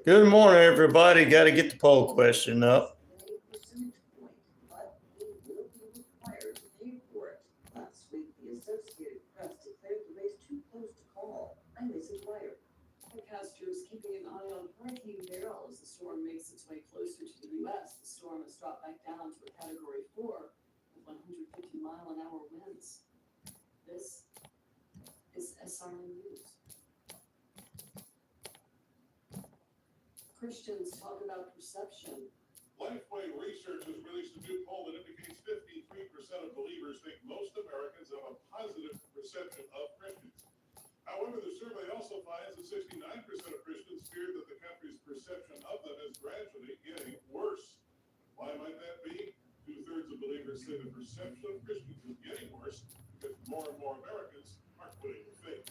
Good morning, everybody. Got to get the poll question up. Forecasters keeping an eye on Hurricane Beryl as the storm makes its way closer to the U.S. The storm has dropped back down to a Category 4 with 150-mile-an-hour winds. This is SRN News. Christians talk about perception. Lifeway Research has released a new poll that indicates 53% of believers think most Americans have a positive perception of Christians. However, the survey also finds that 69% of Christians fear that the country's perception of them is gradually getting worse. Why might that be? 2/3 of believers say the perception of Christians is getting worse because more and more Americans are quitting the faith.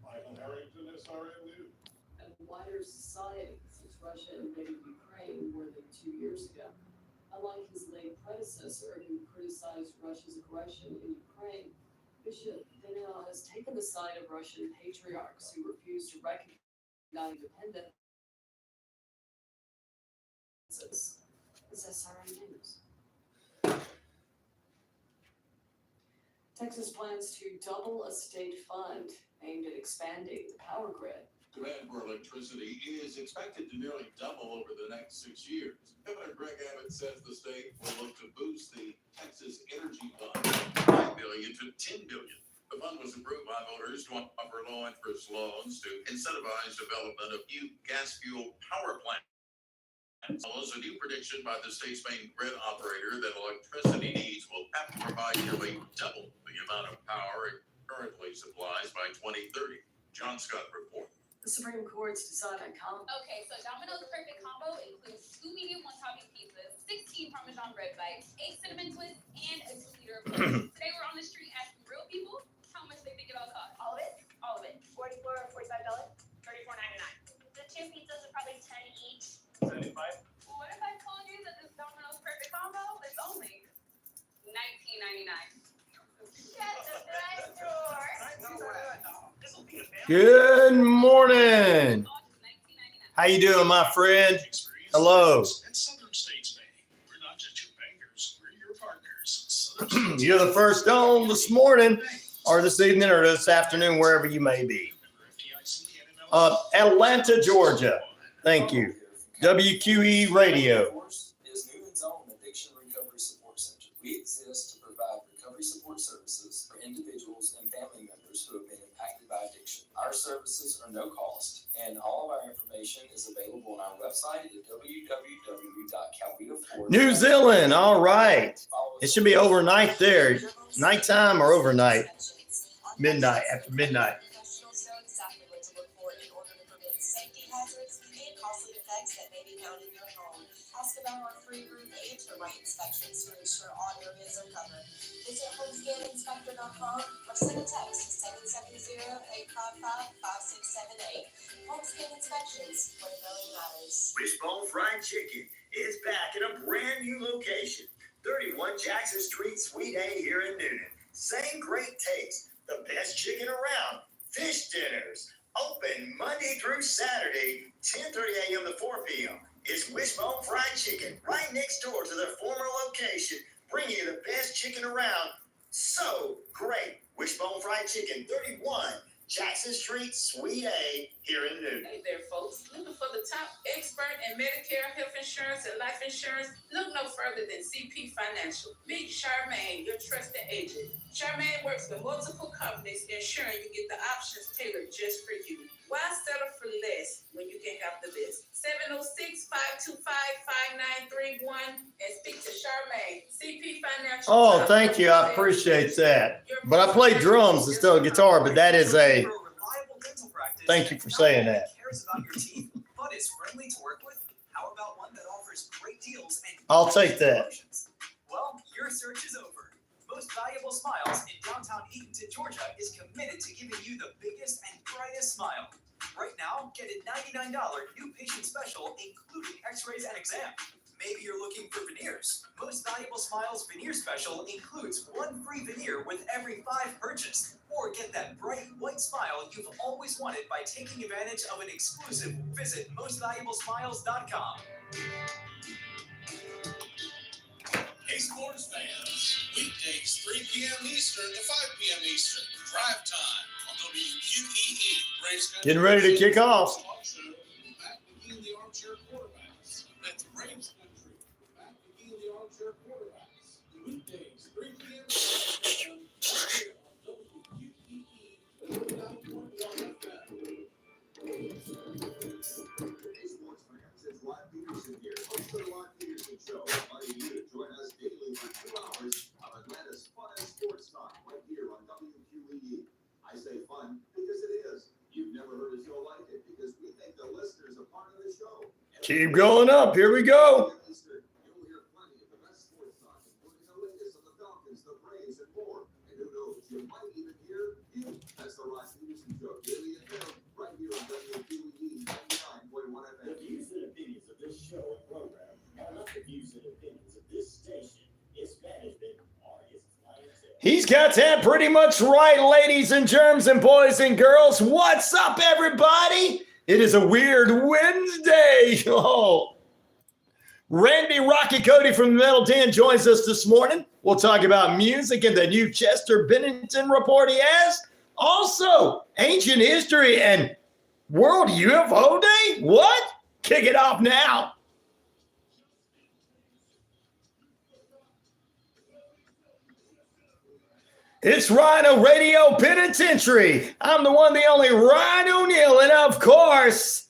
Michael Harrington, SRN News. And wider society since Russia invaded Ukraine more than 2 years ago. Unlike his late predecessor, who criticized Russia's aggression in Ukraine, Bishop Neal has taken the side of Russian patriarchs who refuse to recognize independence. This is SRN News. Texas plans to double a state fund aimed at expanding the power grid. Demand for electricity is expected to nearly double over the next 6 years. Governor Greg Abbott says the state will look to boost the Texas Energy Fund from $5 billion to $10 billion. The fund was approved by voters to offer low-interest loans to incentivize development of new gas-fueled power plants. As well as a new prediction by the state's main grid operator that electricity needs will have to provide nearly double the amount of power it currently supplies by 2030. John Scott reports. The Supreme Court's decide on Okay, so Domino's Perfect Combo includes 2 medium one-topping pizzas, 16 Parmesan bread bites, 8 cinnamon twists, and a 2-liter of Coke. Today we're on the street asking real people how much they think it all costs. All of it? All of it. $44 or $45? $34.99. The 2 pizzas are probably 10 each. 75? Well, what if I told you that this Domino's Perfect Combo is only $19.99? Shut the front door. Good morning. How you doing, my friend? Hello. And Southern States Bank. We're not just your bankers, we're your partners. You're the first on this morning, or this evening, or this afternoon, wherever you may be. Atlanta, Georgia. Thank you. WQEE Radio. Is Newman's own Addiction Recovery Support Center. We exist to provide recovery support services for individuals and family members who have been impacted by addiction. Our services are no cost, and all of our information is available on our website at www.coweta4. New Zealand. All right. It should be overnight there. Nighttime or overnight? Midnight, after midnight. Ask about our free roof and termite inspections to ensure all areas are covered. Visit homescaninspector.com or send a text to 770-855-5678. Homescan Inspections, where it really matters. Wishbone Fried Chicken is back in a brand new location, 31 Jackson Street, Suite A here in Newnan. Same great taste, the best chicken around. Fish dinners, open Monday through Saturday, 10:30 a.m. to 4 p.m. It's Wishbone Fried Chicken, right next door to their former location, bringing you the best chicken around. So great. Wishbone Fried Chicken, 31 Jackson Street, Suite A, here in Newnan. Hey there, folks. Looking for the top expert in Medicare, health insurance, and life insurance? Look no further than CP Financial. Meet Charmaine, your trusted agent. Charmaine works with multiple companies, ensuring you get the options tailored just for you. Why settle for less when you can have the best? 706-525-5931 and speak to Charmaine. CP Financial. Oh, thank you. I appreciate that. But I play drums instead of guitar, but that is a, thank you for saying that. But is friendly to work with? How about one that offers great deals and I'll take that. Well, your search is over. Most Valuable Smiles in downtown Eatonton, Georgia is committed to giving you the biggest and brightest smile. Right now, get a $99 new patient special, including x-rays and exam. Maybe you're looking for veneers. Most Valuable Smiles veneer special includes one free veneer with every 5 purchased. Or get that bright white smile you've always wanted by taking advantage of an exclusive. Visit mostvaluablesmiles.com. Hey, sports fans. Weekdays, 3 p.m. Eastern to 5 p.m. Eastern. Drive time on WQEE. Braves Country. Getting ready to kick off. Back begin the armchair quarterbacks. That's Braves Country. Back begin the armchair quarterbacks. Weekdays, 3 p.m. Eastern. Here on WQEE 99.1 FM. Hey, sports fans, it's Ryan Peterson here, host of the Ryan Peterson Show, inviting you to join us daily for 2 hours of Atlanta's funnest sports talk right here on WQEE. I say fun because it is. You've never heard a show like it because we think the listeners are part of the show. Keep going up. Here we go. You'll hear plenty of the best sports talk, including the latest on the Falcons, the Braves, and more. And who knows, you might even hear you. That's the Ryan Peterson Show, daily and noon, right here on WQEE 99.1 FM. The views and opinions of this show and program are not the views and opinions of this station, its management, or its clientele. He's got that pretty much right, ladies and germs and boys and girls. What's up, everybody? It is a weird Wednesday. Oh. Randy Rocky Cody from the Metal Den joins us this morning. We'll talk about music and the new Chester Bennington report he has. Also, ancient history and World UFO Day? What? Kick it off now. It's RyanORadio Penitentiary. I'm the one, the only Ryan O'Neal, and of course,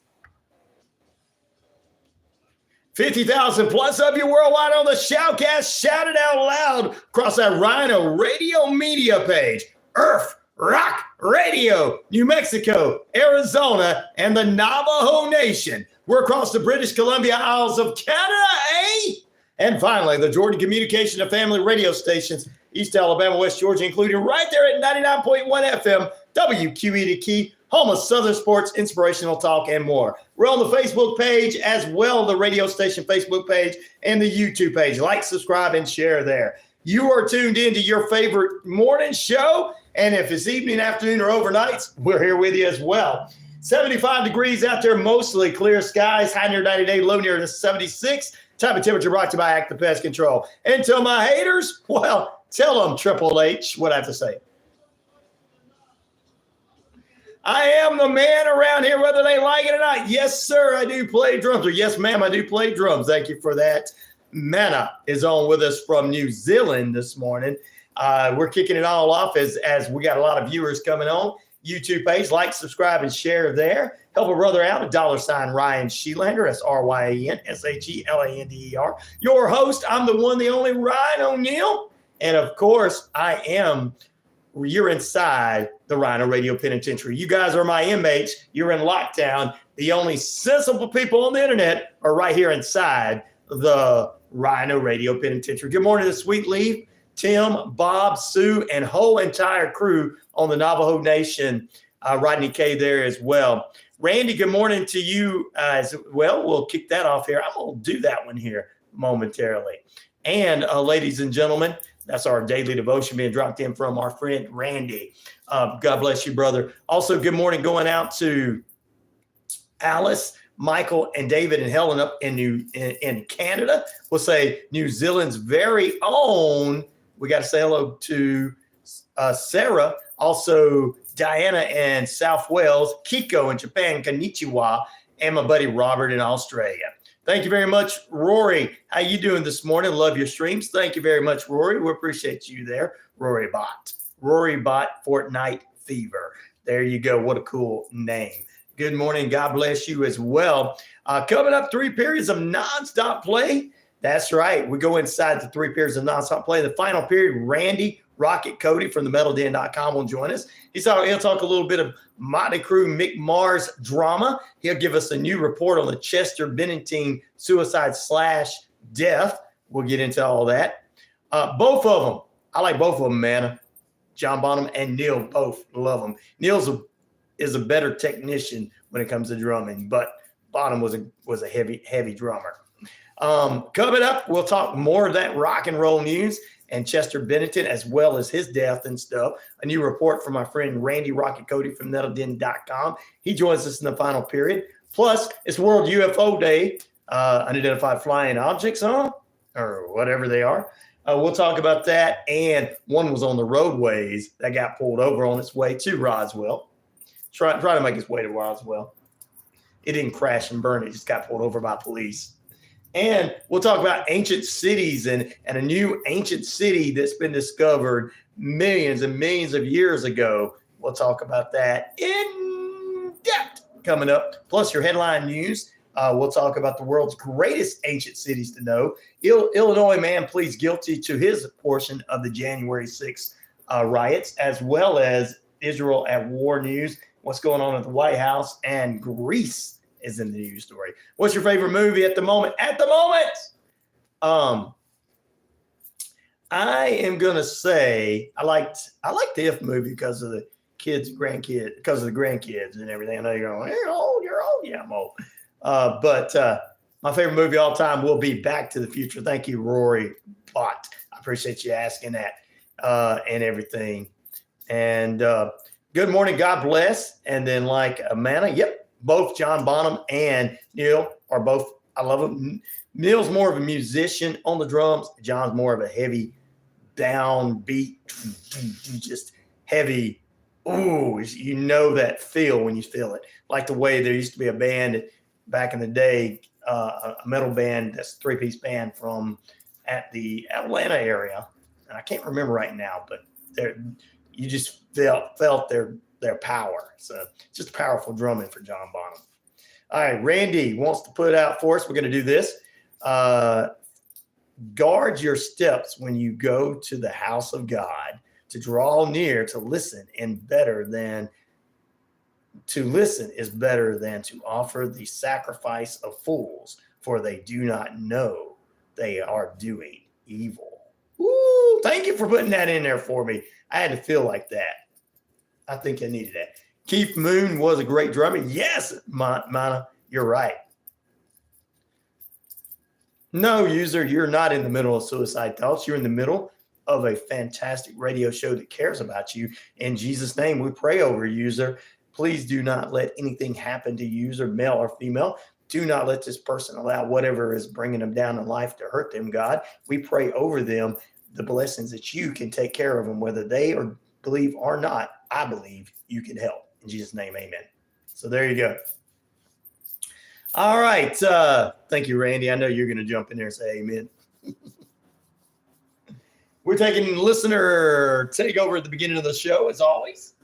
50,000 plus of you worldwide on the Shoutcast. Shout it out loud across that RyanORadio media page. Earth Rock Radio, New Mexico, Arizona, and the Navajo Nation. We're across the British Columbia Isles of Canada, eh? And finally, the Jordan Communication and Family radio stations, East Alabama, West Georgia, including right there at 99.1 FM, WQEE the Key, home of Southern sports, inspirational talk, and more. We're on the Facebook page as well, the radio station Facebook page and the YouTube page. Like, subscribe, and share there. You are tuned in to your favorite morning show, and if it's evening, afternoon, or overnights, we're here with you as well. 75 degrees out there, mostly clear skies, high near 90 day, low near 76. Type of temperature brought to you by Active Pest Control. And to my haters, well, tell them Triple H what I have to say. I am the man around here, whether they like it or not. Yes, sir, I do play drums. Or yes, ma'am, I do play drums. Thank you for that. Mana is on with us from New Zealand this morning. We're kicking it all off as we got a lot of viewers coming on. YouTube page, like, subscribe, and share there. Help a brother out, $, RyanShelander, that's RyanShelander. Your host, I'm the one, the only Ryan O'Neal. And of course, you're inside the RyanORadio Penitentiary. You guys are my inmates. You're in lockdown. The only sensible people on the internet are right here inside the RyanORadio Penitentiary. Good morning to Sweet Leaf, Tim, Bob, Sue, and whole entire crew on the Navajo Nation. Rodney K there as well. Randy, good morning to you as well. We'll kick that off here. I'm going to do that one here momentarily. And ladies and gentlemen, that's our daily devotion being dropped in from our friend Randy. God bless you, brother. Also, good morning going out to Alice, Michael, and David and Helen up in Canada. We'll say New Zealand's very own. We got to say hello to Sarah, also Diana in South Wales, Kiko in Japan, Konnichiwa, and my buddy Robert in Australia. Thank you very much, Rory. How you doing this morning? Love your streams. Thank you very much, Rory. We appreciate you there. Rory Bot Fortnite Fever. There you go. What a cool name. Good morning. God bless you as well. Coming up, 3 periods of nonstop play. That's right. We go inside the 3 periods of nonstop play. The final period, Randy Rocket Cody from themetalden.com will join us. He'll talk a little bit of Motley Crue Mick Mars drama. He'll give us a new report on the Chester Bennington suicide/death. We'll get into all that. Both of them. I like both of them, man. John Bonham and Neal, both love them. Neal is a better technician when it comes to drumming, but Bonham was a heavy drummer. Coming up, we'll talk more of that rock and roll news and Chester Bennington, as well as his death and stuff. A new report from my friend Randy Rocket Cody from Nettledin.com. He joins us in the final period. Plus, it's World UFO Day, unidentified flying objects, or whatever they are. We'll talk about that. And one was on the roadways that got pulled over on its way to Roswell. Try to make its way to Roswell. It didn't crash and burn. It just got pulled over by police. And we'll talk about ancient cities and a new ancient city that's been discovered millions and millions of years ago. We'll talk about that in depth coming up. Plus your headline news. We'll talk about the world's greatest ancient cities to know. Illinois man pleads guilty to his portion of the January 6th riots, as well as Israel at war news, what's going on at the White House, and Greece is in the news story. What's your favorite movie at the moment? I am gonna say I liked the If movie because of the because of the grandkids and everything. I know you're going, you're old, yeah, I'm old. But my favorite movie all time will be Back to the Future. Thank you, Rory Bott. I appreciate you asking that and everything. And good morning, God bless. And then like Amanda, yep. Both John Bonham and Neal are both, I love them. Neal's more of a musician on the drums. John's more of a heavy downbeat, just heavy. Ooh, you know that feel when you feel it. Like the way there used to be a band back in the day, a metal band, that's a 3-piece band from at the Atlanta area. And I can't remember right now, but you just felt their power. So just powerful drumming for John Bonham. All right, Randy wants to put out for us. We're going to do this. Guard your steps when you go to the house of God, to draw near, to listen, and to listen is better than to offer the sacrifice of fools, for they do not know they are doing evil. Ooh, thank you for putting that in there for me. I had to feel like that. I think I needed that. Keith Moon was a great drummer. Yes, Mana, you're right. No, user, you're not in the middle of suicide thoughts. You're in the middle of a fantastic radio show that cares about you. In Jesus' name, we pray over user. Please do not let anything happen to user, male or female. Do not let this person allow whatever is bringing them down in life to hurt them, God. We pray over them the blessings that you can take care of them, whether they believe or not. I believe you can help. In Jesus' name, amen. So there you go. All right. Thank you, Randy. I know you're going to jump in there and say amen. We're taking listener takeover at the beginning of the show, as always.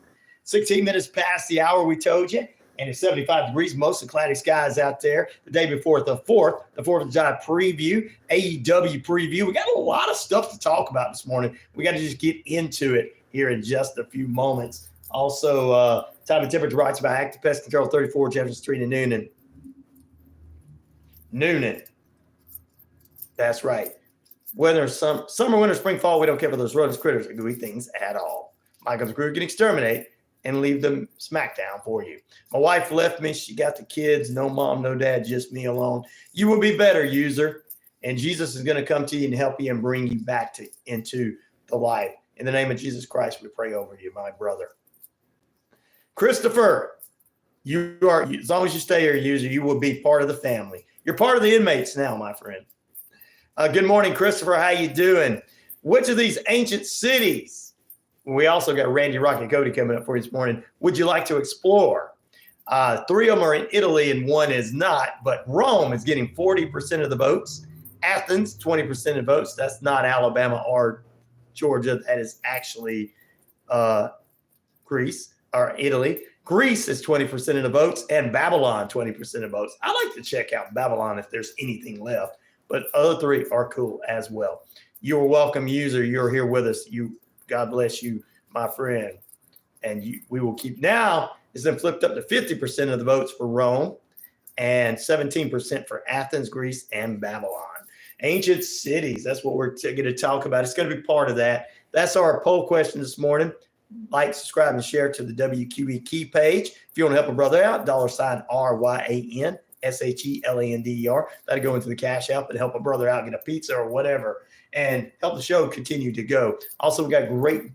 16 minutes past the hour we told you, and it's 75 degrees, mostly cloudy skies out there. The day before the 4th of July preview, AEW preview. We got a lot of stuff to talk about this morning. We got to just get into it here in just a few moments. Also, time and temperature brought to you by Active Pest Control, 34 Jefferson Street in Noonan. That's right. Whether summer, winter, spring, fall, we don't care for those rodents, critters, or gooey things at all. Michael's crew can exterminate and leave them smack down for you. My wife left me. She got the kids. No mom, no dad, just me alone. You will be better, user. And Jesus is going to come to you and help you and bring you back into the light. In the name of Jesus Christ, we pray over you, my brother. Christopher, you are, as long as you stay here, user, you will be part of the family. You're part of the inmates now, my friend. Good morning, Christopher. How you doing? Which of these ancient cities? We also got Randy Rocket Cody coming up for you this morning. Would you like to explore? 3 of them are in Italy and 1 is not, but Rome is getting 40% of the votes. Athens, 20% of votes. That's not Alabama or Georgia. That is actually Greece or Italy. Greece is 20% of the votes, and Babylon, 20% of votes. I like to check out Babylon if there's anything left, but other 3 are cool as well. You're welcome, user. You're here with us. God bless you, my friend. And we will keep. Now it's been flipped up to 50% of the votes for Rome and 17% for Athens, Greece, and Babylon. Ancient cities. That's what we're going to talk about. It's going to be part of that. That's our poll question this morning. Like, subscribe, and share to the WQEE key page. If you want to help a brother out, $RyanRadio. SHELANDER. That'll go into the Cash App and help a brother out get a pizza or whatever and help the show continue to go. Also, we got great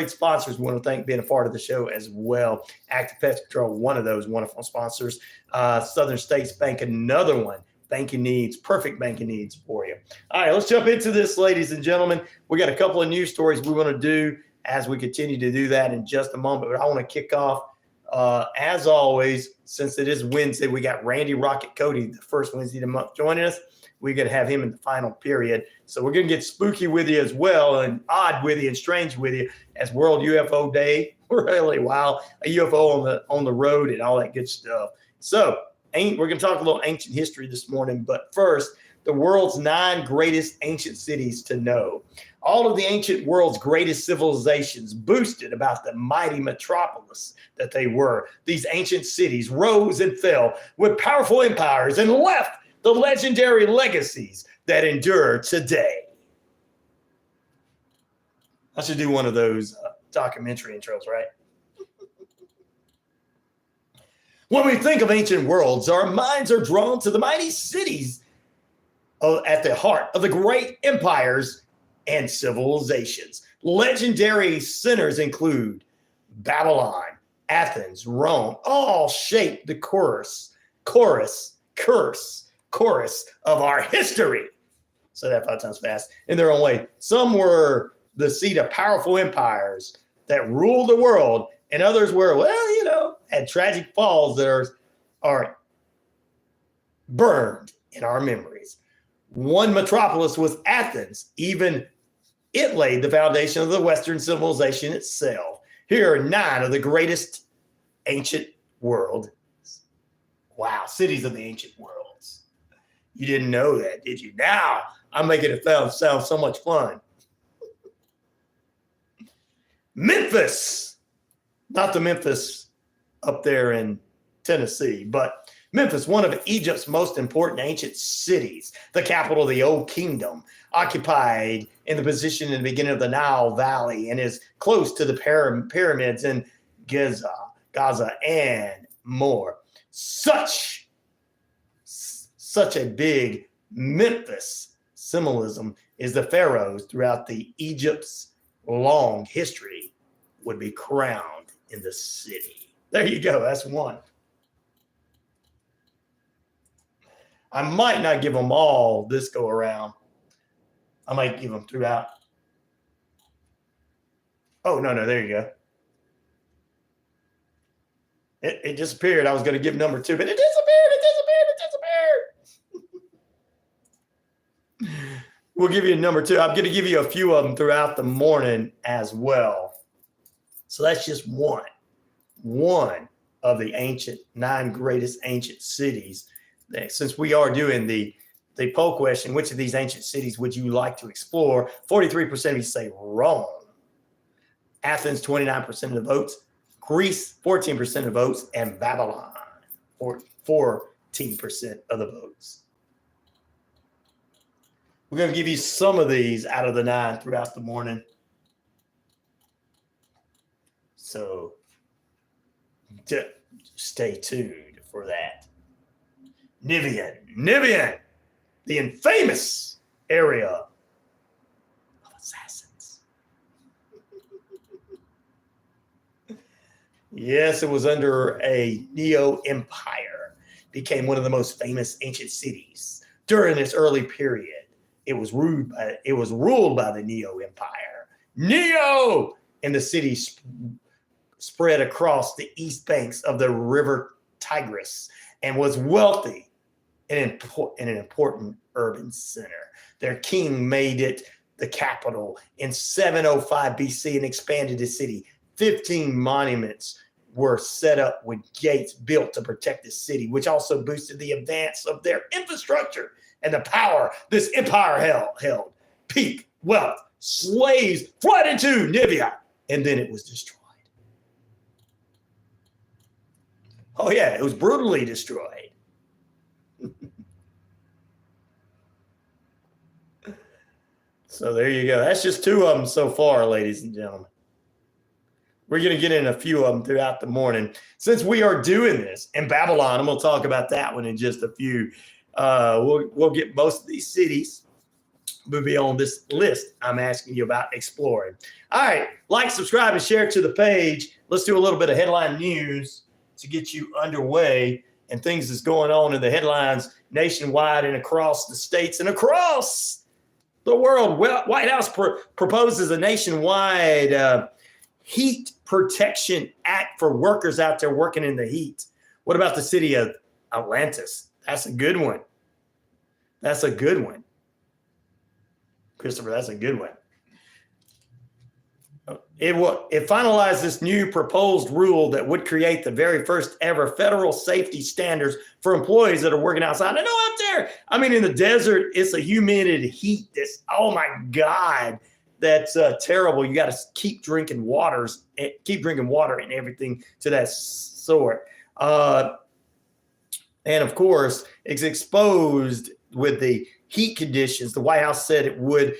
sponsors. We want to thank being a part of the show as well. Active Pest Control, one of those wonderful sponsors. Southern States Bank, another one. Banking needs, perfect banking needs for you. All right, let's jump into this, ladies and gentlemen. We got a couple of news stories we want to do as we continue to do that in just a moment. But I want to kick off, as always, since it is Wednesday, we got Randy Rocket Cody, the first Wednesday of the month, joining us. We're going to have him in the final period. So we're going to get spooky with you as well, and odd with you and strange with you as World UFO Day. Really, wow, a UFO on the road and all that good stuff. So we're going to talk a little ancient history this morning. But first, the world's 9 greatest ancient cities to know. All of the ancient world's greatest civilizations boasted about the mighty metropolis that they were. These ancient cities rose and fell with powerful empires and left the legendary legacies that endure today. I should do one of those documentary intros, right? When we think of ancient worlds, our minds are drawn to the mighty cities at the heart of the great empires and civilizations. Legendary centers include Babylon, Athens, Rome, all shape the chorus of our history. Say that 5 times fast in their own way. Some were the seat of powerful empires that ruled the world, and others were, had tragic falls that are burned in our memories. One metropolis was Athens. Even it laid the foundation of the Western civilization itself. Here are 9 of the greatest ancient world. Wow, cities of the ancient worlds. You didn't know that, did you? Now I'm making it sound so much fun. Memphis, not the Memphis up there in Tennessee, but Memphis, one of Egypt's most important ancient cities, the capital of the Old Kingdom, occupied in the position in the beginning of the Nile Valley and is close to the pyramids in Gaza, and more. Such a big Memphis symbolism is the pharaohs throughout Egypt's long history would be crowned in the city. There you go. That's one. I might not give them all this go around. I might give them throughout. Oh, no, there you go. It disappeared. I was going to give number 2, but it disappeared. We'll give you number 2. I'm going to give you a few of them throughout the morning as well. So that's just one of the 9 greatest ancient cities. Since we are doing the poll question, which of these ancient cities would you like to explore? 43% of you say Rome. Athens, 29% of the votes. Greece, 14% of the votes. And Babylon, 14% of the votes. We're going to give you some of these out of the 9 throughout the morning. So stay tuned for that. Nivian, the infamous area of assassins. Yes, it was under a Neo-empire. Became one of the most famous ancient cities during its early period. It was ruled by the Neo-empire. Neo! And the city spread across the east banks of the river Tigris and was wealthy and an important urban center. Their king made it the capital in 705 BC and expanded the city. 15 monuments were set up with gates built to protect the city, which also boosted the advance of their infrastructure and the power this empire held. Peak wealth. Slaves fled into Nivea, and then it was destroyed. Oh, yeah, it was brutally destroyed. So there you go. That's just 2 of them so far, ladies and gentlemen. We're going to get in a few of them throughout the morning. Since we are doing this in Babylon, I'm going to talk about that one in just a few. We'll get most of these cities will be on this list I'm asking you about exploring. All right, like, subscribe, and share to the page. Let's do a little bit of headline news to get you underway and things that's going on in the headlines nationwide and across the states and across the world. Well, White House proposes a nationwide heat protection act for workers out there working in the heat. What about the city of Atlantis? That's a good one. That's a good one. Christopher, that's a good one. It finalized this new proposed rule that would create the very first ever federal safety standards for employees that are working outside. I know out there, I mean, in the desert, it's a humid heat. Oh my God, that's terrible. You got to keep drinking water and everything to that sort. And of course, it's exposed with the heat conditions. The White House said it would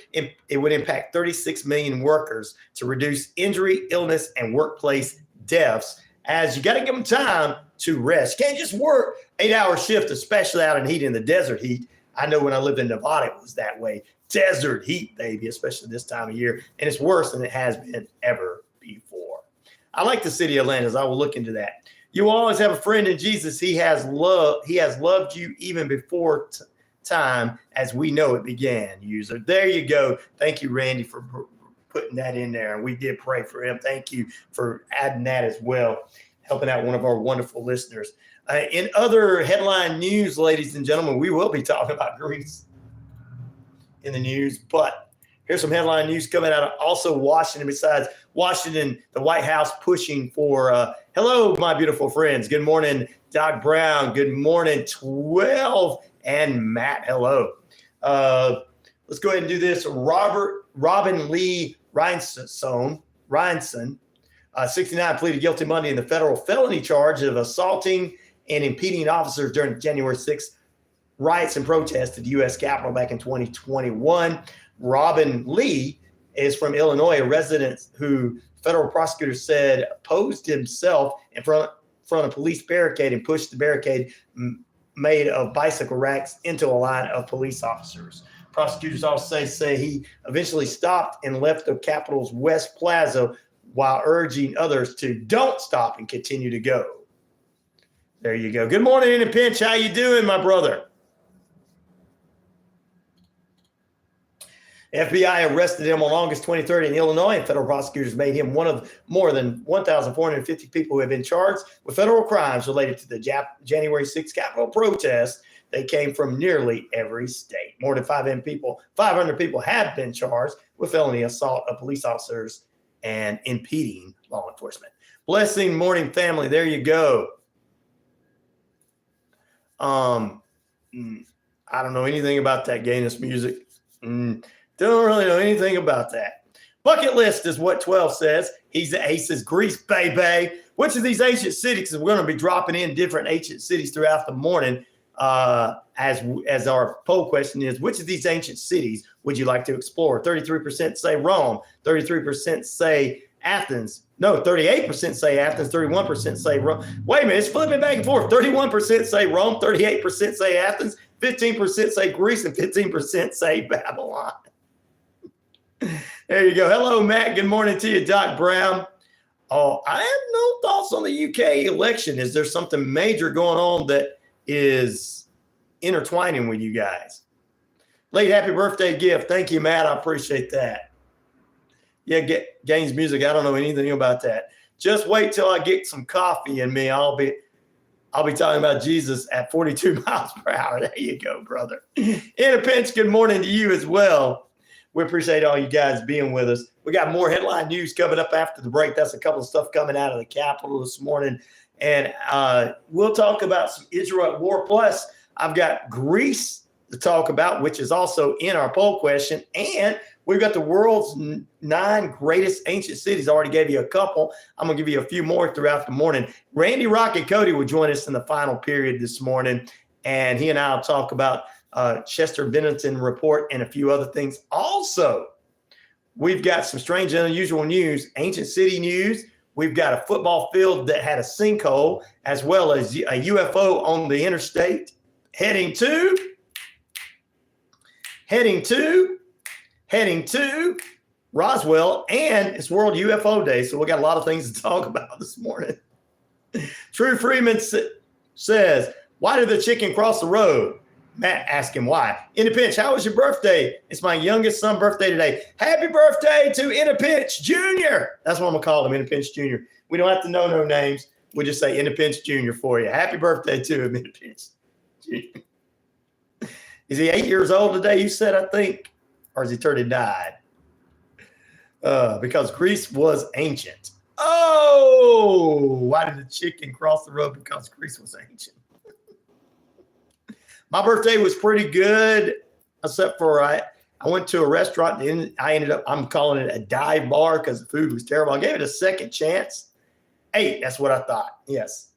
impact 36 million workers to reduce injury, illness, and workplace deaths, as you got to give them time to rest. You can't just work 8-hour shift, especially out in heat, in the desert heat. I know when I lived in Nevada, it was that way. Desert heat, baby, especially this time of year. And it's worse than it has been ever before. I like the city of Atlantis. I will look into that. You always have a friend in Jesus. He has loved you even before time as we know it began. User, there you go. Thank you, Randy, for putting that in there, and we did pray for him. Thank you for adding that as well, helping out one of our wonderful listeners. In other headline news, ladies and gentlemen, we will be talking about Greece in the news, but here's some headline news coming out of also Washington. Besides Washington, the White House pushing for hello, my beautiful friends. Good morning, Doc Brown. Good morning, 12 and Matt. Hello. Let's go ahead and do this. Robin Lee Ryanson, 69, pleaded guilty Monday in the federal felony charge of assaulting and impeding officers during the January 6th riots and protests at the U.S. Capitol back in 2021. Robin Lee is from Illinois, a resident who federal prosecutors said posed himself in front of a police barricade and pushed the barricade made of bicycle racks into a line of police officers. Prosecutors also say he eventually stopped and left the Capitol's West Plaza while urging others to don't stop and continue to go. There you go. Good morning, in a pinch. How you doing, my brother? FBI arrested him on August 23rd in Illinois, and federal prosecutors made him one of more than 1,450 people who have been charged with federal crimes related to the January 6th Capitol protests. They came from nearly every state. More than 500 people have been charged with felony assault of police officers and impeding law enforcement. Blessing morning, family. There you go. I don't know anything about that Gaines music. Don't really know anything about that. Bucket list is what 12 says. He says Greece, baby. Which of these ancient cities, we're going to be dropping in different ancient cities throughout the morning, as our poll question is, which of these ancient cities would you like to explore? 33% say Rome. 33% say Athens. No, 38% say Athens. 31% say Rome. Wait a minute, it's flipping back and forth. 31% say Rome. 38% say Athens. 15% say Greece. And 15% say Babylon. There you go. Hello, Matt. Good morning to you, Doc Brown. Oh, I have no thoughts on the UK election. Is there something major going on that is intertwining with you guys? Late happy birthday gift. Thank you, Matt. I appreciate that. Yeah, Gaines music. I don't know anything about that. Just wait till I get some coffee in me. I'll be talking about Jesus at 42 miles per hour. There you go, brother. In a pinch, good morning to you as well. We appreciate all you guys being with us. We got more headline news coming up after the break. That's a couple of stuff coming out of the Capitol this morning. And we'll talk about some Israel at war. Plus, I've got Greece to talk about, which is also in our poll question. And we've got the world's 9 greatest ancient cities. I already gave you a couple. I'm going to give you a few more throughout the morning. Randy, Rock, and Cody will join us in the final period this morning. And he and I will talk about Chester Bennington report and a few other things. Also, we've got some strange and unusual news, ancient city news. We've got a football field that had a sinkhole, as well as a UFO on the interstate heading to Roswell, and it's World UFO Day. So we got a lot of things to talk about this morning. True Freeman says, why did the chicken cross the road? Matt asked him why. In a Pinch, how was your birthday? It's my youngest son's birthday today. Happy birthday to In a Pinch Jr. That's what I'm going to call him, In a Pinch Jr. We don't have to know no names. We just say In a Pinch Jr. for you. Happy birthday to him, In a Pinch Jr. Is he 8 years old today, you said, I think? Or has he turned and died? Because Greece was ancient. Oh, why did the chicken cross the road? Because Greece was ancient. My birthday was pretty good, except for I went to a restaurant and I ended up, I'm calling it a dive bar because the food was terrible. I gave it a second chance. 8, that's what I thought. Yes.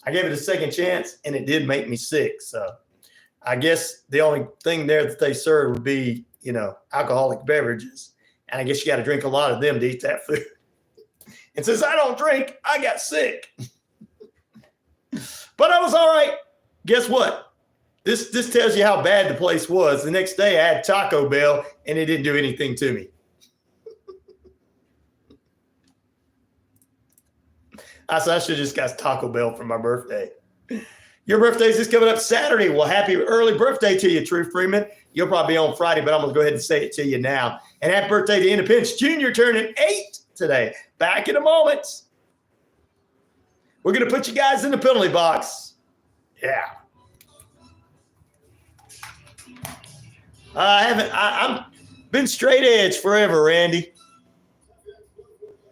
I gave it a second chance and it did make me sick. So I guess the only thing there that they serve would be, alcoholic beverages. And I guess you got to drink a lot of them to eat that food. And since I don't drink, I got sick. But I was all right. Guess what? This tells you how bad the place was. The next day I had Taco Bell and it didn't do anything to me. I said I should have just got Taco Bell for my birthday. Your birthday's just coming up Saturday. Well, happy early birthday to you, True Freeman. You'll probably be on Friday, but I'm going to go ahead and say it to you now. And happy birthday to Independence Jr. turning 8 today. Back in a moment. We're going to put you guys in the penalty box. Yeah. I'm been straight edge forever, Randy.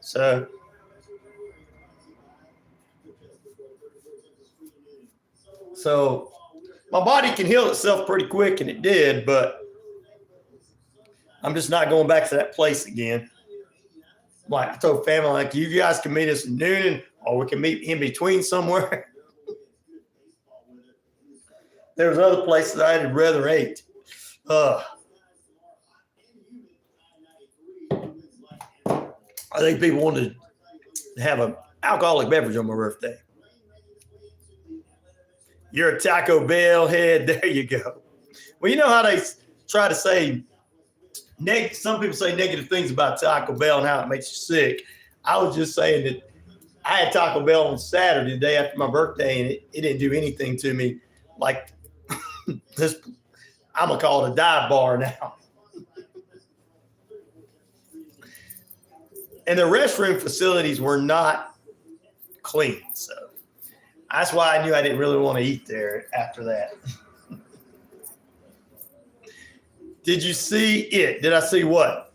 So my body can heal itself pretty quick, and it did, but I'm just not going back to that place again. Like I told family, like you guys can meet us in Noonan, or we can meet in between somewhere. There was other places I'd rather eat. I think people wanted to have an alcoholic beverage on my birthday. You're a Taco Bell head. There you go. Well, you know how they try to say some people say negative things about Taco Bell and how it makes you sick. I was just saying that I had Taco Bell on Saturday, the day after my birthday, and it didn't do anything to me. Like this, I'm going to call it a dive bar now. And the restroom facilities were not clean. So that's why I knew I didn't really want to eat there after that. Did you see it? Did I see what?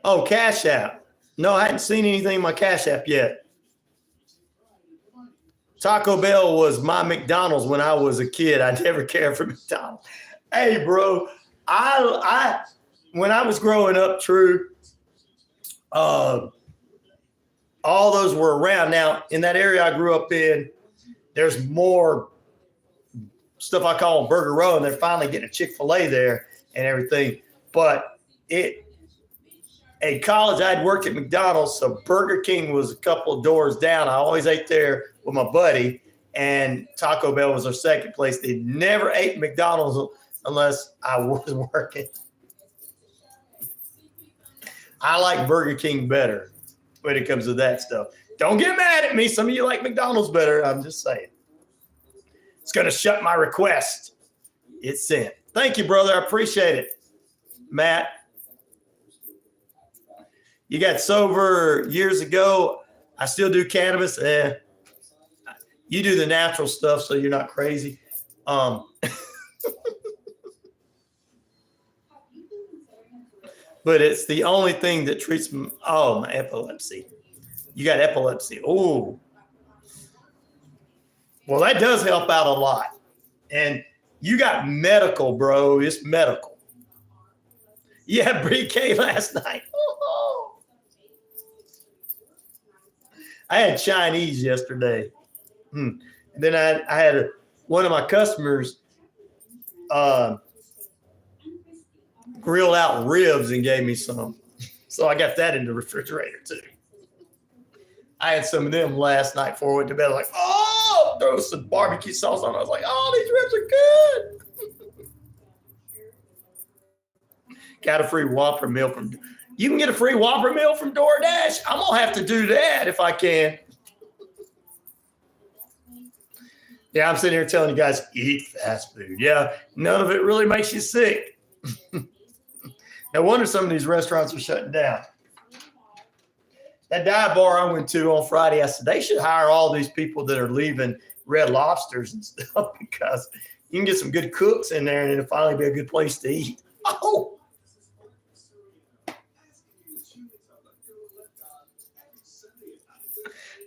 Oh, Cash App. No, I hadn't seen anything in my Cash App yet. Taco Bell was my McDonald's when I was a kid. I never cared for McDonald's. Hey, bro, I when I was growing up, True, all those were around. Now, in that area I grew up in, there's more stuff I call Burger Row, and they're finally getting a Chick-fil-A there and everything. But in college, I'd worked at McDonald's, so Burger King was a couple of doors down. I always ate there with my buddy, and Taco Bell was our second place. They never ate McDonald's unless I was working. I like Burger King better when it comes to that stuff. Don't get mad at me. Some of you like McDonald's better. I'm just saying. It's going to shut my request. It's sent. Thank you, brother. I appreciate it. Matt. You got sober years ago. I still do cannabis. You do the natural stuff, so you're not crazy. But it's the only thing that treats me. Oh, my epilepsy. You got epilepsy. Oh. Well, that does help out a lot. And You got medical, bro. It's medical. Yeah, BK last night. I had Chinese yesterday. And then I had one of my customers grilled out ribs and gave me some. So I got that in the refrigerator too. I had some of them last night before I went to bed. Like, oh, throw some barbecue sauce on. I was like, oh, these ribs are good. Got a free Whopper meal from. You can get a free Whopper meal from DoorDash. I'm gonna have to do that if I can. Yeah, I'm sitting here telling you guys, eat fast food. Yeah, none of it really makes you sick. No wonder some of these restaurants are shutting down. That dive bar I went to on Friday, I said they should hire all these people that are leaving Red Lobsters and stuff because you can get some good cooks in there and it'll finally be a good place to eat. Oh.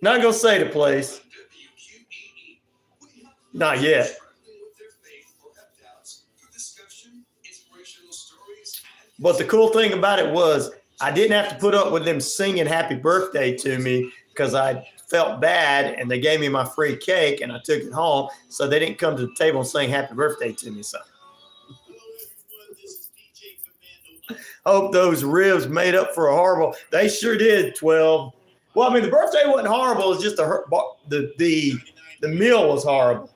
Not going to say the place. Not yet. But the cool thing about it was I didn't have to put up with them singing happy birthday to me because I felt bad and they gave me my free cake and I took it home. So they didn't come to the table and sing happy birthday to me. So hope those ribs made up for a horrible. They sure did, 12. Well, I mean, the birthday wasn't horrible. It's just the meal was horrible.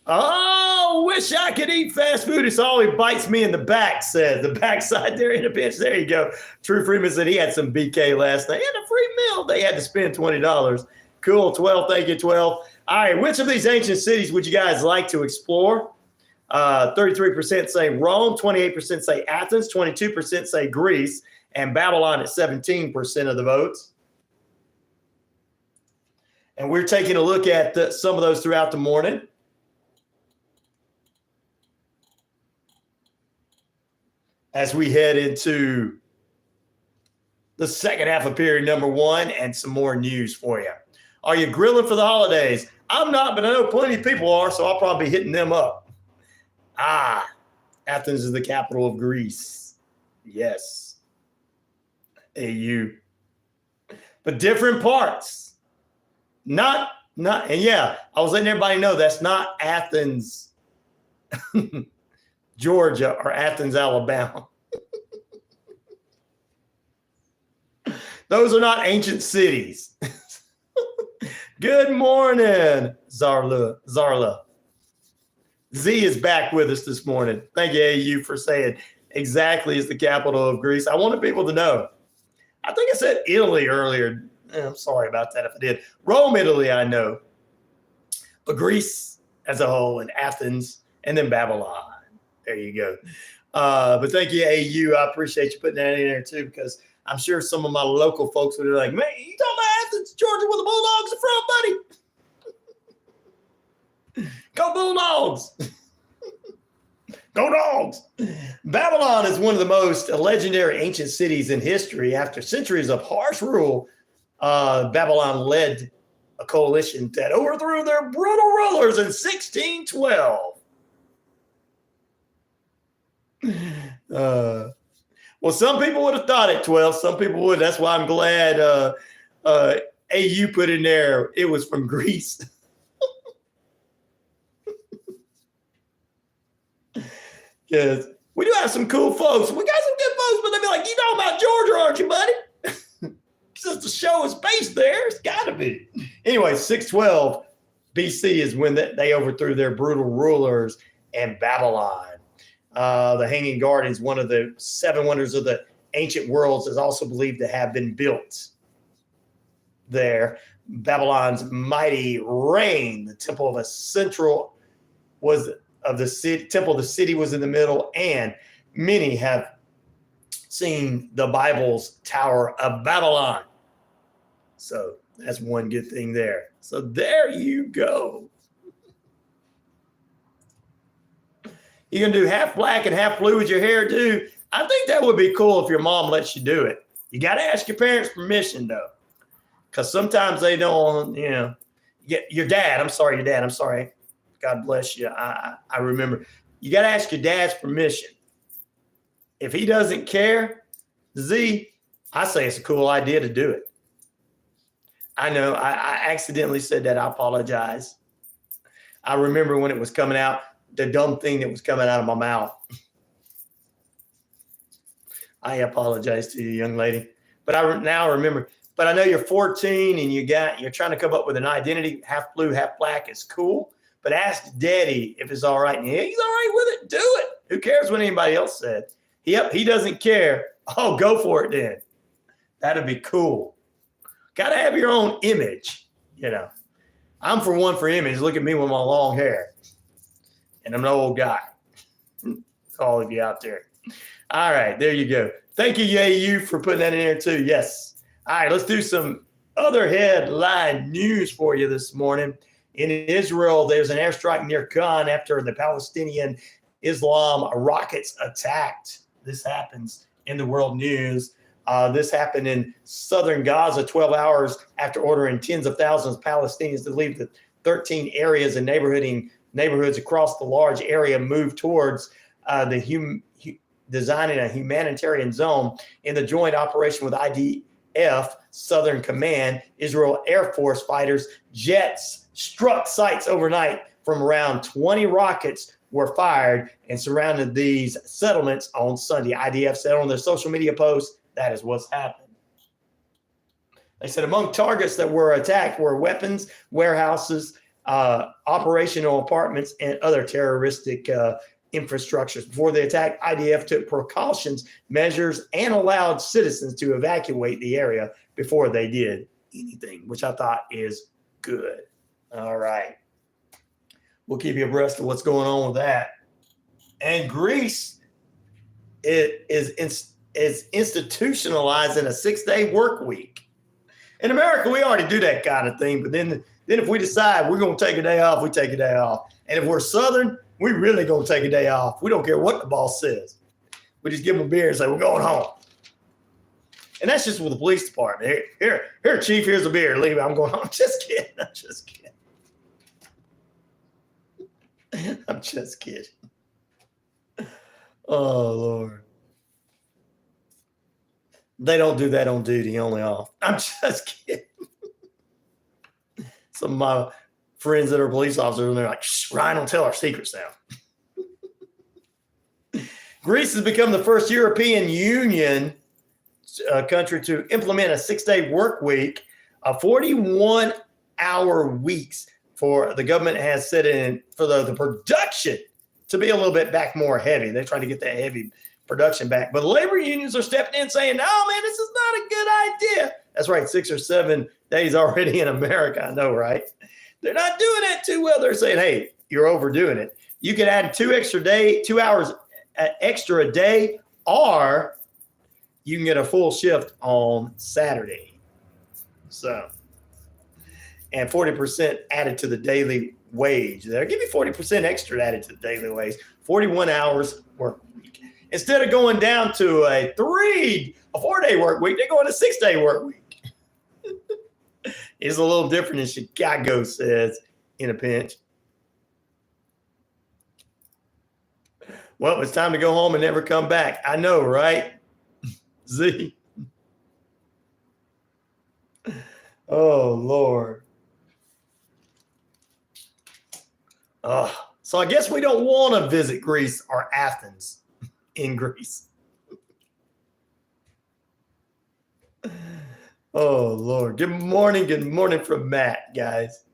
Oh, wish I could eat fast food. It's always bites me in the back, says the backside there in the bench. There you go. True Freeman said he had some BK last night. He had a free meal. They had to spend $20. Cool, 12. Thank you, 12. All right, which of these ancient cities would you guys like to explore? 33% say Rome, 28% say Athens, 22% say Greece, and Babylon at 17% of the votes. And we're taking a look at some of those throughout the morning. As we head into the second half of period number 1 and some more news for you. Are you grilling for the holidays? I'm not, but I know plenty of people are, so I'll probably be hitting them up. Athens is the capital of Greece. Yes. AU. But different parts. And yeah, I was letting everybody know that's not Athens, Georgia, or Athens, Alabama. Those are not ancient cities. Good morning, Zarla. Z is back with us this morning. Thank you, AU, for saying exactly is the capital of Greece. I wanted people to know. I think I said Italy earlier. I'm sorry about that if I did. Rome, Italy, I know. But Greece as a whole, and Athens, and then Babylon. There you go. But thank you, AU. I appreciate you putting that in there too, because I'm sure some of my local folks would be like, man, you talking about Athens, Georgia, where the Bulldogs are from, buddy? Go Bulldogs. Go Dogs. Babylon is one of the most legendary ancient cities in history. After centuries of harsh rule, Babylon led a coalition that overthrew their brutal rulers in 1612. Well, some people would have thought it 12. Some people would. That's why I'm glad AU put in there. It was from Greece. Because we do have some cool folks. We got some good folks, but they be like, you know about Georgia, aren't you, buddy? Since the show is based there, it's got to be. Anyway, 612 BC is when they overthrew their brutal rulers in Babylon. The Hanging Garden is one of the 7 wonders of the ancient worlds, is also believed to have been built there. Babylon's mighty reign, the temple of the city was in the middle, and many have seen the Bible's Tower of Babylon. So that's one good thing there. So there you go. You can do half black and half blue with your hair too. I think that would be cool if your mom lets you do it. You got to ask your parents' permission though, because sometimes they don't, your dad. I'm sorry, your dad. I'm sorry. God bless you. I remember. You got to ask your dad's permission. If he doesn't care, Z, I say it's a cool idea to do it. I know I accidentally said that. I apologize. I remember when it was coming out, the dumb thing that was coming out of my mouth. I apologize to you, young lady. But I now remember. But I know you're 14 and you're trying to come up with an identity, half blue, half black. It's cool. But ask Daddy if it's all right. And he's all right with it. Do it. Who cares what anybody else said? Yep, he doesn't care. Oh, go for it then. That'd be cool. Got to have your own image, you know. I'm for one for image. Look at me with my long hair. And I'm an old guy. All of you out there. All right, there you go. Thank you, you for putting that in there too. Yes. All right, let's do some other headline news for you this morning. In Israel, there's an airstrike near Khan after the Palestinian Islam rockets attacked. This happens in the world news. This happened in southern Gaza 12 hours after ordering tens of thousands of Palestinians to leave the 13 areas and neighborhoods across the large area move towards designing a humanitarian zone in the joint operation with IDF, Southern Command. Israel Air Force fighters, jets struck sites overnight. From around 20 rockets were fired and surrounded these settlements on Sunday. IDF said on their social media post, that is what's happened. They said among targets that were attacked were weapons, warehouses, operational apartments, and other terroristic infrastructures. Before the attack, IDF took precautions, measures, and allowed citizens to evacuate the area before they did anything, which I thought is good. All right. We'll keep you abreast of what's going on with that. And Greece is institutionalizing a 6-day work week. In America, we already do that kind of thing. But then if we decide we're going to take a day off, we take a day off. And if we're Southern, we really going to take a day off. We don't care what the boss says. We just give them a beer and say, we're going home. And that's just with the police department. Here, Chief, here's a beer. Leave it. I'm going home. I'm just kidding. I'm just kidding. Oh, Lord. They don't do that on duty, only off. I'm just kidding. Some of my friends that are police officers, and they're like, shh, Ryan, don't tell our secrets now. Greece has become the first European Union country to implement a 6-day work week, 41-hour weeks. For the government has set in for the production to be a little bit back more heavy. They're trying to get that heavy production back. But labor unions are stepping in saying, no, man, this is not a good idea. That's right, 6 or 7 days already in America. I know, right? They're not doing that too well. They're saying, hey, you're overdoing it. You can add 2 hours extra a day, or you can get a full shift on Saturday. So, and 40% added to the daily wage. They'll give you 40% extra added to the daily wage. 41 hours work week. Instead of going down to a 4-day work week, they're going to 6-day work week. It's a little different in Chicago, says in a pinch. Well, it's time to go home and never come back. I know, right? Z. Oh, Lord. So I guess we don't want to visit Greece or Athens in Greece. Oh, Lord. Good morning from Matt, guys.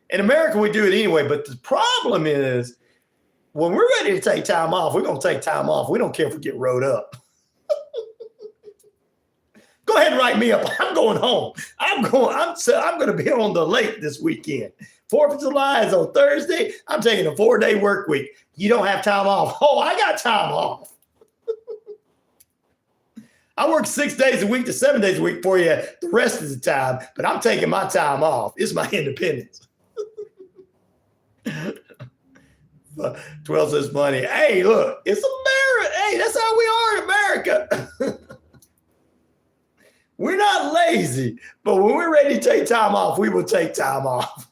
In America, we do it anyway, but the problem is when we're ready to take time off, we're going to take time off. We don't care if we get rode up. Go ahead and write me up. I'm going home. I'm going to be on the lake this weekend. 4th of July is on Thursday. I'm taking a 4-day work week. You don't have time off. Oh, I got time off. I work 6 days a week to 7 days a week for you the rest of the time, but I'm taking my time off. It's my independence. 12 says money. Hey, look, it's America. Hey, that's how we are in America. We're not lazy, but when we're ready to take time off, we will take time off.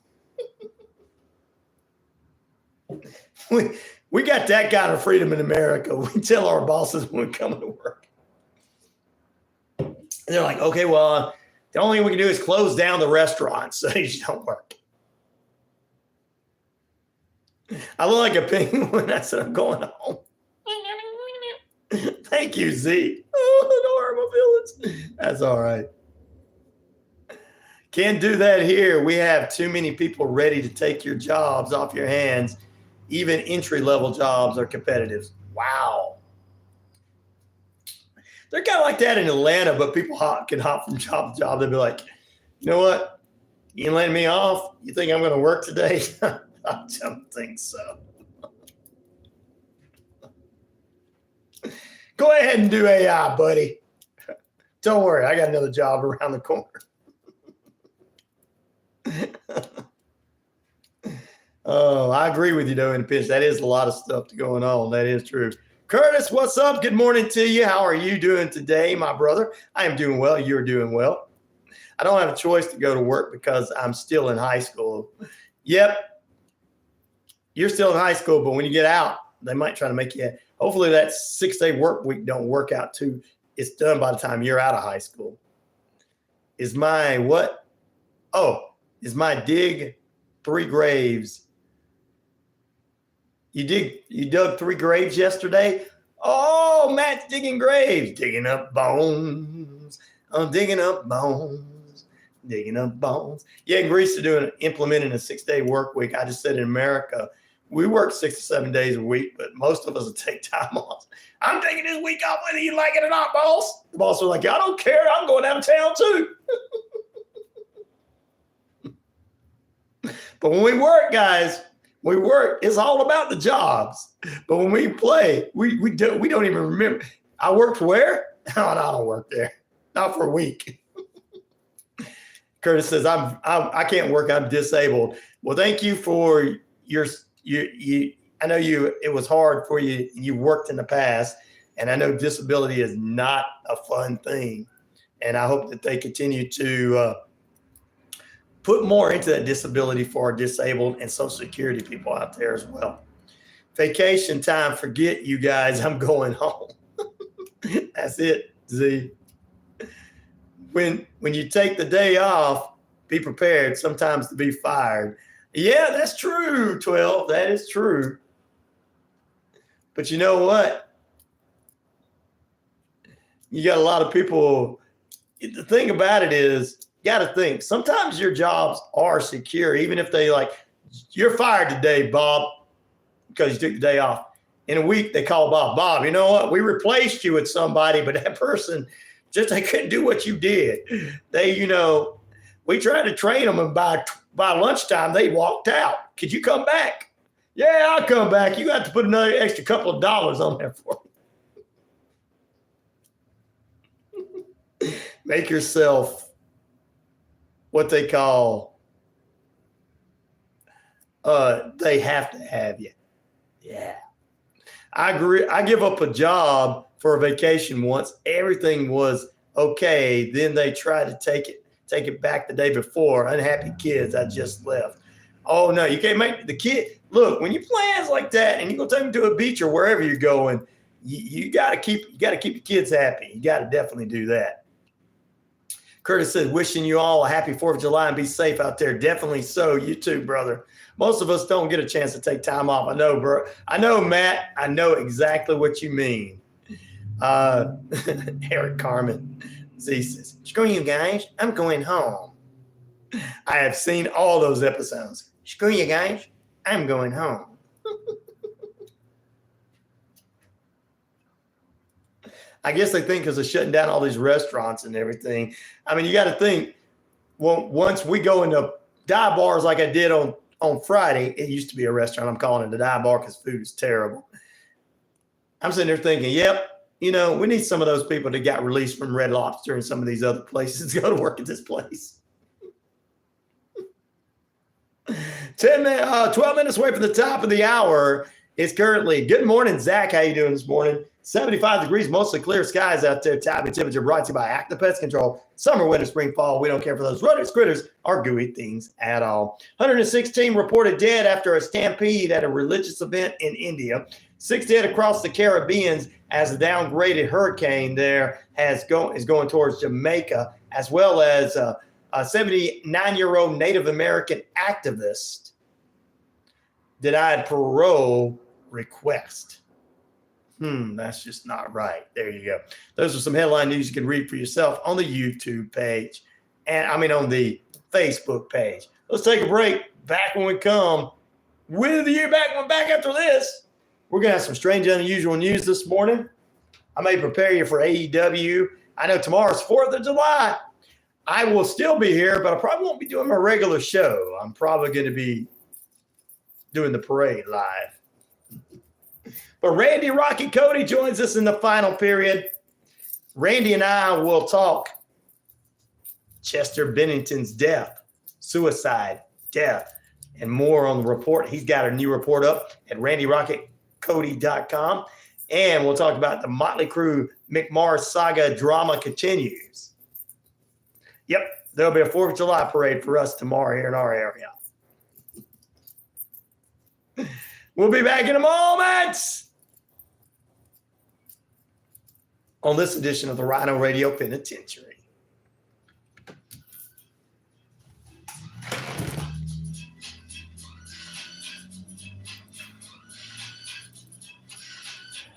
We got that kind of freedom in America. We tell our bosses when we come to work. And they're like, okay, well, the only thing we can do is close down the restaurants so they just don't work. I look like a penguin. I said, I'm going home. Thank you, Z. Oh, the normal village. That's all right. Can't do that here. We have too many people ready to take your jobs off your hands. Even entry-level jobs are competitive. Wow. They're kind of like that in Atlanta, but people can hop from job to job. They'll be like, you know what? You ain't letting me off? You think I'm going to work today? I don't think so. Go ahead and do AI, buddy. Don't worry. I got another job around the corner. Oh, I agree with you, though, in the pitch. That is a lot of stuff going on. That is true. Curtis, what's up? Good morning to you. How are you doing today, my brother? I am doing well. You're doing well. I don't have a choice to go to work because I'm still in high school. Yep. You're still in high school, but when you get out, they might try to make you. Hopefully that 6-day work week don't work out too. It's done by the time you're out of high school. Is my what? Oh, is my dig 3 graves? You dug 3 graves yesterday? Oh, Matt's digging graves, digging up bones. I'm digging up bones, digging up bones. Yeah, in Greece they're implementing a 6-day work week. I just said in America, we work 6 to 7 days a week, but most of us will take time off. I'm taking this week off whether you like it or not, boss. The boss was like, I don't care. I'm going out of town too. But when we work, guys, we work. It's all about the jobs. But when we play, we don't even remember. I worked where? No, I don't work there. Not for a week. Curtis says, I can't work. I'm disabled. Well, thank you for your I know it was hard for you. You worked in the past, and I know disability is not a fun thing. And I hope that they continue to put more into that disability for our disabled and Social Security people out there as well. Vacation time, forget you guys. I'm going home. That's it, Z. When you take the day off, be prepared sometimes to be fired. Yeah, that's true, 12. That is true. But you know what? You got a lot of people. The thing about it is, you got to think, sometimes your jobs are secure, even if they you're fired today, Bob, because you took the day off. In a week, they call Bob, you know what? We replaced you with somebody, but that person they couldn't do what you did. We tried to train them, and by lunchtime, they walked out. Could you come back? Yeah, I'll come back. You got to put another extra couple of dollars on there for me. Make yourself what they call, they have to have you. Yeah. I agree. I give up a job for a vacation once. Everything was okay. Then they tried to take it back the day before. Unhappy kids. I just left. Oh no, you can't make the kid. Look, when you plans like that and you go take them to a beach or wherever you're going, you gotta keep your kids happy. You gotta definitely do that. Curtis said, wishing you all a happy 4th of July and be safe out there. Definitely so. You too, brother. Most of us don't get a chance to take time off. I know, bro. I know, Matt. I know exactly what you mean. Eric Carmen. Z says, screw you guys. I'm going home. I have seen all those episodes. Screw you guys. I'm going home. I guess they think because of shutting down all these restaurants and everything. I mean, you got to think, well, once we go into dive bars like I did on Friday, it used to be a restaurant. I'm calling it a dive bar because food is terrible. I'm sitting there thinking, yep, we need some of those people that got released from Red Lobster and some of these other places to go to work at this place. 12 minutes away from the top of the hour. It's currently, good morning, Zach. How you doing this morning? 75 degrees, mostly clear skies out there. Time and temperature brought to you by Active Pest Control. Summer, winter, spring, fall. We don't care for those rodents, critters, or gooey things at all. 116 reported dead after a stampede at a religious event in India. 6 dead across the Caribbean as a downgraded hurricane there is going towards Jamaica, as well as a 79-year-old Native American activist denied parole request. That's just not right. There you go. Those are some headline news you can read for yourself on the YouTube page, and on the Facebook page. Let's take a break. Back when we come with you. Back after this. We're going to have some strange, unusual news this morning. I may prepare you for AEW. I know tomorrow's 4th of July. I will still be here, but I probably won't be doing my regular show. I'm probably going to be doing the parade live. But Randy, Rocky, Cody joins us in the final period. Randy and I will talk Chester Bennington's death, suicide, death, and more on the report. He's got a new report up at RandyRocketCody.com. And we'll talk about the Motley Crue McMahon saga drama continues. Yep, there'll be a 4th of July parade for us tomorrow here in our area. We'll be back in a moment on this edition of the RyanORadio Penitentiary.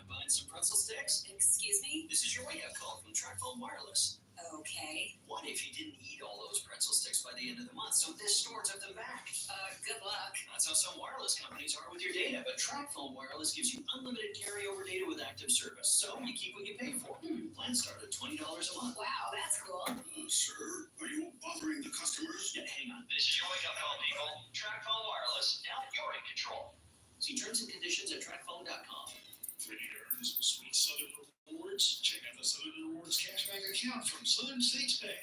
Buying some pretzel sticks? Excuse me? This is your wake-up call from TracFone Wireless. Okay. What if you didn't eat all those pretzel sticks by the end of the month, so this store took them back? Good luck. That's how some wireless companies are with your data, but TracFone Wireless gives you unlimited carryover data with active service, so you keep what you pay for. Plans start at $20 a month. Wow, that's cool. Sir, are you bothering the customers? Yeah, hang on. This is your wake-up call, people. TracFone Wireless. Now you're in control. See terms and conditions at TracFone.com. Ready to earn some sweet Southern rewards? Check out the Southern Rewards cashback account from Southern States Bank.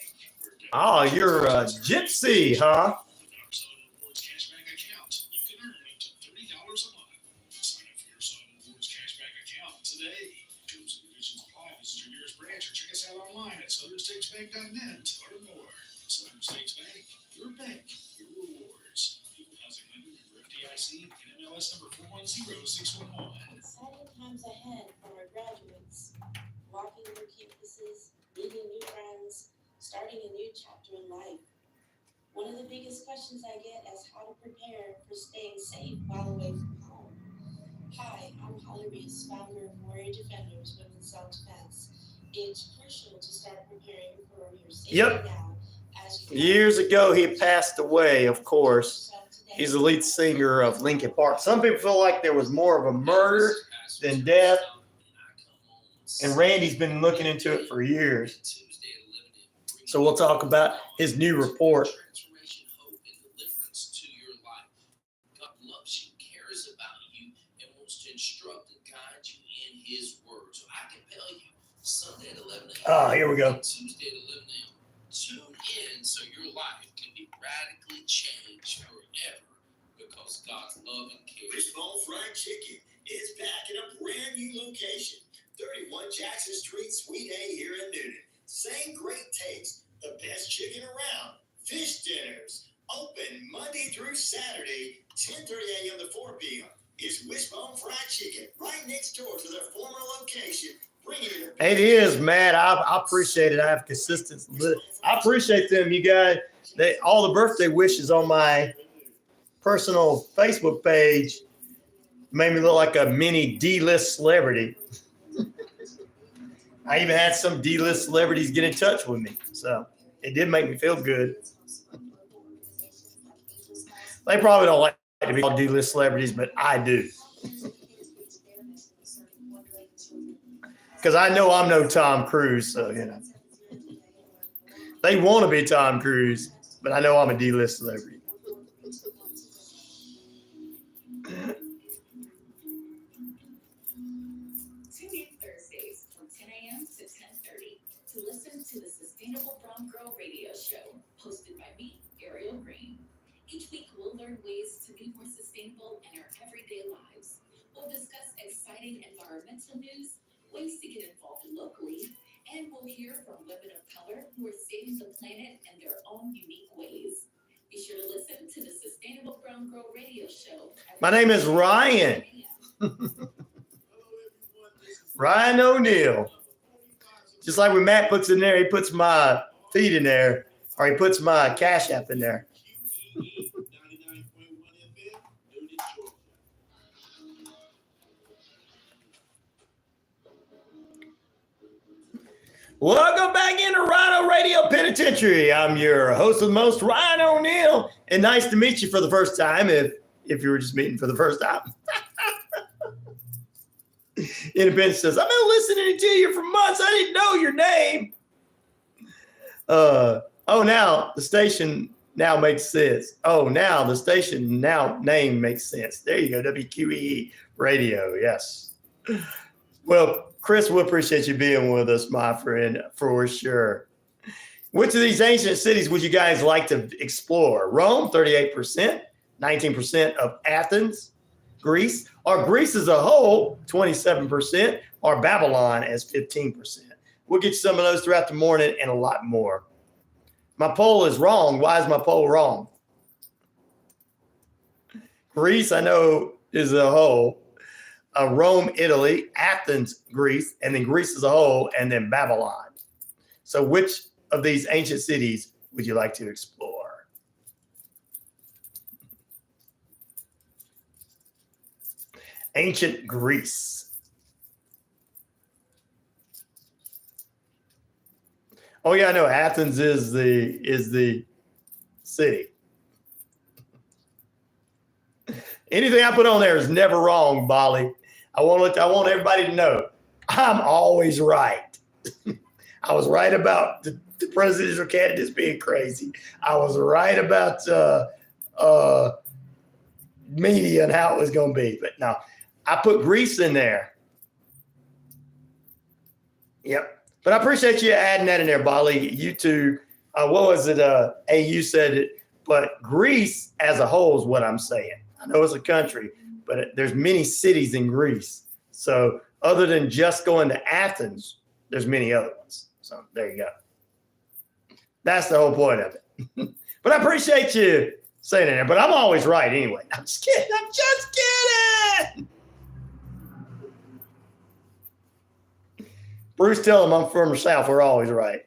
Oh, you're a gypsy, huh? Southern Rewards cashback account. You can earn up to $30 a month. Sign up for your Southern Rewards cashback account today. Terms and conditions apply. Visit your nearest branch or check us out online at southernstatesbank.net. Learn more. Southern States Bank, your bank, your rewards. Equal housing lender, member FDIC, and MLS number 410611. Exciting times ahead for our graduates. Walking through campuses, meeting new friends, starting a new chapter in life. One of the biggest questions I get is how to prepare for staying safe while away from home. Hi, I'm Holly Reese, founder of Warrior Defenders Women's Self-Defense. It's crucial to start preparing for your safety now. Years ago, he passed away, of course. He's the lead singer of Linkin Park. Some people feel like there was more of a murder than death. And Randy's been looking into it for years. So we'll talk about his new report. Transformation, hope, and deliverance to your life. God loves you, cares about you, and wants to instruct and guide you in His Word. So I compel you, Sunday at 11 a.m. Oh, here we go. Tuesday at 11 a.m. Tune in so your life can be radically changed forever because God's love and care. Wishbone Fried Chicken is back in a brand new location. 31 Jackson Street, Suite A here in Newton. Same great taste, the best chicken around. Fish dinners, open Monday through Saturday, 10:30 a.m. to 4 p.m. It's Wishbone Fried Chicken, right next door to their former location. It is, Matt. I appreciate it. I have consistency. I appreciate them, you guys. All the birthday wishes on my personal Facebook page made me look like a mini D-list celebrity. I even had some D-list celebrities get in touch with me. So it did make me feel good. They probably don't like to be called D-list celebrities, but I do. Because I know I'm no Tom Cruise, so, you know. They want to be Tom Cruise, but I know I'm a D-list celebrity. Tune in Thursdays from 10 a.m. to 10:30 to listen to the Sustainable Brown Girl Radio Show, hosted by me, Ariel Green. Each week, we'll learn ways to be more sustainable in our everyday lives. We'll visit environmental news, ways to get involved locally, and we'll hear from women of color who are saving the planet in their own unique ways. Be sure to listen to the Sustainable Brown Girl Radio Show. My name is Ryan. Ryan O'Neal. Just like when Matt puts in there, he puts my feed in there, or he puts my Cash App in there. Welcome back into RyanORadio Penitentiary. I'm your host of the most, Ryan O'Neal, and nice to meet you for the first time, if you were just meeting for the first time. Independence says, I've been listening to you for months. I didn't know your name. Now the station now makes sense. Now the station now name makes sense. There you go, WQEE Radio, yes. Well, Chris, we appreciate you being with us, my friend, for sure. Which of these ancient cities would you guys like to explore? Rome, 38%, 19% of Athens, Greece, or Greece as a whole, 27%, or Babylon as 15%. We'll get you some of those throughout the morning and a lot more. My poll is wrong. Why is my poll wrong? Greece, I know, is a whole. Rome, Italy, Athens, Greece, and then Greece as a whole, and then Babylon. So which of these ancient cities would you like to explore? Ancient Greece. Oh yeah, I know Athens is the city. Anything I put on there is never wrong, Bolly. I want everybody to know I'm always right. I was right about the presidential candidates being crazy. I was right about media and how it was going to be. But no, I put Greece in there. Yep. But I appreciate you adding that in there, Bolly. You two, what was it? AU said it, but Greece as a whole is what I'm saying. I know it's a country, but there's many cities in Greece. So other than just going to Athens, there's many other ones. So there you go. That's the whole point of it. But I appreciate you saying it there, but I'm always right anyway. I'm just kidding. I'm just kidding. Bruce, tell him I'm from the South. We're always right.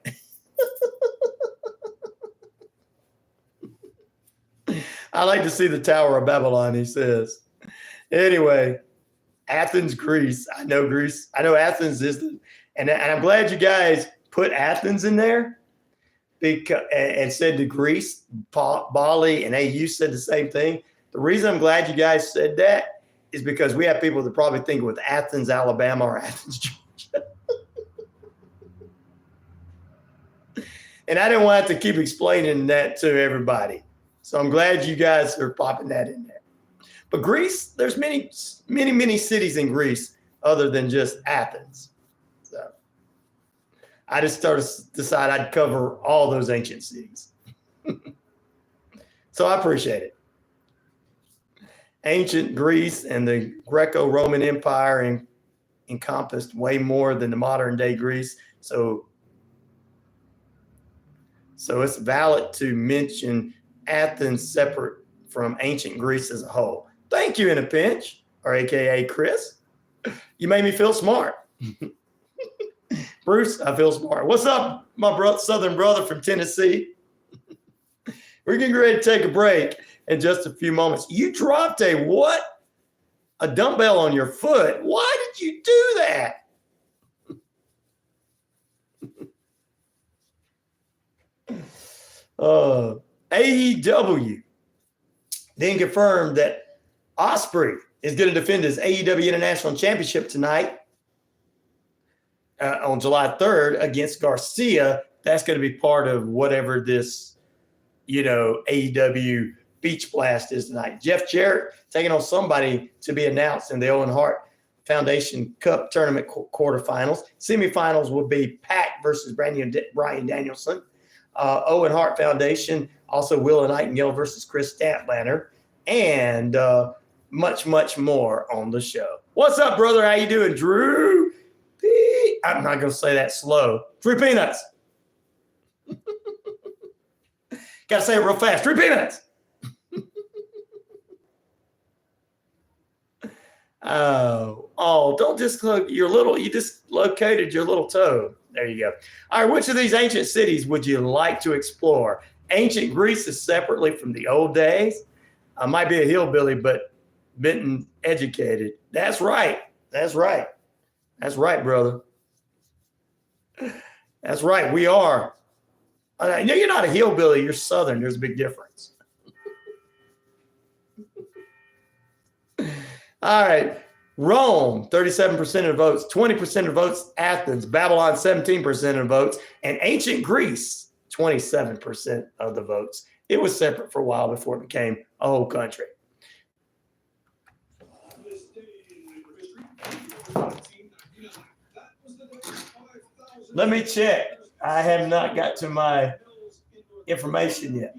I like to see the Tower of Babylon, he says. Anyway, Athens, Greece. I know Greece. I know Athens is and I'm glad you guys put Athens in there and said to Greece. Bali and AU said the same thing. The reason I'm glad you guys said that is because we have people that probably think with Athens, Alabama, or Athens, Georgia. And I didn't want to keep explaining that to everybody. So I'm glad you guys are popping that in there. But Greece, there's many cities in Greece other than just Athens. So I just decided I'd cover all those ancient cities. So I appreciate it. Ancient Greece and the Greco-Roman Empire encompassed way more than the modern day Greece. So it's valid to mention Athens separate from ancient Greece as a whole. Thank you in a pinch, or AKA Chris. You made me feel smart. Bruce, I feel smart. What's up, my southern brother from Tennessee? We're getting ready to take a break in just a few moments. You dropped a what? A dumbbell on your foot. Why did you do that? AEW then confirmed that Ospreay is going to defend his AEW International Championship tonight on July 3rd against Garcia. That's going to be part of whatever this, AEW Beach Blast is tonight. Jeff Jarrett taking on somebody to be announced in the Owen Hart Foundation Cup Tournament quarterfinals. Semifinals will be Pac versus Bryan Danielson. Owen Hart Foundation, also Will Nightingale versus Chris Statlander, and much, much more on the show. What's up, brother? How you doing, Drew? I'm not going to say that slow. 3 peanuts. Got to say it real fast. 3 peanuts. Oh, don't just look your little, you just located your little toe. There you go. All right, which of these ancient cities would you like to explore? Ancient Greece is separately from the old days. I might be a hillbilly, but been educated. That's right. That's right. That's right, brother. That's right. We are. I know you're not a hillbilly. You're Southern. There's a big difference. All right. Rome, 37% of votes, 20% of votes, Athens, Babylon, 17% of votes, and ancient Greece, 27% of the votes. It was separate for a while before it became a whole country. Let me check. I have not got to my information yet.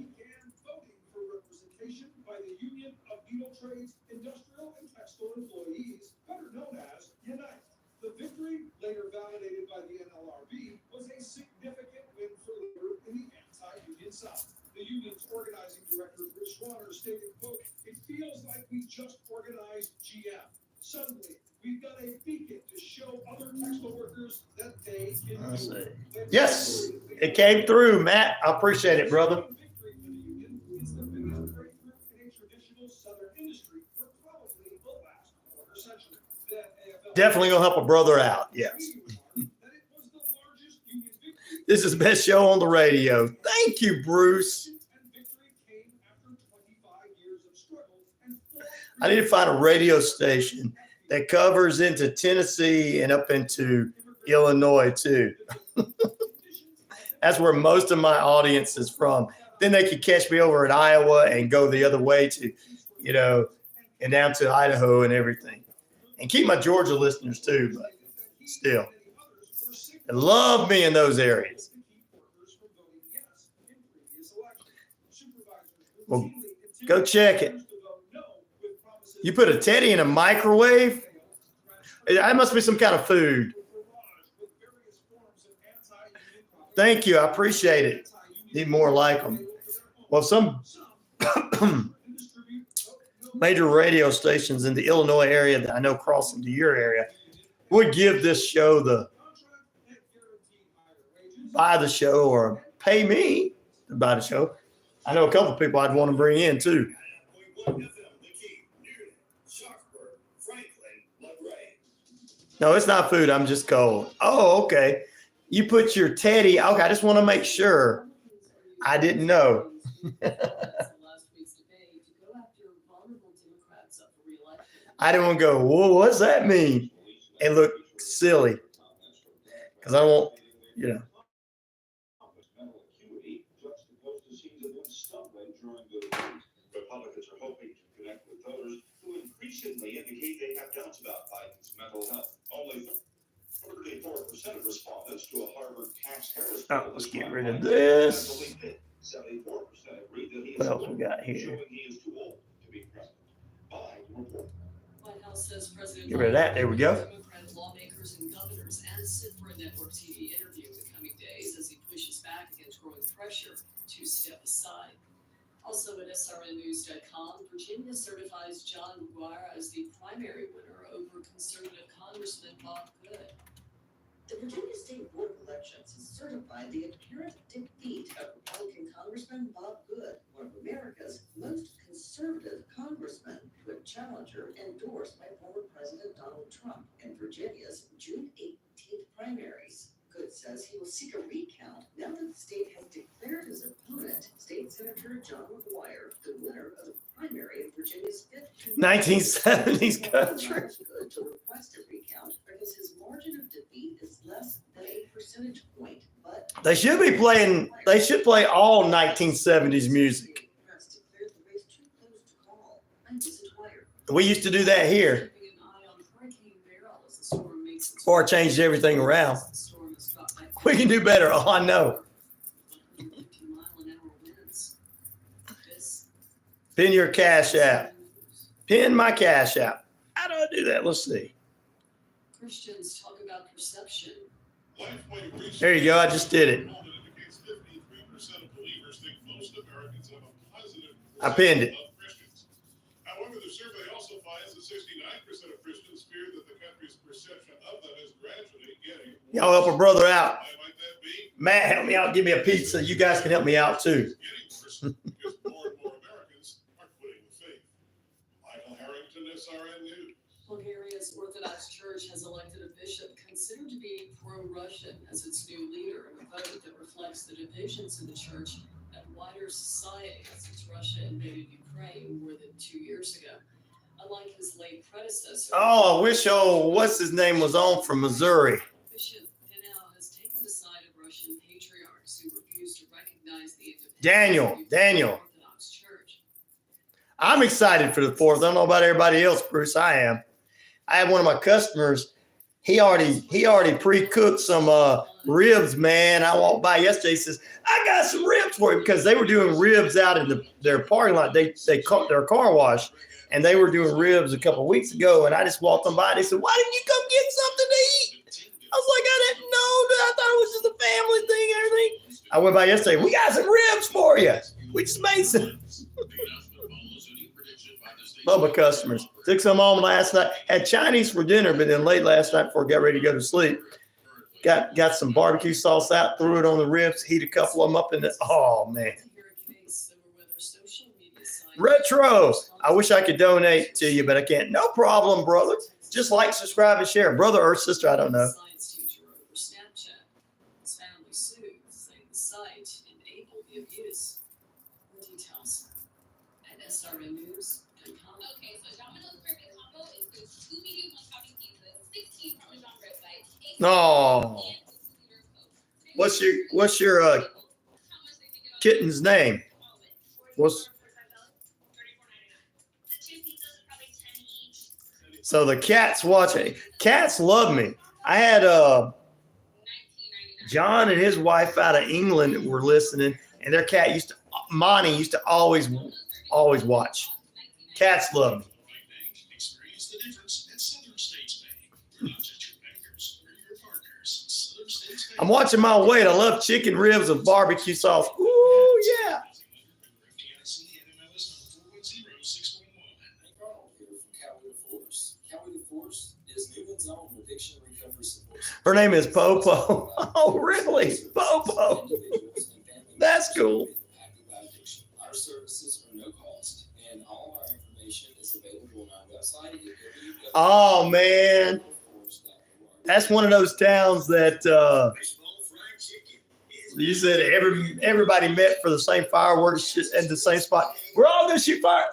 Employees, better known as Unite. The victory, later validated by the NLRB, was a significant win for labor in the anti-union South. The union's organizing director, Rich Warner, stated, quote, "It feels like we just organized GM. Suddenly, we've got a beacon to show other textile workers that they can do it." Yes, it came through, Matt. I appreciate it, brother. It's the biggest breakthrough in a traditional Southern industry for probably the last quarter century. Definitely gonna help a brother out. Yes. This is the best show on the radio. Thank you, Bruce. I need to find a radio station that covers into Tennessee and up into Illinois too. That's where most of my audience is from. Then they could catch me over in Iowa and go the other way to, and down to Idaho and everything. And keep my Georgia listeners too, but still. They love me in those areas. Well, go check it. You put a teddy in a microwave? That must be some kind of food. Thank you. I appreciate it. Need more like them. Well, some major radio stations in the Illinois area that I know cross into your area would give this show the buy the show or pay me to buy the show. I know a couple of people I'd want to bring in too. No, it's not food. I'm just cold. Oh, okay. You put your teddy. Okay, I just want to make sure. I didn't know. I didn't want to go, whoa, what's that mean? And look silly. Because I won't, Republicans are hoping to connect with voters who increasingly indicate they have doubts about Biden's mental health. Only 34% of respondents to a Harvard Tax Harris poll. Let's get rid of this. 74% agree that he is What else we got here? showing he is too old to be president. White House says President Get rid of that. There we go. Democrat lawmakers and governors and sit for a network TV interview in the coming days as he pushes back against growing pressure to step aside. Also at SRNnews.com, Virginia certifies John McGuire as the primary winner over conservative Congressman Bob Good. The Virginia State Board of Elections has certified the apparent defeat of Republican Congressman Bob Good, one of America's most conservative congressmen, to a challenger endorsed by former President Donald Trump in Virginia's June 18th primaries. Good says he will seek a recount now that the state has declared his opponent, State Senator John McGuire, the winner of the primary in Virginia's 5th 1970s country. Good to request a recount because his margin of defeat is less than a percentage point, but They should play all 1970s music. We used to do that here. Before I changed everything around. We can do better. Oh, I know. Pin your cash app. Pin my cash app. How do I do that? Let's see. Christians talk about perception. There you go. I just did it. I pinned it. However, the survey also finds that 69% of Christians fear that the country's perception of them is gradually getting worse. Y'all help a brother out. Why might that be? Matt, help me out. Give me a pizza. You guys can help me out too. Getting worse because more and more Americans are quitting the faith. Michael Harrington, SRN News. Bulgaria's Orthodox Church has elected a bishop considered to be pro-Russian as its new leader in a vote that reflects the divisions in the church and wider society since Russia invaded Ukraine more than 2 years ago. Unlike his late predecessor. Oh, I wish what's his name was on from Missouri. Bishop Neal has taken the side of Russian patriarchs who refuse to recognize the independence Daniel. of the Orthodox Church. I'm excited for the 4th. I don't know about everybody else, Bruce. I am. I had one of my customers. He already pre-cooked some ribs, man. I walked by yesterday. He says, I got some ribs for you, because they were doing ribs out in their parking lot. They caught their car wash, and they were doing ribs a couple of weeks ago. And I just walked them by. They said, why didn't you come get something to eat? I was like, I didn't know that. I thought it was just a family thing and everything. I went by yesterday. We got some ribs for you. We just made some. Love my customers. Took some home last night. Had Chinese for dinner, but then late last night before I got ready to go to sleep, got some barbecue sauce out, threw it on the ribs, heat a couple of them up in the. Oh man. Retro. I wish I could donate to you, but I can't. No problem, brother. Just like, subscribe, and share. Brother or sister, I don't know. Science teacher over Snapchat. His family sued, saying the site enabled the abuse. More details at SRNnews.com. Okay, so Domino's perfect combo includes 2 medium one-topping pizzas, 16 Parmesan bread bites, 8 No. and 2 liters of Coke. What's your kitten's name? What's so the cat's watching. Cats love me. I had John and his wife out of England that were listening, and their cat Monty used to always watch. Cats love me. I'm watching my weight. I love chicken ribs with barbecue sauce. Ooh, yeah. Her name is Popo. Oh, really? Popo. That's cool. Our services are no cost, and all our information is available on our website. Oh, man. That's one of those towns that you said everybody met for the same fireworks at the same spot. We're all going to shoot fire.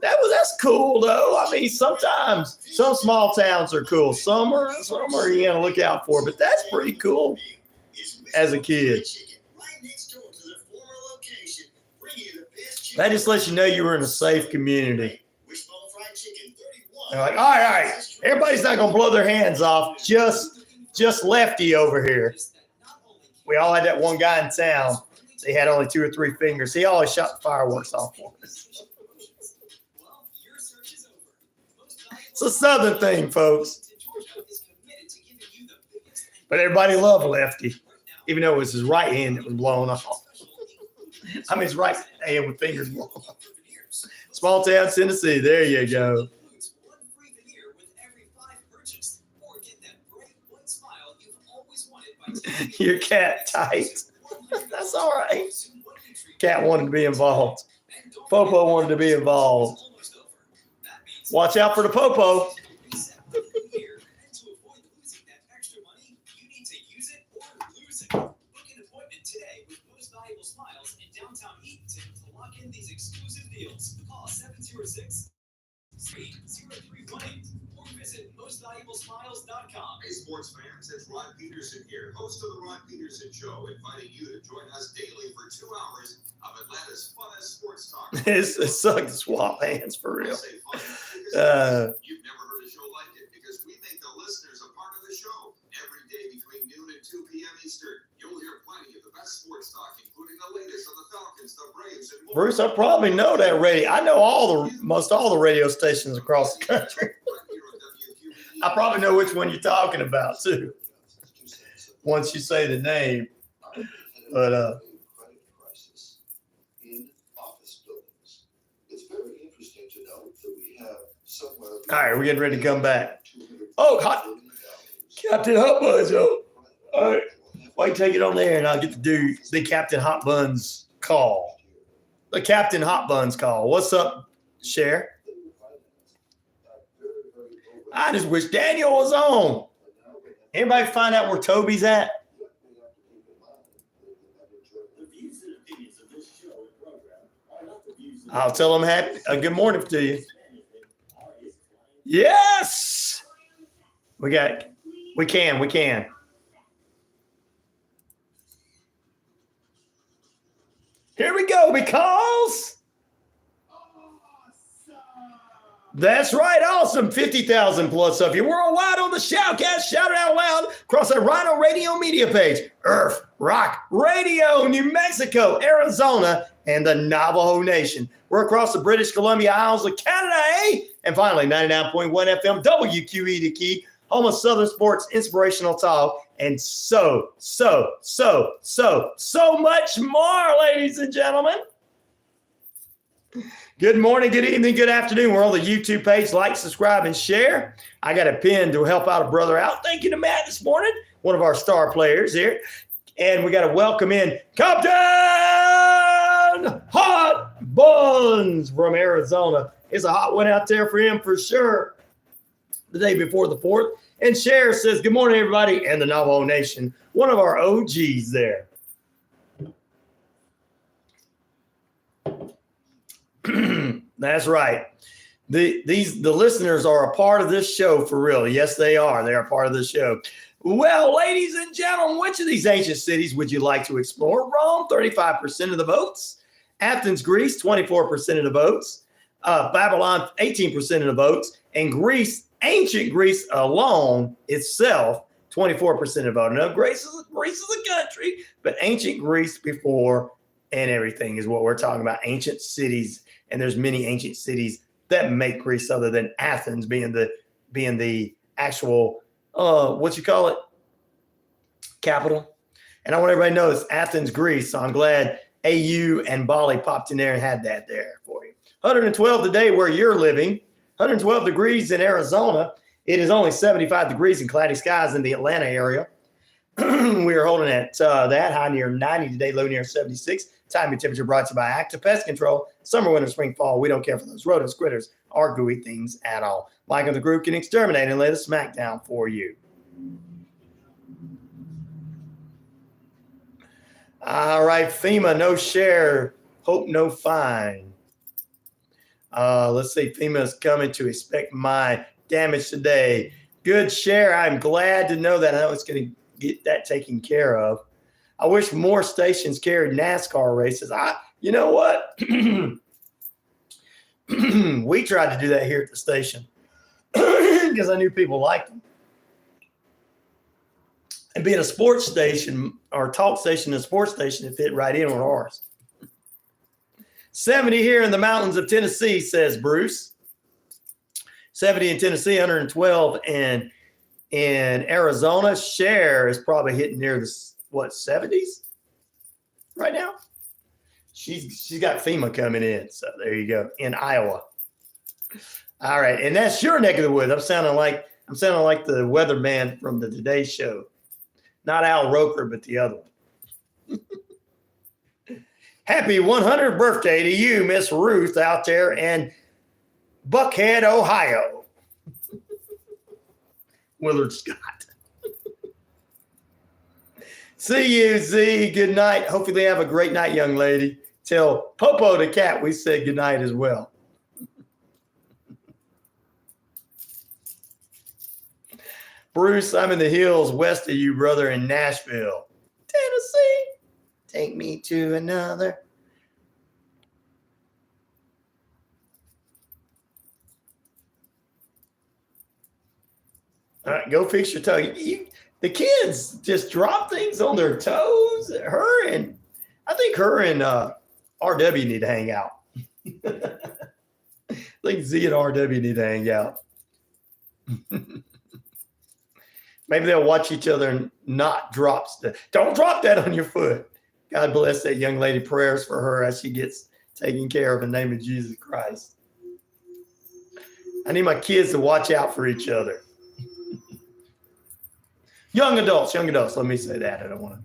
That's cool, though. I mean, sometimes some small towns are cool. Some are you got to look out for, but that's pretty cool as a kid. That just lets you know you were in a safe community. They're like, all right. Everybody's not going to blow their hands off. Just Lefty over here. We all had that one guy in town. He had only 2 or 3 fingers. He always shot fireworks off for us. It's a Southern thing, folks. But everybody loved Lefty, even though it was his right hand that was blown off. I mean, his right hand with fingers blown off. Small town, Tennessee. There you go. Your cat tight. That's all right. Cat wanted to be involved. Popo wanted to be involved. Watch out for the Popo. Hey, sports fans, it's Ron Peterson here, host of the Ron Peterson Show, inviting you to join us daily for 2 hours of Atlanta's funnest sports talk. It sucks to swap hands for real. You've never heard a show like it because we make the listeners a part of the show. Every day between noon and 2 p.m. Eastern, you'll hear plenty of the best sports talk, including the latest on the Falcons, the Braves, and more. Bruce, I probably know that radio. I know most all the radio stations across the country. I probably know which one you're talking about too. Once you say the name, but all right, we're getting ready to come back. Oh, Captain Hot Buns. Oh, all right. Why you take it on there and I'll get to do the Captain Hot Buns call. The Captain Hot Buns call. What's up, Cher? I just wish Daniel was on. Everybody find out where Toby's at? I'll tell him a good morning to you. Yes. We can. Here we go, because that's right, awesome. 50,000 plus of you worldwide on the Shoutcast. Shout it out loud across the RyanORadio media page. Earth, Rock, Radio, New Mexico, Arizona, and the Navajo Nation. We're across the British Columbia Isles of Canada, eh? And finally, 99.1 FM, WQEE the Key, home of Southern Sports, inspirational talk, and so much more, ladies and gentlemen. Good morning, good evening, good afternoon. We're on the YouTube page. Like, subscribe, and share. I got a pin to help out a brother out. Thank you to Matt this morning, one of our star players here. And we got to welcome in Captain Hot Buns from Arizona. It's a hot one out there for him for sure. The day before the 4th. And Cher says, good morning, everybody, and the Navajo Nation. One of our OGs there. That's right. The listeners are a part of this show for real. Yes, they are. They are part of the show. Well, ladies and gentlemen, which of these ancient cities would you like to explore? Rome, 35% of the votes. Athens, Greece, 24% of the votes. Babylon, 18% of the votes. And Greece, ancient Greece alone itself, 24% of the vote. Now, Greece is a country, but ancient Greece before and everything is what we're talking about. Ancient cities, and there's many ancient cities that make Greece other than Athens being the actual capital. And I want everybody to know it's Athens, Greece. So I'm glad AU and Bali popped in there and had that there for you. 112 today where you're living. 112 degrees in Arizona. It is only 75 degrees and cloudy skies in the Atlanta area. We are holding at that high near 90 today, low near 76. Time and temperature brought to you by Active Pest Control. Summer, winter, spring, fall. We don't care for those rodents, critters, or gooey things at all. Mike and the group can exterminate and lay the smack down for you. All right, FEMA, no share. Hope no fine. Let's see. FEMA is coming to inspect my damage today. Good share. I'm glad to know that. I know it's going to get that taken care of. I wish more stations carried NASCAR races. You know what? We tried to do that here at the station because I knew people liked them. And being a sports station or talk station and sports station, it fit right in with ours. 70 here in the mountains of Tennessee, says Bruce. 70 in Tennessee, 112 in Arizona. Cher is probably hitting near the 70s right now. She's got FEMA coming in, so there you go, in Iowa. All right, and that's your neck of the woods. I'm sounding like the weatherman from the Today Show, not Al Roker, but the other one. Happy 100th birthday to you, Miss Ruth, out there in Buckhead, Ohio. Willard Scott. See you, Z. Good night. Hopefully have a great night, young lady. Tell Popo the cat we said good night as well. Bruce, I'm in the hills west of you, brother, in Nashville, Tennessee. Take me to another. All right, go fix your toe. The kids just drop things on their toes. I think her and RW need to hang out. I think Z and RW need to hang out. Maybe they'll watch each other and not drop stuff. Don't drop that on your foot. God bless that young lady. Prayers for her as she gets taken care of in the name of Jesus Christ. I need my kids to watch out for each other. Young adults, let me say that. I don't want to.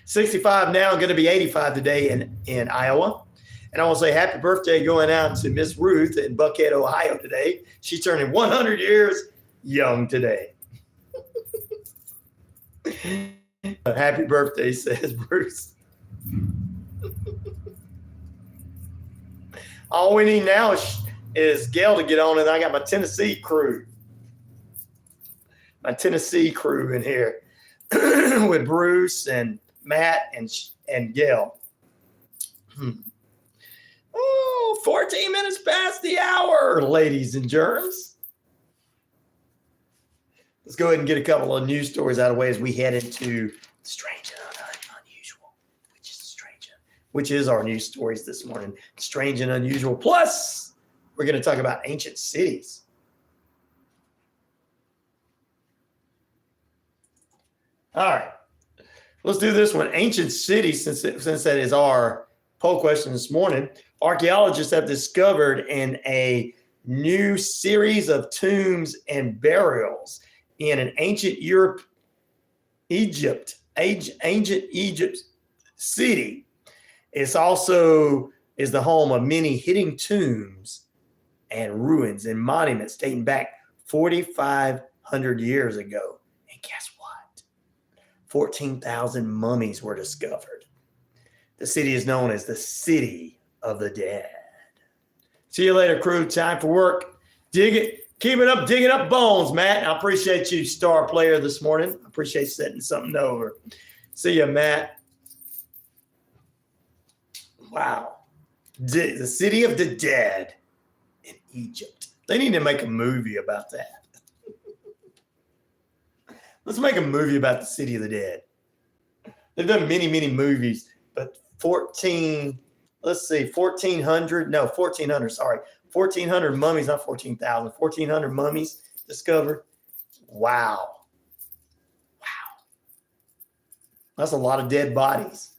65 now, going to be 85 today in Iowa. And I want to say happy birthday going out to Miss Ruth in Buckhead, Ohio today. She's turning 100 years young today. Happy birthday, says Bruce. All we need now is Gail to get on, and I got my Tennessee crew. My Tennessee crew in here with Bruce and Matt and Gail. 14 minutes past the hour, ladies and germs. Let's go ahead and get a couple of news stories out of the way as we head into strange and unusual, which is our news stories this morning. Strange and unusual. Plus, we're going to talk about ancient cities. All right, let's do this one. Ancient cities, since that is our poll question this morning. Archaeologists have discovered in a new series of tombs and burials in an ancient ancient Egypt city. It's also is the home of many hidden tombs and ruins and monuments dating back 4,500 years ago. And guess what? 14,000 mummies were discovered. The city is known as the City of the Dead. See you later, crew. Time for work. Dig it. Keep it up, digging up bones, Matt. I appreciate you, star player, this morning. I appreciate setting something over. See you, Matt. Wow. The City of the Dead in Egypt. They need to make a movie about that. Let's make a movie about the City of the Dead. They've done many, many movies, but 1,400 mummies, not 14,000, 1,400 mummies discovered. Wow. That's a lot of dead bodies.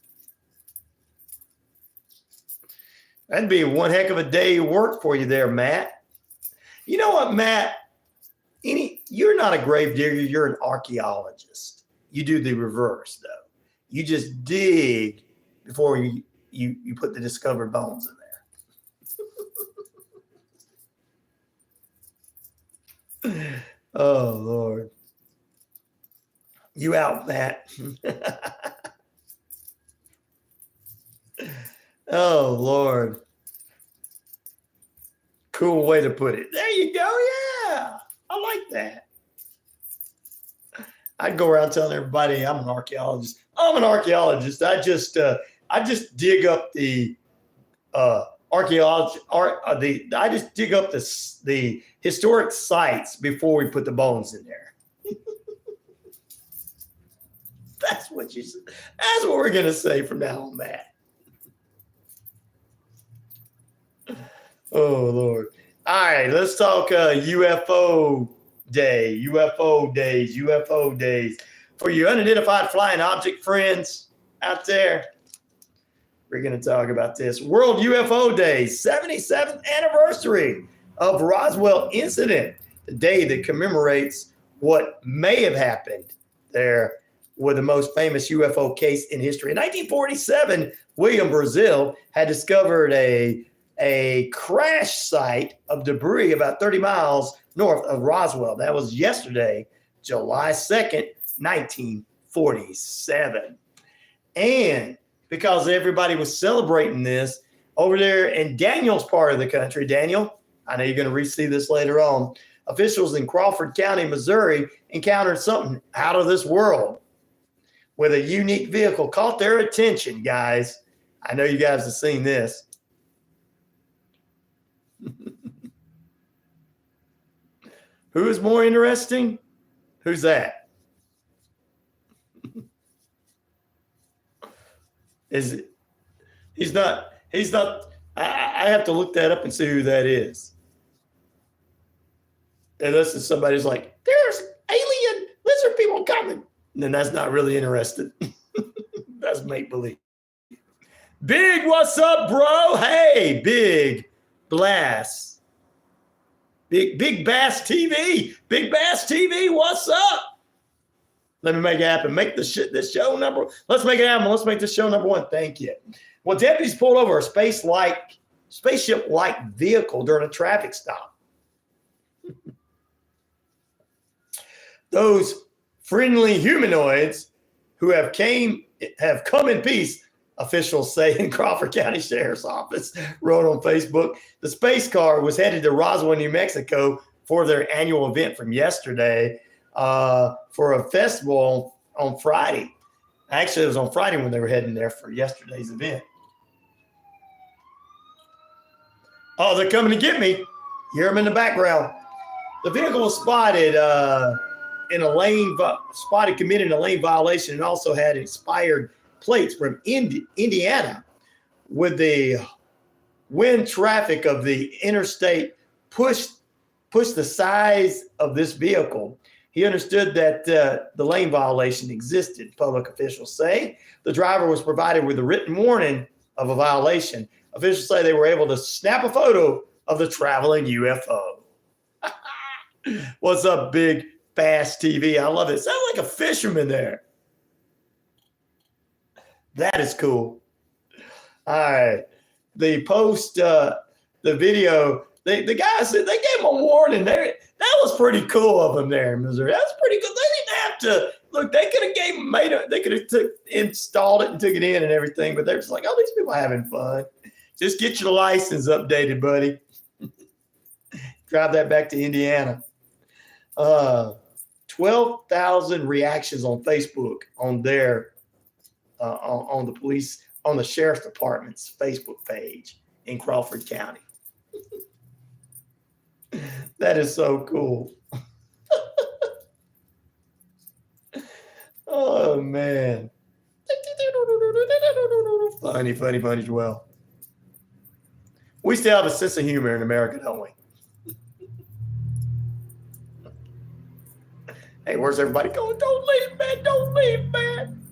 That'd be one heck of a day of work for you there, Matt. You know what, Matt? You're not a grave digger. You're an archaeologist. You do the reverse, though. You just dig before you put the discovered bones in there. Oh, Lord. You out, Matt. Oh, Lord. Cool way to put it. There you go. Yeah. I like that. I'd go around telling everybody I'm an archaeologist. I'm an archaeologist. I just dig up the archaeology. I just dig up the historic sites before we put the bones in there. That's what you said. That's what we're gonna say from now on, Matt. Oh, Lord. All right, let's talk UFO day, UFO days. For you unidentified flying object friends out there, we're going to talk about this. World UFO Day, 77th anniversary of Roswell incident, the day that commemorates what may have happened there with the most famous UFO case in history. In 1947, William Brazil had discovered a crash site of debris about 30 miles north of Roswell. That was yesterday, July 2nd, 1947. And because everybody was celebrating this over there in Daniel's part of the country, Daniel, I know you're going to re-see this later on, officials in Crawford County, Missouri, encountered something out of this world with a unique vehicle. Caught their attention, guys. I know you guys have seen this. Who is more interesting? Who's that? Is it? He's not. I have to look that up and see who that is. Unless it's somebody's like, there's alien lizard people coming then that's not really interesting. That's make-believe. Big, what's up, bro? Hey, Big Blast. Big Bass TV. Big Bass TV, what's up? Let me make it happen. Make this show number. Let's make it happen. Let's make this show number one. Thank you. Well, deputies pulled over a spaceship-like vehicle during a traffic stop. Those friendly humanoids who have come in peace, officials say in Crawford County Sheriff's Office wrote on Facebook. The space car was headed to Roswell, New Mexico for their annual event from yesterday for a festival on Friday. Actually, it was on Friday when they were heading there for yesterday's event. Oh, they're coming to get me. You hear them in the background. The vehicle was spotted committing a lane violation and also had expired plates from Indiana. With the wind traffic of the interstate pushed the size of this vehicle, he understood that the lane violation existed, public officials say. The driver was provided with a written warning of a violation. Officials say they were able to snap a photo of the traveling UFO. What's up, Big Bass TV? I love it. Sounds like a fisherman there. That is cool. All right. The video, the guy said they gave him a warning there. That was pretty cool of them there in Missouri. That's pretty good. They didn't have to look. They could have they could have installed it and took it in and everything. But they're just like, oh, these people are having fun. Just get your license updated, buddy. Drive that back to Indiana. 12,000 reactions on Facebook on their on the police, on the sheriff's department's Facebook page in Crawford County. That is so cool. Oh, man. Funny, Joel. We still have a sense of humor in America, don't we? Hey, where's everybody going? Don't leave, man. Don't leave, man.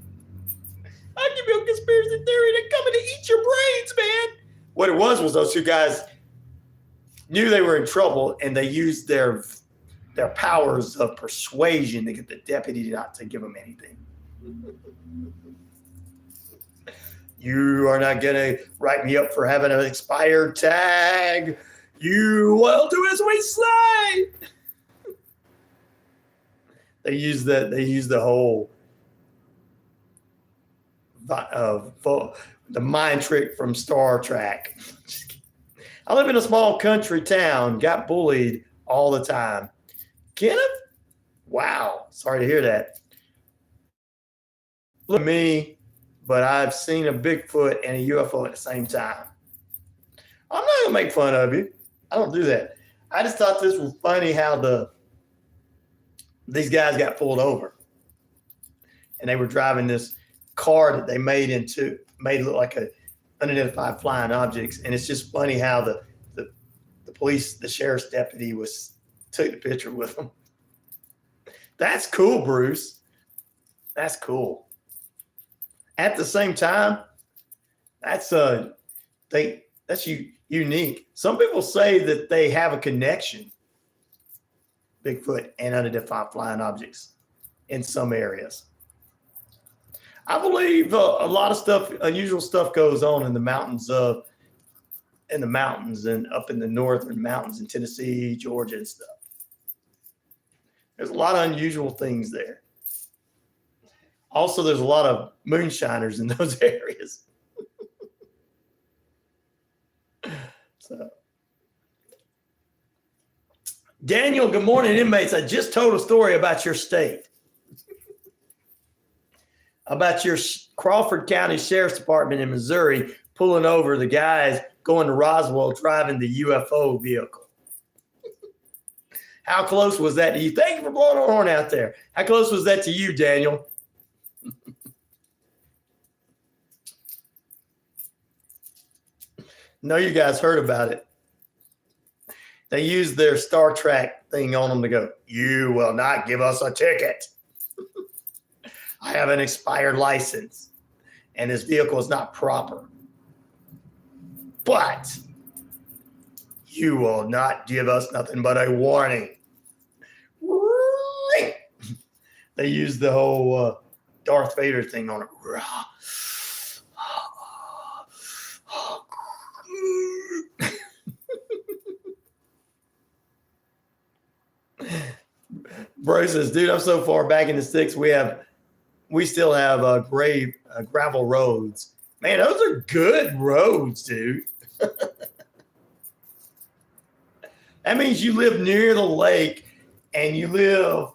I'll give you a conspiracy theory. They're coming to eat your brains, man. What it was those two guys knew they were in trouble, and they used their powers of persuasion to get the deputy not to give them anything. You are not going to write me up for having an expired tag. You will do as we say. They use the whole the mind trick from Star Trek. I live in a small country town, got bullied all the time. Kenneth? Wow. Sorry to hear that. Look at me, but I've seen a Bigfoot and a UFO at the same time. I'm not going to make fun of you. I don't do that. I just thought this was funny how these guys got pulled over. And they were driving this car that they made it look like a unidentified flying objects. And it's just funny how the police, the sheriff's deputy took the picture with them. That's cool, Bruce. That's cool. At the same time, that's unique. Some people say that they have a connection, Bigfoot and unidentified flying objects, in some areas. I believe a lot of stuff, unusual stuff, goes on in the mountains and up in the northern mountains in Tennessee, Georgia, and stuff. There's a lot of unusual things there. Also, there's a lot of moonshiners in those areas. So, Daniel, good morning, inmates. I just told a story about your state. About your Crawford County Sheriff's Department in Missouri pulling over the guys going to Roswell driving the UFO vehicle. How close was that to you? Thank you for blowing our horn out there. How close was that to you, Daniel? No, you guys heard about it. They used their Star Trek thing on them to go, "You will not give us a ticket." I have an expired license and this vehicle is not proper. But you will not give us nothing but a warning. They use the whole Darth Vader thing on it. Bro says, dude, I'm so far back in the sticks. We still have gravel roads. Man, those are good roads, dude. That means you live near the lake and you live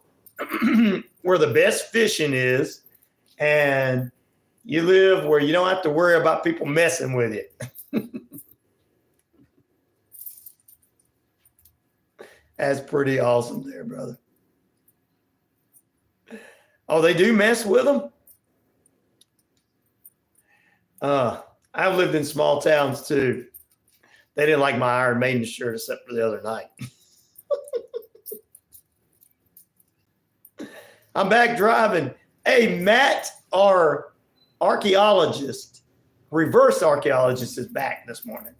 where the best fishing is, and you live where you don't have to worry about people messing with you. That's pretty awesome there, brother. Oh, they do mess with them? I've lived in small towns too. They didn't like my Iron Maiden shirt except for the other night. I'm back driving. Hey, Matt, our archaeologist, reverse archaeologist, is back this morning.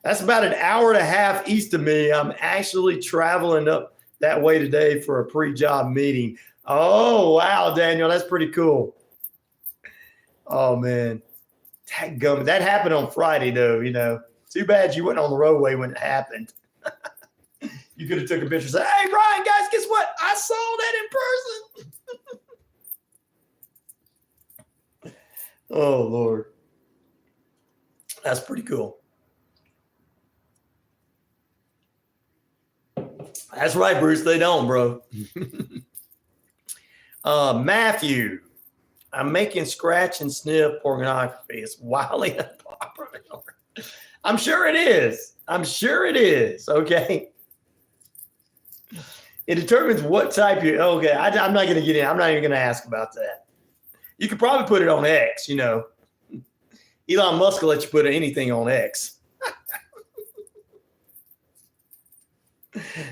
That's about an hour and a half east of me. I'm actually traveling up that way today for a pre-job meeting. Oh, wow, Daniel, that's pretty cool. Oh, man. That happened on Friday, though, you know. Too bad you weren't on the roadway when it happened. You could have took a picture and said, hey, Ryan, guys, guess what? I saw that in person. Oh, Lord. That's pretty cool. That's right, Bruce. They don't, bro. Matthew, I'm making scratch and sniff pornography. It's wildly unpopular. I'm sure it is. I'm sure it is. Okay. It determines what type you. Okay. I'm not going to get in. I'm not even going to ask about that. You could probably put it on X, you know. Elon Musk will let you put anything on X.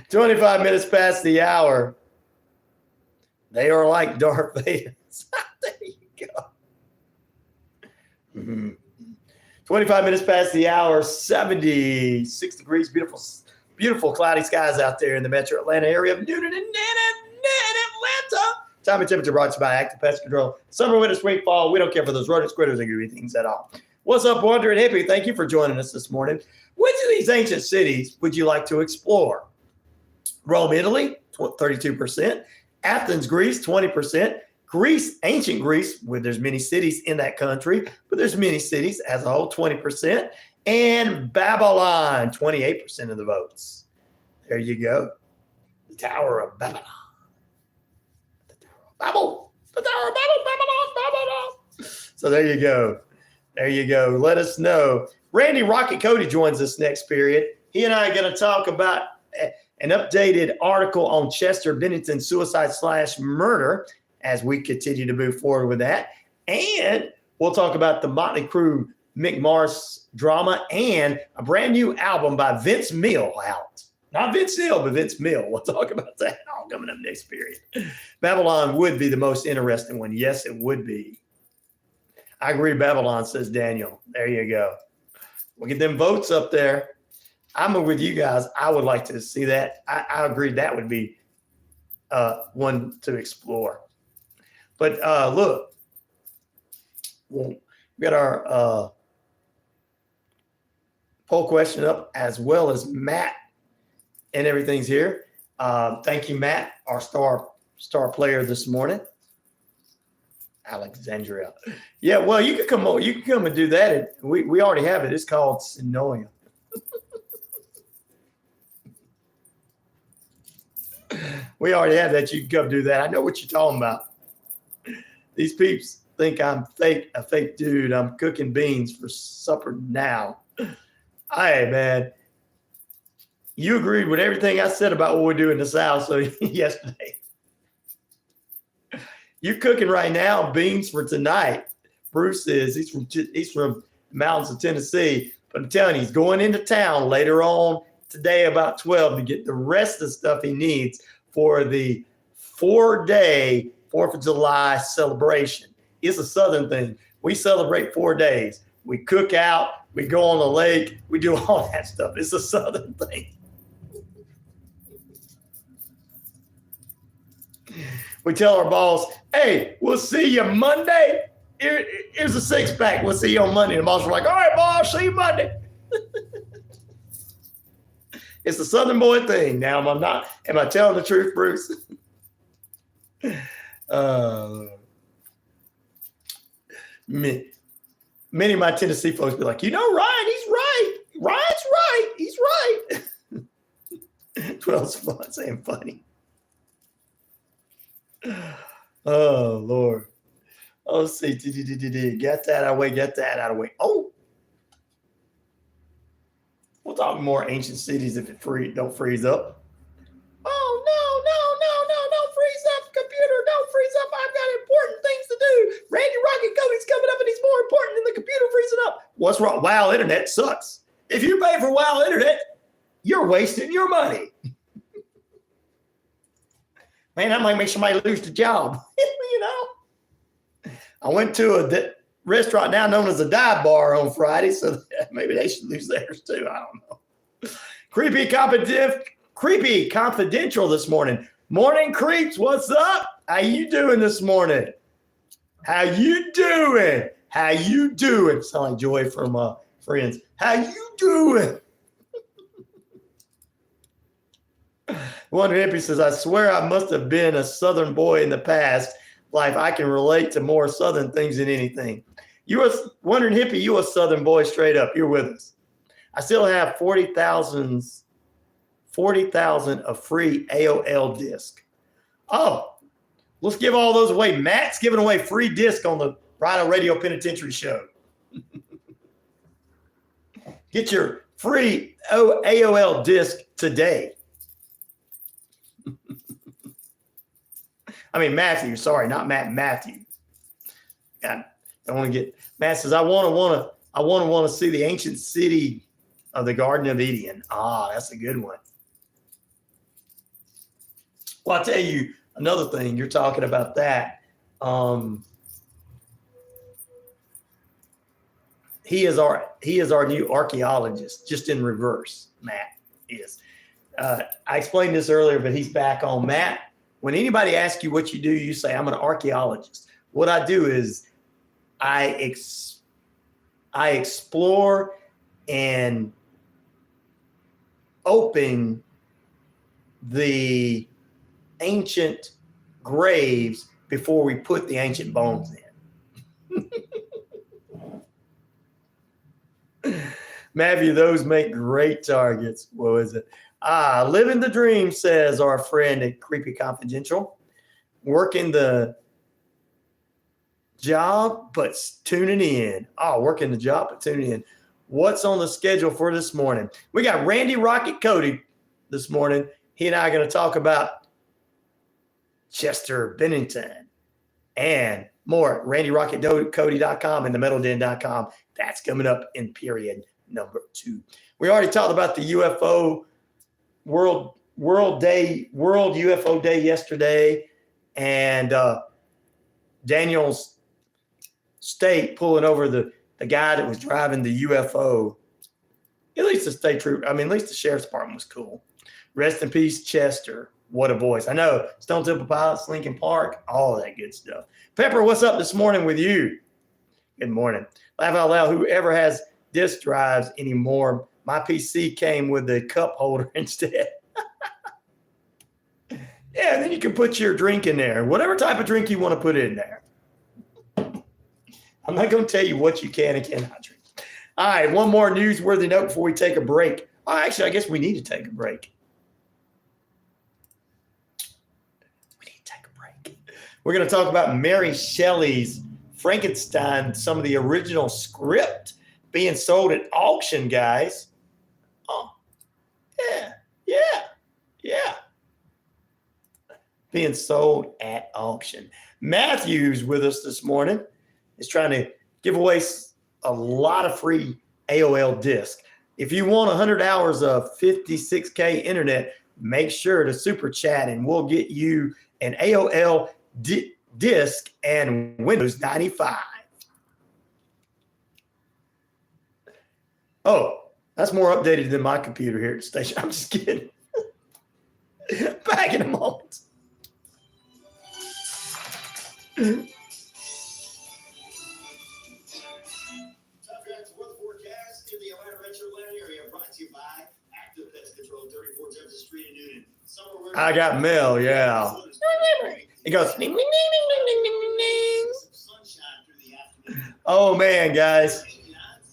25 minutes past the hour. They are like Darth Vader. There you go. Mm-hmm. 25 minutes past the hour, 76 degrees, beautiful cloudy skies out there in the metro Atlanta area of Newton and Atlanta. Time and temperature brought to you by Active Pest Control. Summer, winter, spring, fall. We don't care for those rodents, critters, and goofy things at all. What's up, Wandering Hippie? Thank you for joining us this morning. Which of these ancient cities would you like to explore? Rome, Italy, 32%. Athens, Greece, 20%. Greece, ancient Greece, where there's many cities in that country, but there's many cities as a whole, 20%. And Babylon, 28% of the votes. There you go. The Tower of Babylon. The Tower of Babel. The Tower of Babel, Babylon. So there you go. There you go. Let us know. Randy Rocket Cody joins us next period. He and I are going to talk about an updated article on Chester Bennington suicide/murder as we continue to move forward with that. And we'll talk about the Motley Crue McMahon drama and a brand new album by Vince Neal out. Not Vince Neal, but Vince Neal. We'll talk about that all coming up next period. Babylon would be the most interesting one. Yes, it would be. I agree, Babylon, says Daniel. There you go. We'll get them votes up there. I'm with you guys. I would like to see that. I agree that would be one to explore. But look, we got our poll question up as well as Matt and everything's here. Thank you, Matt, our star player this morning. Alexandria. Yeah, well, you can come on. You can come and do that. We already have it. It's called Synoia. We already have that. You can come do that. I know what you're talking about. These peeps think I'm a fake dude. I'm cooking beans for supper now. Hey, man. You agreed with everything I said about what we do in the South yesterday. You're cooking right now beans for tonight. Bruce is. He's from the mountains of Tennessee. But I'm telling you, he's going into town later on today about 12 to get the rest of the stuff he needs for the 4-day 4th of July celebration. It's a Southern thing. We celebrate 4 days. We cook out, we go on the lake, we do all that stuff. It's a Southern thing. We tell our boss, hey, we'll see you Monday. Here's a 6-pack. We'll see you on Monday. And the boss was like, all right, boss, see you Monday. It's a Southern boy thing. Now, am I telling the truth, Bruce? Many of my Tennessee folks be like, Ryan, he's right. Ryan's right. He's right. 12 spots ain't funny. Oh, Lord. Oh, let's see. Get that out of the way. Get that out of the way. Oh. We'll talk more ancient cities if it don't freeze up. Oh, no. Don't freeze up, computer. Don't freeze up. I've got important things to do. Randy Rocket Cody's coming up and he's more important than the computer freezing up. What's wrong? WoW Internet sucks. If you pay for WoW Internet, you're wasting your money. Man, that might make somebody lose the job. I went to a restaurant now known as a dive bar on Friday, so maybe they should lose theirs too. I don't know. Creepy confidential this morning. Morning, creeps. What's up? How you doing this morning? How you doing? Sound like Joy from Friends. How you doing? Wonder Hippie says, I swear I must have been a Southern boy in the past life. I can relate to more Southern things than anything. Wondering Hippie, you a Southern boy straight up. You're with us. I still have 40,000 of free AOL disc. Oh, let's give all those away. Matt's giving away free disc on the RyanORadio Penitentiary show. Get your free AOL disc today. I mean, Matthew, sorry, not Matthew. God, I want to get, Matt says, I want to see the ancient city of the Garden of Eden. Ah, that's a good one. Well, I'll tell you another thing. You're talking about that. He is our new archaeologist, just in reverse. Matt is. I explained this earlier, but he's back on. Matt, when anybody asks you what you do, you say, I'm an archaeologist. What I do is I explore and open the ancient graves before we put the ancient bones in. Matthew, those make great targets. What was it? Living the dream, says our friend at Creepy Confidential. Working the job, but tuning in. Working the job, but tuning in. What's on the schedule for this morning? We got Randy Rocket Cody this morning. He and I are going to talk about Chester Bennington and more. RandyRocketCody.com and themetalden.com. That's coming up in period number 2. We already talked about the UFO World UFO Day yesterday, and Daniel's state pulling over the guy that was driving the UFO. At least the state troop, at least the sheriff's department was cool. Rest in peace, Chester. What a voice. I know. Stone Temple Pilots, Lincoln Park, all of that good stuff. Pepper, what's up this morning with you? Good morning. Laugh out loud. Whoever has disk drives anymore, my PC came with a cup holder instead. Yeah, and then you can put your drink in there, whatever type of drink you want to put in there. I'm not going to tell you what you can and cannot drink. All right, one more newsworthy note before we take a break. Actually, I guess we need to take a break. We're going to talk about Mary Shelley's Frankenstein, some of the original script being sold at auction, guys. Oh, yeah. Being sold at auction. Matthew's with us this morning. Is trying to give away a lot of free AOL disc. If you want 100 hours of 56K internet, make sure to super chat and we'll get you an AOL disc and Windows 95. Oh, that's more updated than my computer here at the station. I'm just kidding. Back in a moment. Top Guys weather forecast in the Atlanta Metro Atlanta area brought to you by Active Pest Control, 34 Jefferson Street in Newton. I got mail, yeah. It goes ding, ding, ding, ding, ding, ding, ding, ding. Oh man, guys.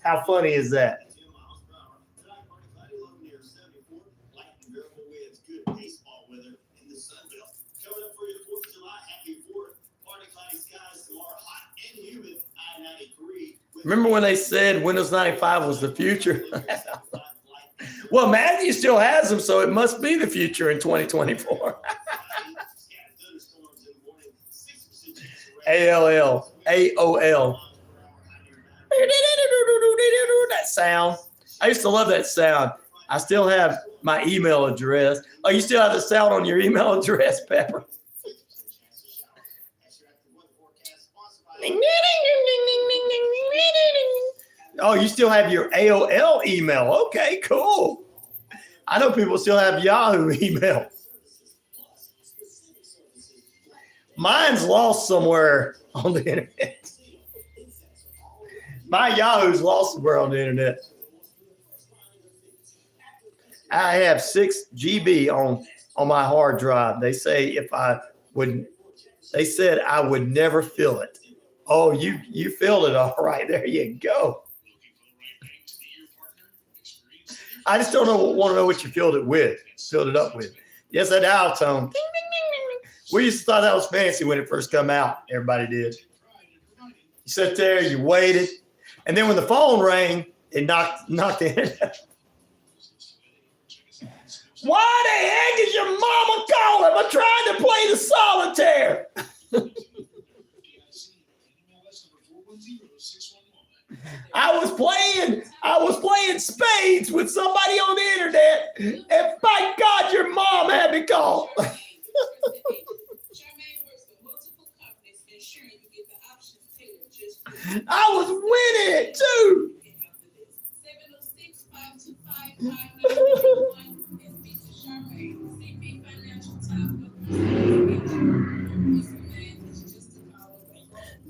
How funny is that? Good baseball weather in the Sunbelt. Coming up for you the 4th of July. Happy 4th. Partly cloudy skies tomorrow. Hot and humid. I-93. Remember when they said Windows 95 was the future? Well, Matthew still has them, so it must be the future in 2024. AOL. That sound. I used to love that sound. I still have my email address. Oh, you still have the sound on your email address, Pepper? Oh, you still have your AOL email. Okay, cool. I know people still have Yahoo email. Mine's lost somewhere on the internet. My Yahoo's lost somewhere on the internet. I have 6 GB on my hard drive. They say they said I would never fill it. Oh, you filled it all right. There you go. I just want to know what you filled it up with. Yes, that dial tone. Ding, ding, ding, ding. We used to thought that was fancy when it first come out. Everybody did. You sat there, you waited, and then when the phone rang, it knocked the internet. Why the heck is your mama calling? I'm trying to play the solitaire. I was playing spades with somebody on the internet, and by God, your mom had me call. I was winning it too.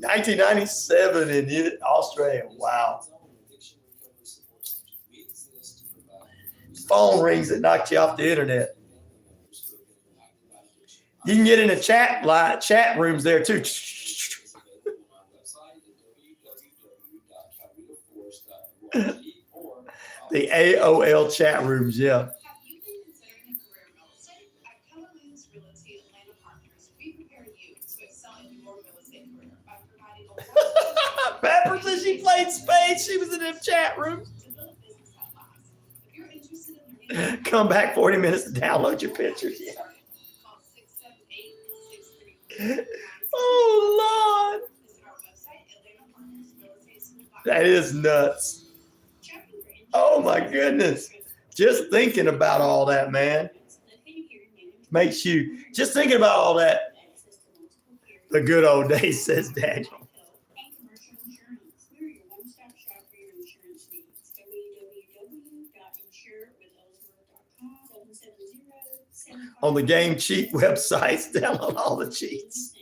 $1997 in Australia. Wow. Phone rings that knocked you off the internet. You can get in the chat rooms there too. The AOL chat rooms, yeah. Pepper says she played spades. She was in the chat room. Come back 40 minutes to download your pictures. Yeah. Oh, Lord. That is nuts. Oh, my goodness. Just thinking about all that, man. Makes you, just thinking about all that. The good old days, says Daniel. On the game cheat websites, download all the cheats.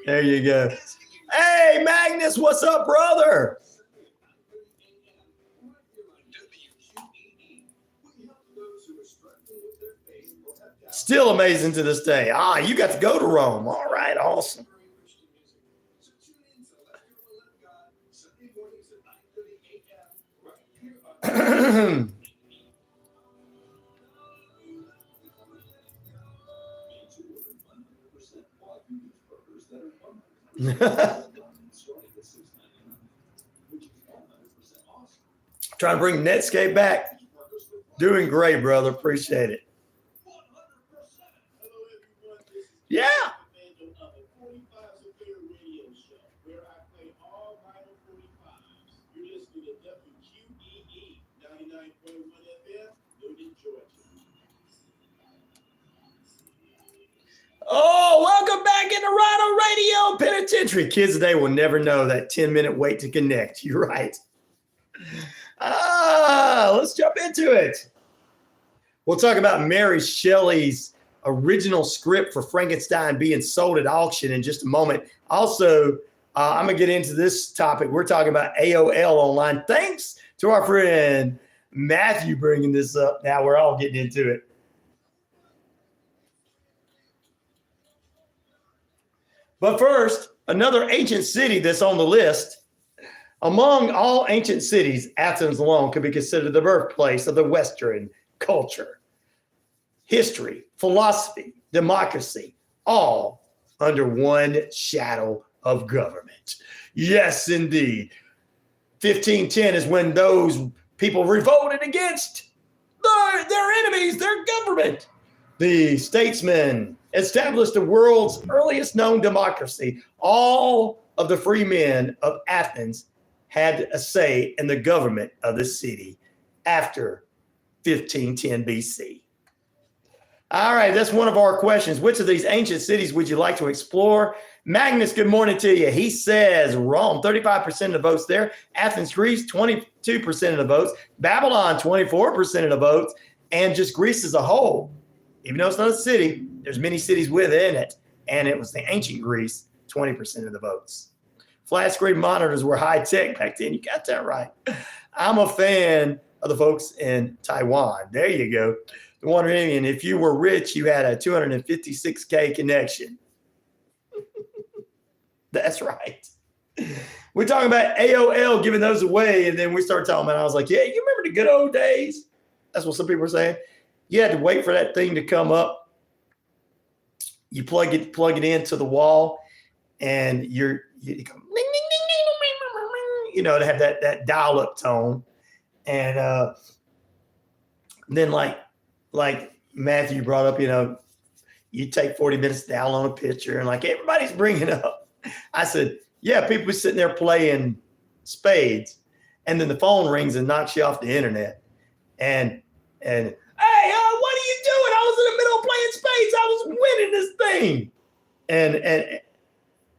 There you go. Hey, Magnus, what's up, brother? Still amazing to this day. You got to go to Rome. All right, awesome. Trying to bring Netscape back. Doing great, brother. Appreciate it. Yeah. Where I play all Vinyl 45s. You're listening to WQEE 99.1 FM, Newton, Georgia. on Penitentiary. Kids today will never know that 10-minute wait to connect. You're right. Let's jump into it. We'll talk about Mary Shelley's original script for Frankenstein being sold at auction in just a moment. Also, I'm going to get into this topic. We're talking about AOL online. Thanks to our friend Matthew bringing this up. Now we're all getting into it. But first, another ancient city that's on the list. Among all ancient cities, Athens alone could be considered the birthplace of the Western culture. History, philosophy, democracy, all under one shadow of government. Yes, indeed. 1510 is when those people revolted against their enemies, their government. The statesmen established the world's earliest known democracy. All of the free men of Athens had a say in the government of the city after 1510 BC. All right, that's one of our questions. Which of these ancient cities would you like to explore? Magnus, good morning to you. He says Rome, 35% of the votes there. Athens, Greece, 22% of the votes. Babylon, 24% of the votes. And just Greece as a whole, even though it's not a city, there's many cities within it. And it was the ancient Greece, 20% of the votes. Flat screen monitors were high tech back then. You got that right. I'm a fan of the folks in Taiwan. There you go. The Wonder Indian, if you were rich, you had a 256K connection. That's right. We're talking about AOL giving those away, and then we start talking about, I was like, yeah, you remember the good old days? That's what some people are saying. You had to wait for that thing to come up. You plug it into the wall, and you go, ding, ding, ding, ding, you know, to have that dial-up tone. And then like Matthew brought up, you know, you take 40 minutes to download a picture, and like everybody's bringing up. I said, yeah, people are sitting there playing spades, and then the phone rings and knocks you off the internet. And hey, what are you doing? I was in the middle of playing spades. I was winning this thing. And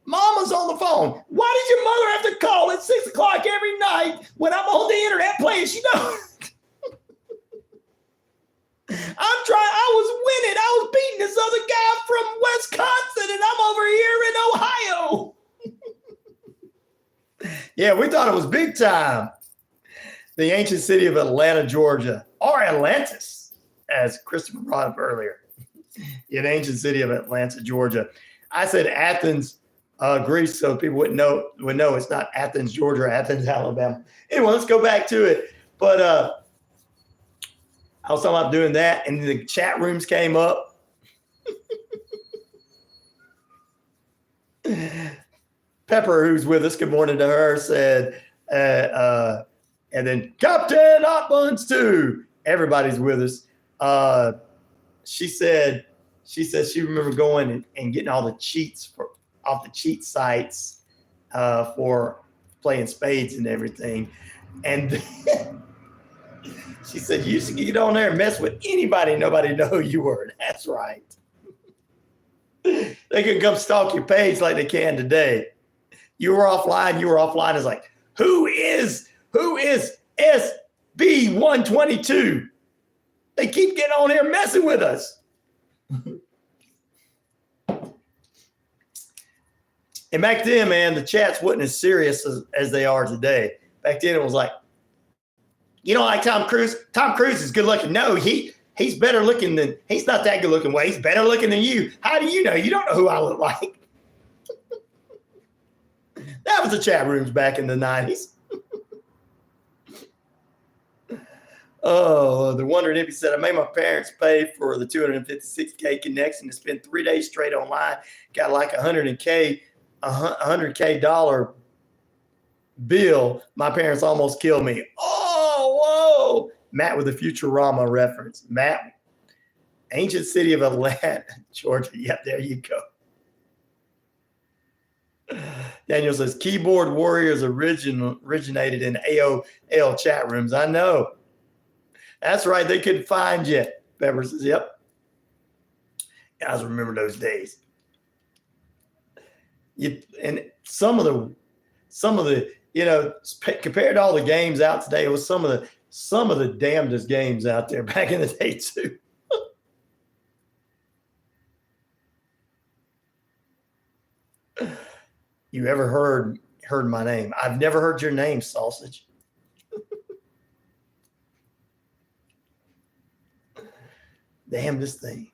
Mama's on the phone. Why did your mother have to call at 6 o'clock every night when I'm on the internet playing? She knows. I was winning. I was beating this other guy from Wisconsin, and I'm over here in Ohio. Yeah, we thought it was big time. The ancient city of Atlanta, Georgia, or Atlantis, as Christopher brought up earlier. Yeah, the ancient city of Atlanta, Georgia. I said Athens, Greece, so people would know it's not Athens, Georgia, or Athens, Alabama. Anyway, let's go back to it. But I was talking about doing that, and the chat rooms came up. Pepper, who's with us, good morning to her, said, and then Captain Hot Buns too. Everybody's with us. She said she remember going and getting all the cheats off the cheat sites for playing spades and everything. And she said, you used to get on there and mess with anybody, nobody know who you were. That's right. They could come stalk your page like they can today. You were offline. It's like, who is SB122? They keep getting on here messing with us. And back then, man, the chats wasn't as serious as they are today. Back then, it was like, you know, like Tom Cruise. Tom Cruise is good looking. No, he's better looking than, he's not that good looking. Well, he's better looking than you. How do you know? You don't know who I look like. That was the chat rooms back in the 90s. Oh, the Wonder Nippy said, I made my parents pay for the 256K connection to spend 3 days straight online. Got like $100K dollar bill. My parents almost killed me. Oh, whoa. Matt with the Futurama reference. Matt, ancient city of Atlanta, Georgia. Yep, there you go. Daniel says, keyboard warriors originated in AOL chat rooms. I know. That's right. They couldn't find you. Pepper says, yep. Guys remember those days. And some of the, compared to all the games out today, it was some of the damnedest games out there back in the day too. You ever heard my name? I've never heard your name, Sausage. Damnedest thing.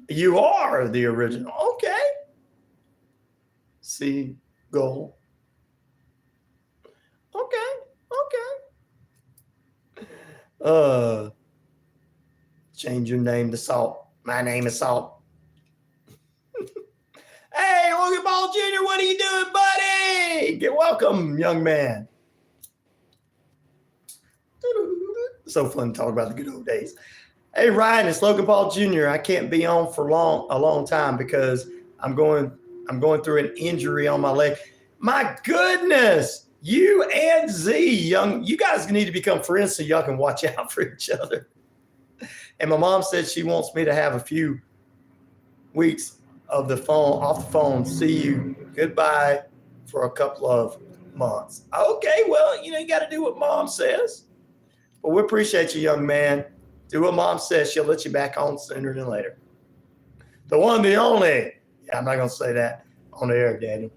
You are the original. Okay. See, goal. Okay. Change your name to Salt. My name is Salt. Hey, Logan Ball Jr., what are you doing, buddy? Get welcome, young man. So fun to talk about the good old days. Hey, Ryan, it's Logan Paul Jr. I can't be on for a long time because I'm going through an injury on my leg. My goodness, you and Z, you guys need to become friends so y'all can watch out for each other. And my mom said she wants me to have a few weeks off the phone. See you. Goodbye for a couple of months. Okay, well, you got to do what mom says. But we appreciate you, young man. Do what mom says. She'll let you back on sooner than later. The one, the only. Yeah, I'm not going to say that on the air, Daniel.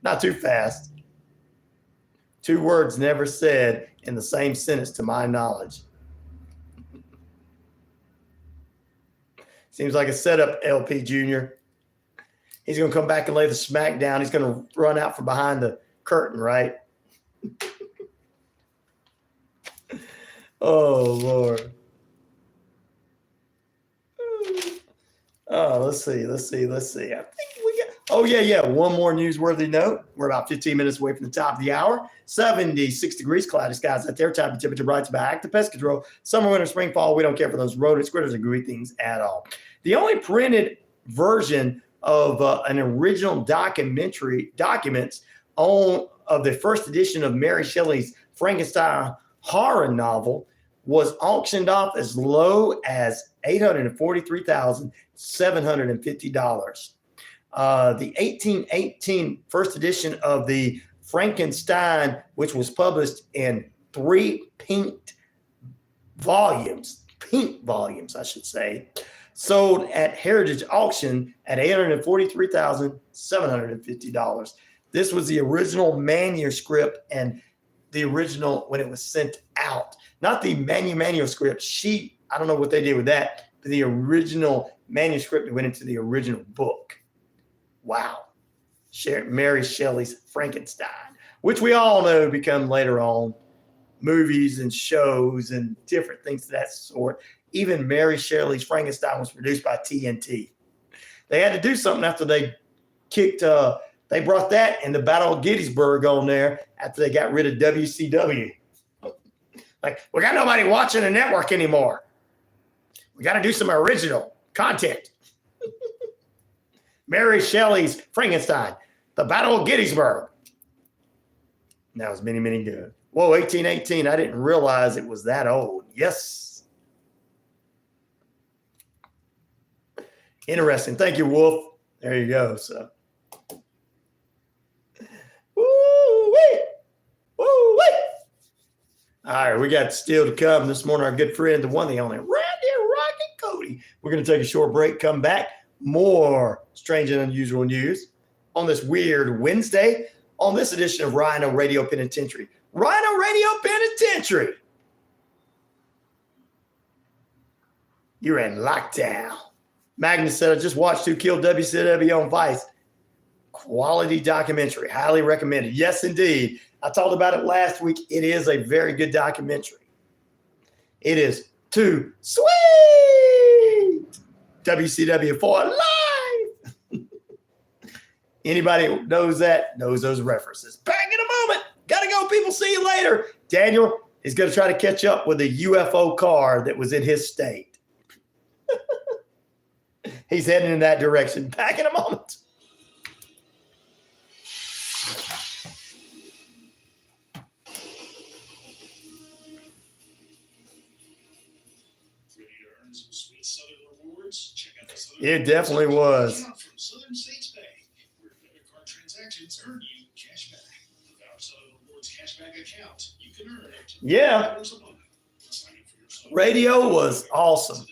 Not too fast. 2 words never said in the same sentence to my knowledge. Seems like a setup, LP Jr. He's going to come back and lay the smack down. He's going to run out from behind the curtain, right? Oh, Lord. Oh, let's see. I think we got, oh, yeah. One more newsworthy note. We're about 15 minutes away from the top of the hour. 76 degrees, cloudy skies out there. Time to temperature brights back to pest control. Summer, winter, spring, fall. We don't care for those rodents, critters, or gooey things at all. The only printed version of an original documents of the first edition of Mary Shelley's Frankenstein horror novel was auctioned off as low as $843,750. The 1818 first edition of the Frankenstein, which was published in 3 pink volumes, I should say, sold at Heritage Auction at $843,750. This was the original manuscript and the original when it was sent out. Not the manuscript sheet. I don't know what they did with that, but the original manuscript that went into the original book. Wow. Mary Shelley's Frankenstein, which we all know become later on movies and shows and different things of that sort. Even Mary Shelley's Frankenstein was produced by TNT. They had to do something after they they brought that and the Battle of Gettysburg on there after they got rid of WCW. Like, we got nobody watching the network anymore. We got to do some original content. Mary Shelley's Frankenstein, the Battle of Gettysburg. That was many, many good. Whoa, 1818. I didn't realize it was that old. Yes. Interesting. Thank you, Wolf. There you go. So, woo-wee. Woo-wee. All right, we got still to come this morning. Our good friend, the one, the only, Randy Rocket Cody. We're going to take a short break, come back. More strange and unusual news on this weird Wednesday on this edition of RyanORadio Penitentiary. RyanORadio Penitentiary. You're in lockdown. Magnus said, I just watched Who Killed WCW on Vice. Quality documentary. Highly recommended. Yes, indeed. I talked about it last week. It is a very good documentary. It is too sweet. WCW for life. Anybody who knows that knows those references. Back in a moment. Gotta go, people. See you later. Daniel is going to try to catch up with a UFO car that was in his state. He's heading in that direction. Back in a moment. It definitely was. From Southern States Bank, transactions earn you cash back. Without Southern Rewards cashback account, you can earn up to Yeah. $1 a month. Sign up for your Southern Radio Rewards was awesome.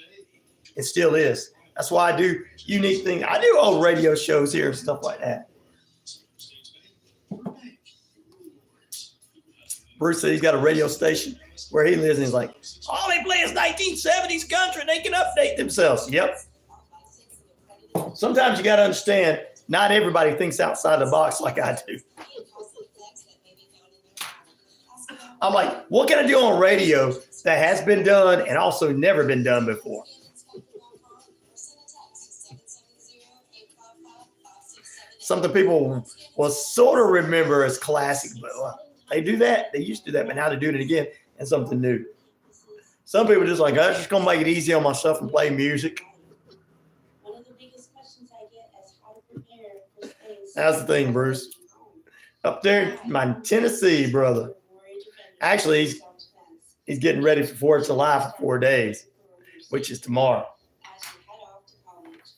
It still is. That's why I do unique things. I do old radio shows here and stuff like that. Bruce said he's got a radio station where he lives, and he's like, all they play is 1970s country. They can update themselves. Yep. Sometimes you got to understand, not everybody thinks outside the box like I do. I'm like, what can I do on radio that has been done and also never been done before? Something people will sort of remember as classic, but they do that. They used to do that, but now they're doing it again and something new. Some people just like, I'm just going to make it easy on myself and play music. One of the biggest questions I get is how to prepare for things. That's the thing, Bruce. Up there, my Tennessee brother. Actually, he's getting ready for 4th of July for 4 days, which is tomorrow. As you head off to college,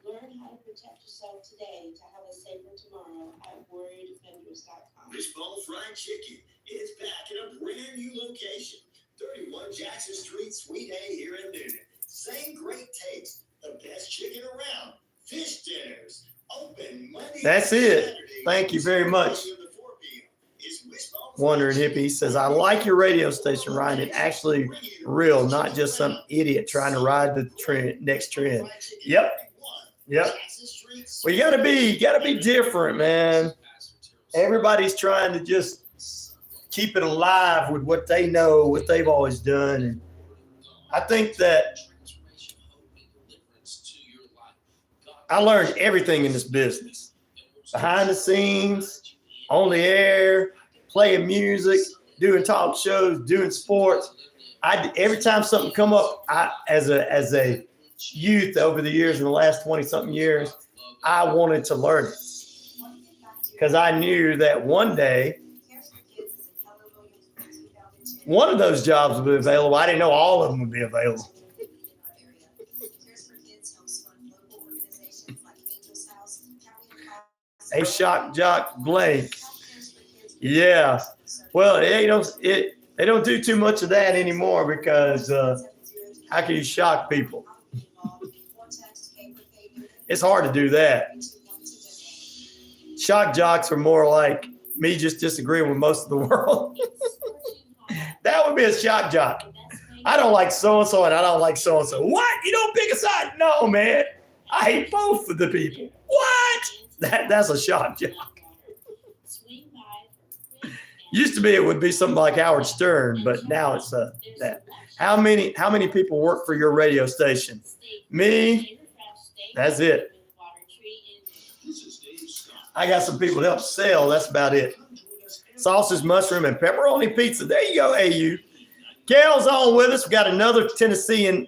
learn how to protect yourself today to have a safer tomorrow at warriordefenders.com. Fishbowl Fried Chicken is back in a brand new location. 31 Jackson Street, Suite A here in Newton. Same great taste, the best chicken around. Fish dinners, open Monday. That's it. Thank you very much. Wondering Hippie says, I like your radio station, Ryan. It's actually real, not just some idiot trying to ride the trend, next trend. Yep. Well, you gotta be different, man. Everybody's trying to just keep it alive with what they know, what they've always done. And I think that I learned everything in this business. Behind the scenes, on the air, playing music, doing talk shows, doing sports. Every time something come up, as a youth over the years, in the last 20-something years, I wanted to learn it. Because I knew that one day, one of those jobs would be available. I didn't know all of them would be available. A shock jock blank. Yeah. Well, they don't do too much of that anymore because how can you shock people? It's hard to do that. Shock jocks are more like me just disagreeing with most of the world. That would be a shock jock. I don't like so-and-so and I don't like so-and-so. What? You don't pick a side? No, man. I hate both of the people. What? That's a shock jock. Used to be it would be something like Howard Stern, but now it's that. How many people work for your radio station? Me. That's it. I got some people to help sell. That's about it. Sausage, mushroom, and pepperoni pizza. There you go, AU. Gail's on with us. We got another Tennesseeite.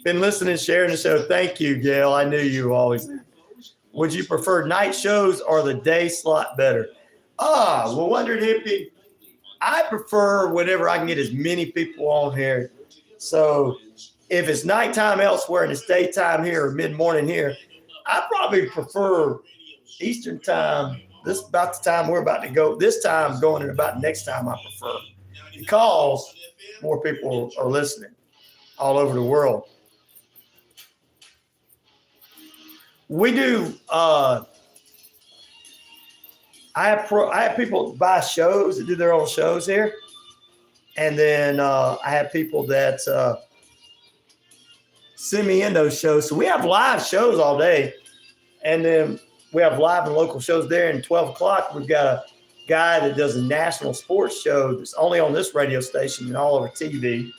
Been listening, sharing the show. Thank you, Gail. I knew you were always there. Would you prefer night shows or the day slot better? Well, Wondered Hippie, I prefer whenever I can get as many people on here. So if it's nighttime elsewhere and it's daytime here or mid-morning here, I probably prefer Eastern time. This is about the time we're about to go. This time going in about next time I prefer. Because more people are listening all over the world. We do. I have people buy shows that do their own shows here, and then I have people that send me in those shows. So we have live shows all day, and then we have live and local shows there. And 12 o'clock, we've got a guy that does a national sports show that's only on this radio station and all over TV.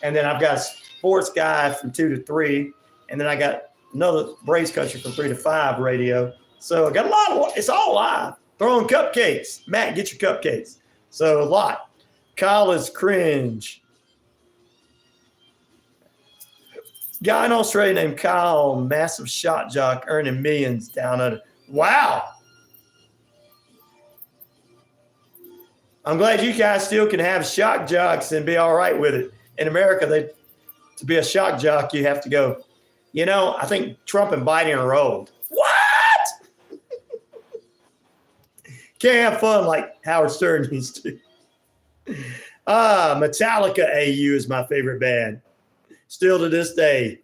And then I've got a sports guy from 2 to 3, and then I got another Braves Country from 3 to 5 radio. So I got a lot of, it's all live. Throwing cupcakes. Matt, get your cupcakes. So a lot. Kyle is cringe. Guy in Australia named Kyle, massive shot jock, earning millions down under. Wow. I'm glad you guys still can have shock jocks and be all right with it. In America, to be a shock jock, you have to go You know, I think Trump and Biden are old. What? Can't have fun like Howard Stern used to. Metallica AU is my favorite band. Still to this day,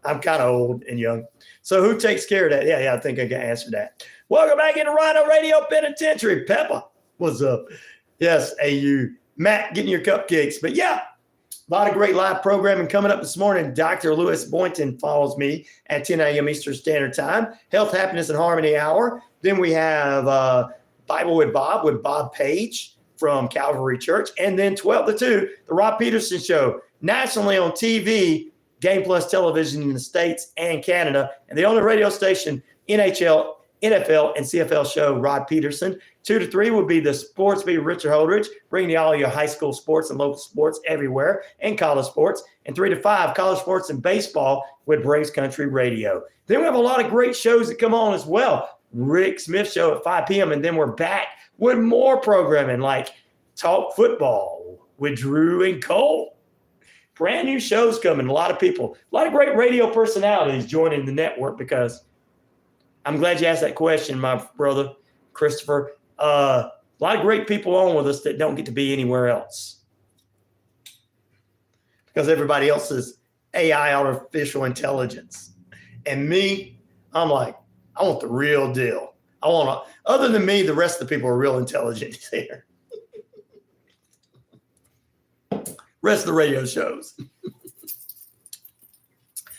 I'm kind of old and young. So who takes care of that? Yeah, I think I can answer that. Welcome back into RyanORadio Penitentiary. Peppa, what's up? Yes, AU. Matt, getting your cupcakes. But yeah, a lot of great live programming coming up this morning. Dr. Lewis Boynton follows me at 10 a.m. Eastern Standard Time. Health, Happiness, and Harmony Hour. Then we have Bible with Bob Page from Calvary Church. And then 12 to 2, the Rob Peterson Show, nationally on TV, Game Plus Television in the States and Canada. And the only radio station, NHL, NFL, and CFL show, Rod Peterson. 2 to 3 would be the Sports Beat, Richard Holdridge, bringing you all your high school sports and local sports everywhere, and college sports. And 3 to 5, college sports and baseball with Braves Country Radio. Then we have a lot of great shows that come on as well. Rick Smith Show at 5 p.m. And then we're back with more programming like Talk Football with Drew and Cole. Brand new shows coming. A lot of people, a lot of great radio personalities joining the network because I'm glad you asked that question, my brother, Christopher. A lot of great people on with us that don't get to be anywhere else because everybody else is AI, artificial intelligence. And me, I'm like, I want the real deal. Other than me, the rest of the people are real intelligent here. Rest of the radio shows.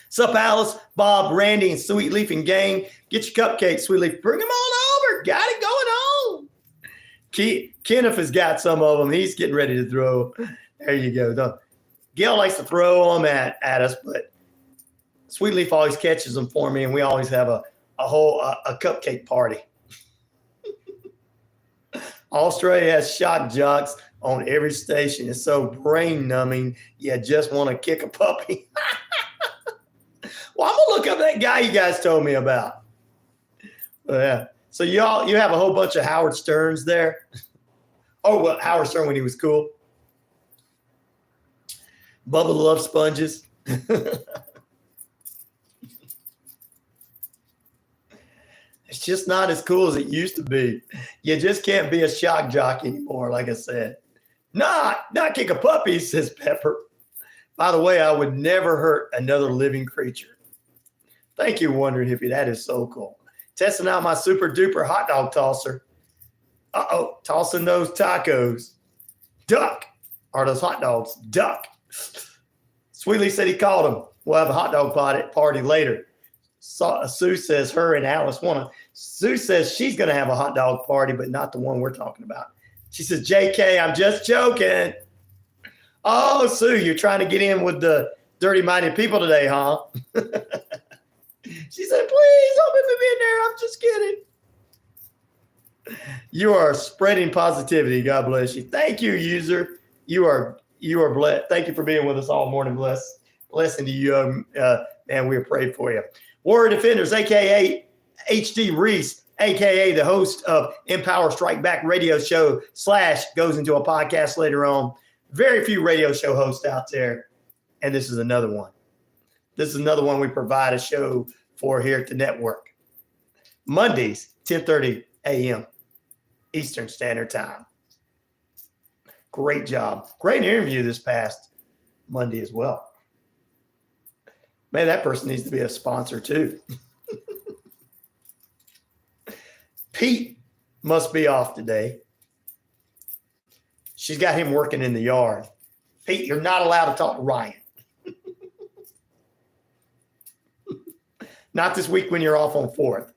Sup, Alice, Bob, Randy, and Sweet Leaf and gang. Get your cupcakes, Sweet Leaf. Bring them on over. Got it going on. Kenneth has got some of them. He's getting ready to throw. There you go. Gail likes to throw them at us, but Sweet Leaf always catches them for me, and we always have a cupcake party. Australia has shock jocks on every station. It's so brain numbing. You just want to kick a puppy. Well, I'm gonna look up that guy you guys told me about. Yeah. So you have a whole bunch of Howard Sterns there. Oh, well, Howard Stern when he was cool. Bubba the Love Sponges. It's just not as cool as it used to be. You just can't be a shock jock anymore, like I said. Not kick a puppy, says Pepper. By the way, I would never hurt another living creature. Thank you, Wonder Hippie. That is so cool. Testing out my super duper hot dog tosser. Uh-oh, tossing those tacos. Duck. Are those hot dogs? Duck. Sweetly said he called them. We'll have a hot dog party later. Sue says her and Alice want to. Sue says she's going to have a hot dog party, but not the one we're talking about. She says, JK, I'm just joking. Oh, Sue, you're trying to get in with the dirty-minded people today, huh? She said, please don't let me be in there. I'm just kidding. You are spreading positivity. God bless you. Thank you, user. You are blessed. Thank you for being with us all morning. Blessing to you, and we pray for you. Warrior Defenders, a.k.a. HD Reese, a.k.a. the host of Empower Strike Back radio show / goes into a podcast later on. Very few radio show hosts out there, and this is another one. This is another one we provide a show for here at the network. Mondays, 10:30 a.m. Eastern Standard Time. Great job. Great interview this past Monday as well. Man, that person needs to be a sponsor too. Pete must be off today. She's got him working in the yard. Pete, you're not allowed to talk to Ryan. Not this week when you're off on 4th.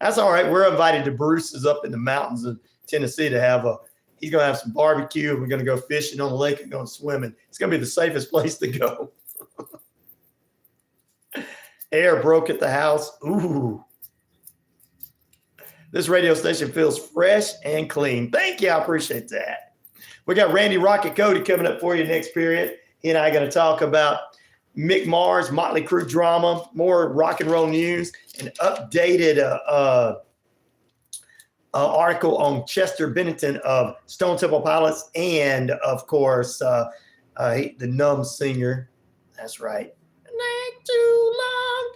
That's all right. We're invited to Bruce's up in the mountains of Tennessee to have he's going to have some barbecue. We're going to go fishing on the lake and go swimming. It's going to be the safest place to go. Air broke at the house. Ooh. This radio station feels fresh and clean. Thank you. I appreciate that. We got Randy Rocket Cody coming up for you next period. He and I are going to talk about McMahon's Motley Crue drama, more rock and roll news, an updated article on Chester Bennington of Stone Temple Pilots, and of course, the Numb singer. That's right. Nick too long.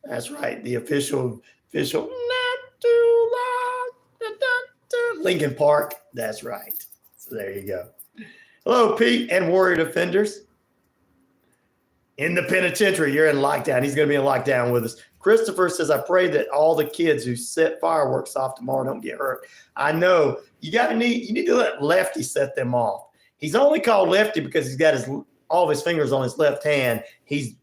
That's right. The official, not too long. Da, da, da. Lincoln Park. That's right. So there you go. Hello, Pete and Warrior Defenders. In the penitentiary, you're in lockdown. He's going to be in lockdown with us. Christopher says, I pray that all the kids who set fireworks off tomorrow don't get hurt. I know you need to let Lefty set them off. He's only called Lefty because he's got all of his fingers on his left hand. He's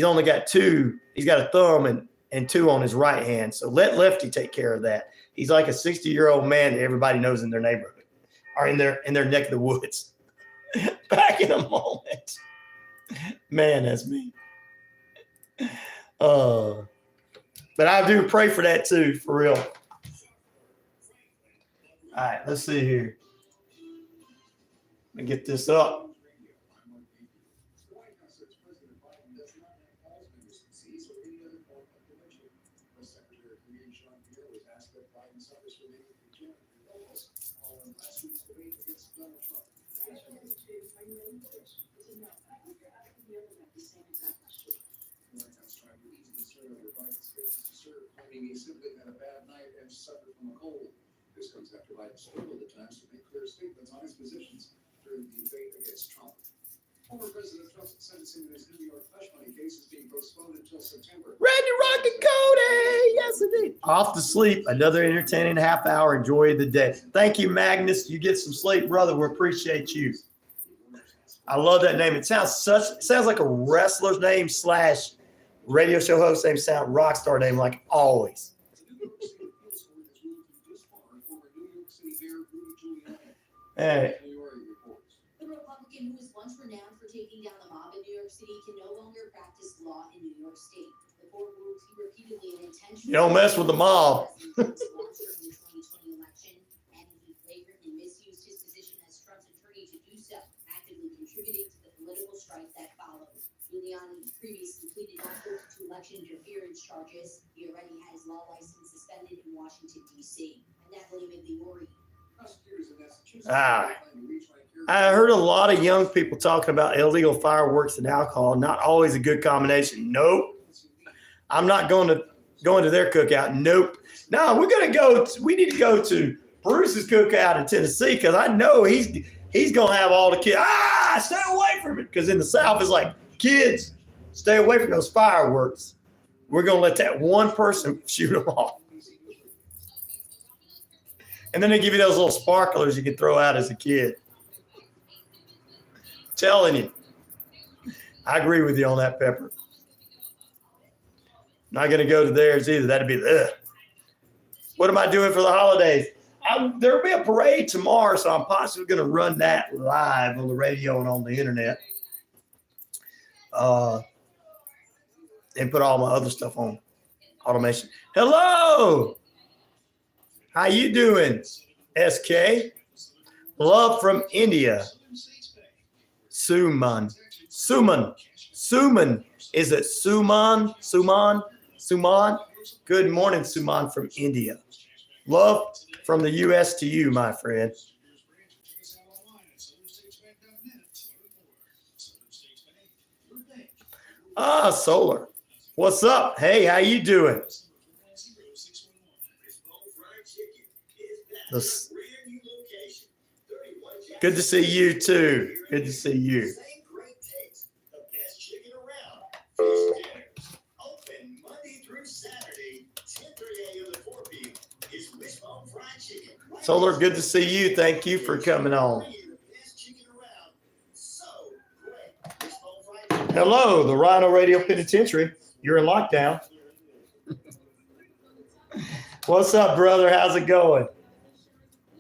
only got two. He's got a thumb and two on his right hand. So let Lefty take care of that. He's like a 60-year-old man that everybody knows in their neighborhood or in their neck of the woods. Back in a moment. Man, that's me. But I do pray for that too, for real. All right, let's see here. Let me get this up. He simply had a bad night and suffered from a cold. This comes after Biden struggled at times to make clear statements on his positions during the debate against Trump. Former President Trump's sentencing in his New York hush money case is being postponed until September. Randy Rock and Cody. Yes, indeed. Off to sleep. Another entertaining half hour. Enjoy the day. Thank you, Magnus. You get some sleep, brother. We appreciate you. I love that name. It sounds like a wrestler's name / radio show host name, sound rock star name, like always. Hey. The Republican who was once renowned for taking down the mob in New York City can no longer practice law in New York State. The court ruled he repeatedly and intentionally. You don't mess with the mob. During the 2020 election, and he flagrantly misused his position as Trump's attorney to do so, actively contributing to the political strife that followed. Giuliani previously pleaded not guilty to election interference charges. He already had his law license suspended in Washington, D.C. And that limited the worry. I heard a lot of young people talking about illegal fireworks and alcohol. Not always a good combination. Nope. I'm not going to their cookout. Nope. No, we need to go to Bruce's cookout in Tennessee because I know he's going to have all the kids. Stay away from it. Because in the South, it's like, kids, stay away from those fireworks. We're going to let that one person shoot them off. And then they give you those little sparklers you can throw out as a kid. Telling you. I agree with you on that, Pepper. Not going to go to theirs either. That'd be What am I doing for the holidays? There will be a parade tomorrow, so I'm possibly going to run that live on the radio and on the internet. And put all my other stuff on automation. Hello. How you doing, SK? Love from India. Suman. Is it Suman? Good morning, Suman from India. Love from the U.S. to you, my friend. Solar. What's up? Hey, how you doing? Good to see you too. Good to see you. Open Monday through Saturday, 10:30 a.m. to 4 p.m. is Wishbone Fried Chicken. Solar, good to see you. Thank you for coming on. Hello, the RyanORadio Penitentiary. You're in lockdown. What's up, brother? How's it going?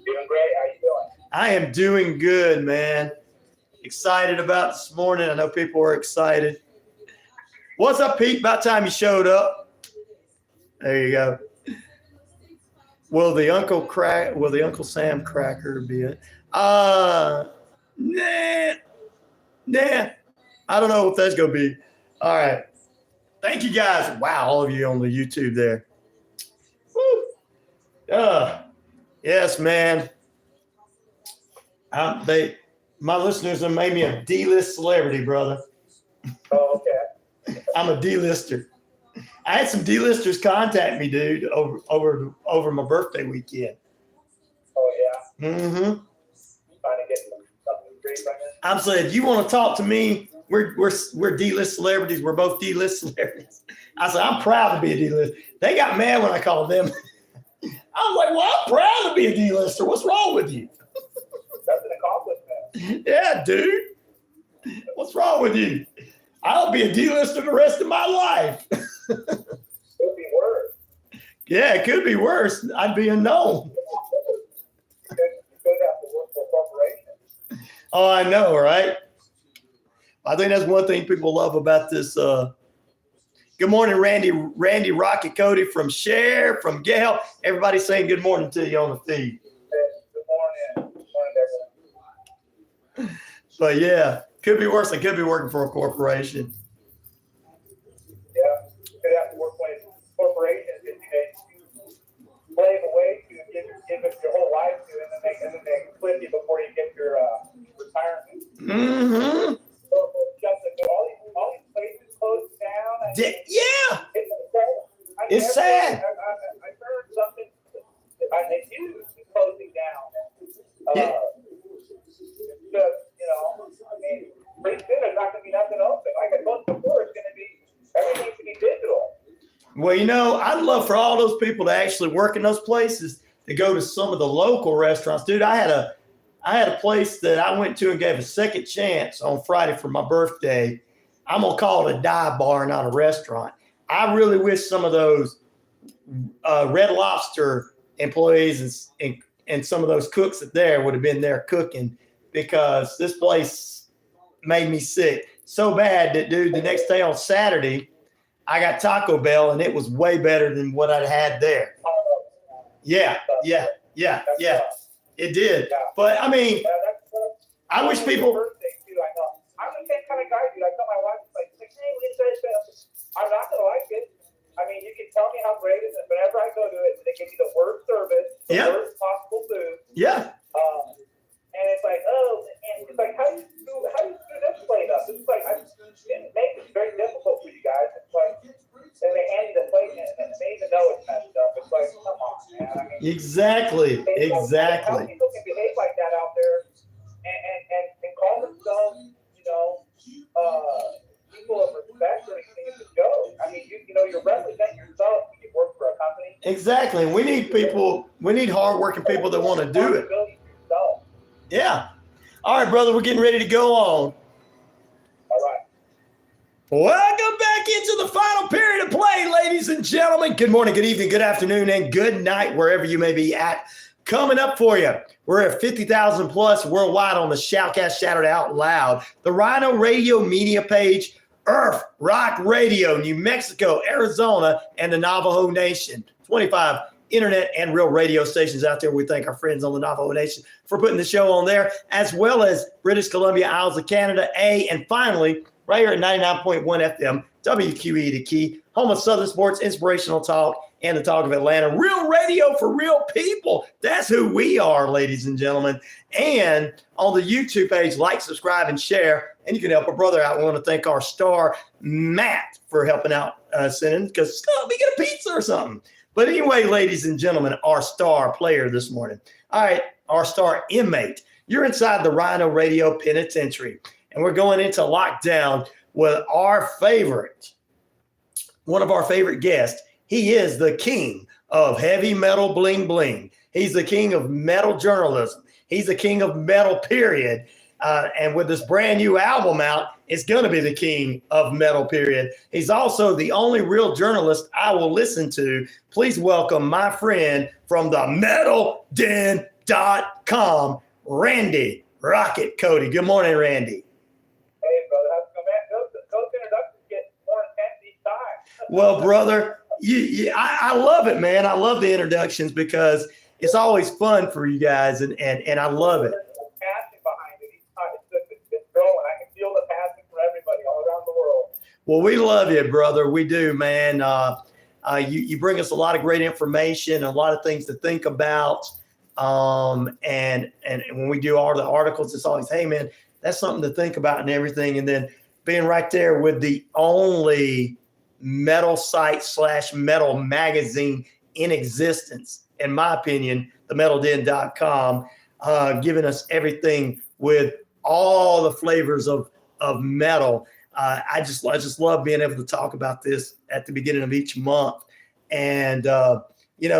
Doing great. How you doing? I am doing good, man. Excited about this morning. I know people are excited. What's up, Pete? About time you showed up. There you go. Will the Uncle Sam cracker be it? Nah. I don't know what that's gonna be. All right. Thank you guys. Wow, all of you on the YouTube there. Woo. Yes, man. My listeners have made me a D-list celebrity, brother. Oh, okay. I'm a D-lister. I had some D-listers contact me, dude, over my birthday weekend. Oh, yeah. Mm-hmm. Trying to get something great right now. I'm saying, you want to talk to me? We're D-list celebrities. We're both D-list celebrities. I said, I'm proud to be a D-list. They got mad when I called them. I was like, well, I'm proud to be a D-lister. What's wrong with you? That's an accomplishment. Yeah, dude. What's wrong with you? I'll be a D-lister the rest of my life. Could be worse. Yeah, it could be worse. I'd be unknown. You could have to work for a corporation. Oh, I know, right? I think that's one thing people love about this. Good morning, Randy, Rocket, Cody from Share, from Gail. Everybody saying good morning to you on the feed. Good morning. Good morning, everyone. But yeah, could be worse. I could be working for a corporation. Yeah, you could have to work with corporations if you slave away to give it your whole life to, and then they quit you before you get your retirement. Mm-hmm. All these places closed down. Yeah. It's sad. I heard something. They do is closing down. Yeah. I mean, pretty soon there's not going to be nothing open. Like I told you before, it's going to be everything to be digital. Well, I'd love for all those people to actually work in those places to go to some of the local restaurants. Dude, I had a place that I went to and gave a second chance on Friday for my birthday. I'm going to call it a dive bar, not a restaurant. I really wish some of those Red Lobster employees and some of those cooks there would have been there cooking, because this place made me sick so bad that, dude, the next day on Saturday, I got Taco Bell, and it was way better than what I'd had there. Yeah. It did. But, I mean, I wish people... I'm the same kind of guy, dude. I tell my wife, like, hey, I'm not going to like it. I mean, you can tell me how great it is. Whenever I go to it, they give me the worst service, the worst possible food. Yeah. And it's like, oh, and it's like, how do you screw this plate up? It's like, I didn't make it very difficult for you guys. It's like, and they hand you the plate, and they even know it's messed up. It's like, come on, man. I mean, Exactly. How people can behave like that out there and call themselves, people of respect or anything to go. I mean, you represent yourself when you work for a company. Exactly. We need hardworking people that want to do it. Yeah. All right, brother, we're getting ready to go on. All right. Welcome back into the final period of play, ladies and gentlemen. Good morning, good evening, good afternoon, and good night, wherever you may be at. Coming up for you, we're at 50,000 plus worldwide on the Shoutcast Shouted Out Loud, the RyanORadio media page, Earth Rock Radio, New Mexico, Arizona, and the Navajo Nation. 25 internet and real radio stations out there. We thank our friends on the Navajo Nation for putting the show on there, as well as British Columbia, Isles of Canada, and finally, right here at 99.1 FM, WQEE The Key, home of Southern sports, inspirational talk, and the talk of Atlanta. Real radio for real people. That's who we are, ladies and gentlemen. And on the YouTube page, like, subscribe, and share. And you can help a brother out. We want to thank our star, Matt, for helping out sending, because we get a pizza or something. But anyway, ladies and gentlemen, our star player this morning. All right, our star inmate. You're inside the RyanORadio Penitentiary. And we're going into lockdown with our favorite, one of our favorite guests. He is the king of heavy metal bling bling. He's the king of metal journalism. He's the king of metal, period. And with this brand new album out, it's going to be the king of metal, period. He's also the only real journalist I will listen to. Please welcome my friend from the MetalDen.com, Randy Rocket Cody. Good morning, Randy. Hey, brother. How's it going, man? Those introductions get more intense each time. Well, brother, I love it, man. I love the introductions because it's always fun for you guys, and I love it. There's passion behind it. It's growing. I can feel the passion for everybody all around the world. Well, we love you, brother. We do, man. You bring us a lot of great information, a lot of things to think about. And when we do all the articles, it's always, hey man, that's something to think about and everything. And then being right there with the only metal site / metal magazine in existence, in my opinion, themetalden.com, giving us everything with all the flavors of metal. I just love being able to talk about this at the beginning of each month. And,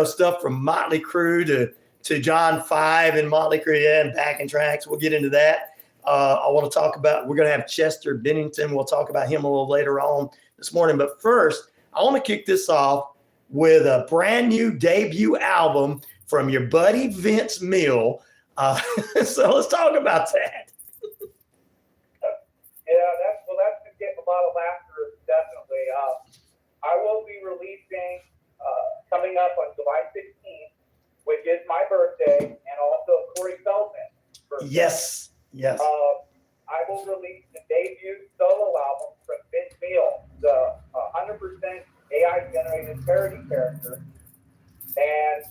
stuff from Motley Crue to John 5 and Motley Crue and backing tracks. We'll get into that. I want to talk about, we're going to have Chester Bennington. We'll talk about him a little later on this morning. But first, I want to kick this off with a brand new debut album from your buddy Vince Neal. So let's talk about that. Yeah, that's been getting a lot of laughter, definitely. I will be releasing coming up on July 16th, which is my birthday, and also Corey Feldman's birthday. Yes. I will release the debut solo album from Vince Neal, the 100% AI-generated parody character, and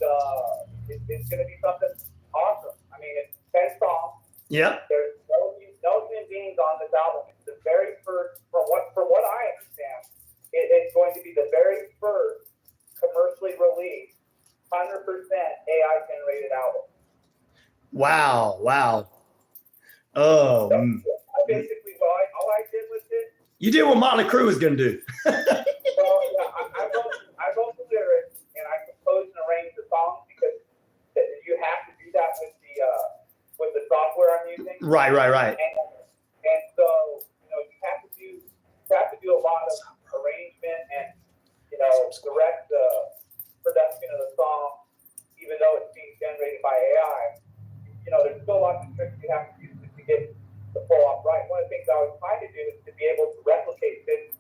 it's going to be something awesome. I mean, it's 10 songs. Yep. There's no human beings on this album. It's the very first, from what I understand, it's going to be the very first commercially released 100% AI-generated album. Wow. Oh. So, I basically, all I did was this. You did what Motley Crue was going to do. Well, yeah, I wrote the lyrics and I composed and arranged the songs because you have to do that with the software I'm using. Right. And so, you have to do a lot of arrangement and, direct the production of the song, even though it's being generated by AI. There's still lots of tricks you have to use to get the pull off right. One of the things I was trying to do is to be able to replicate Vince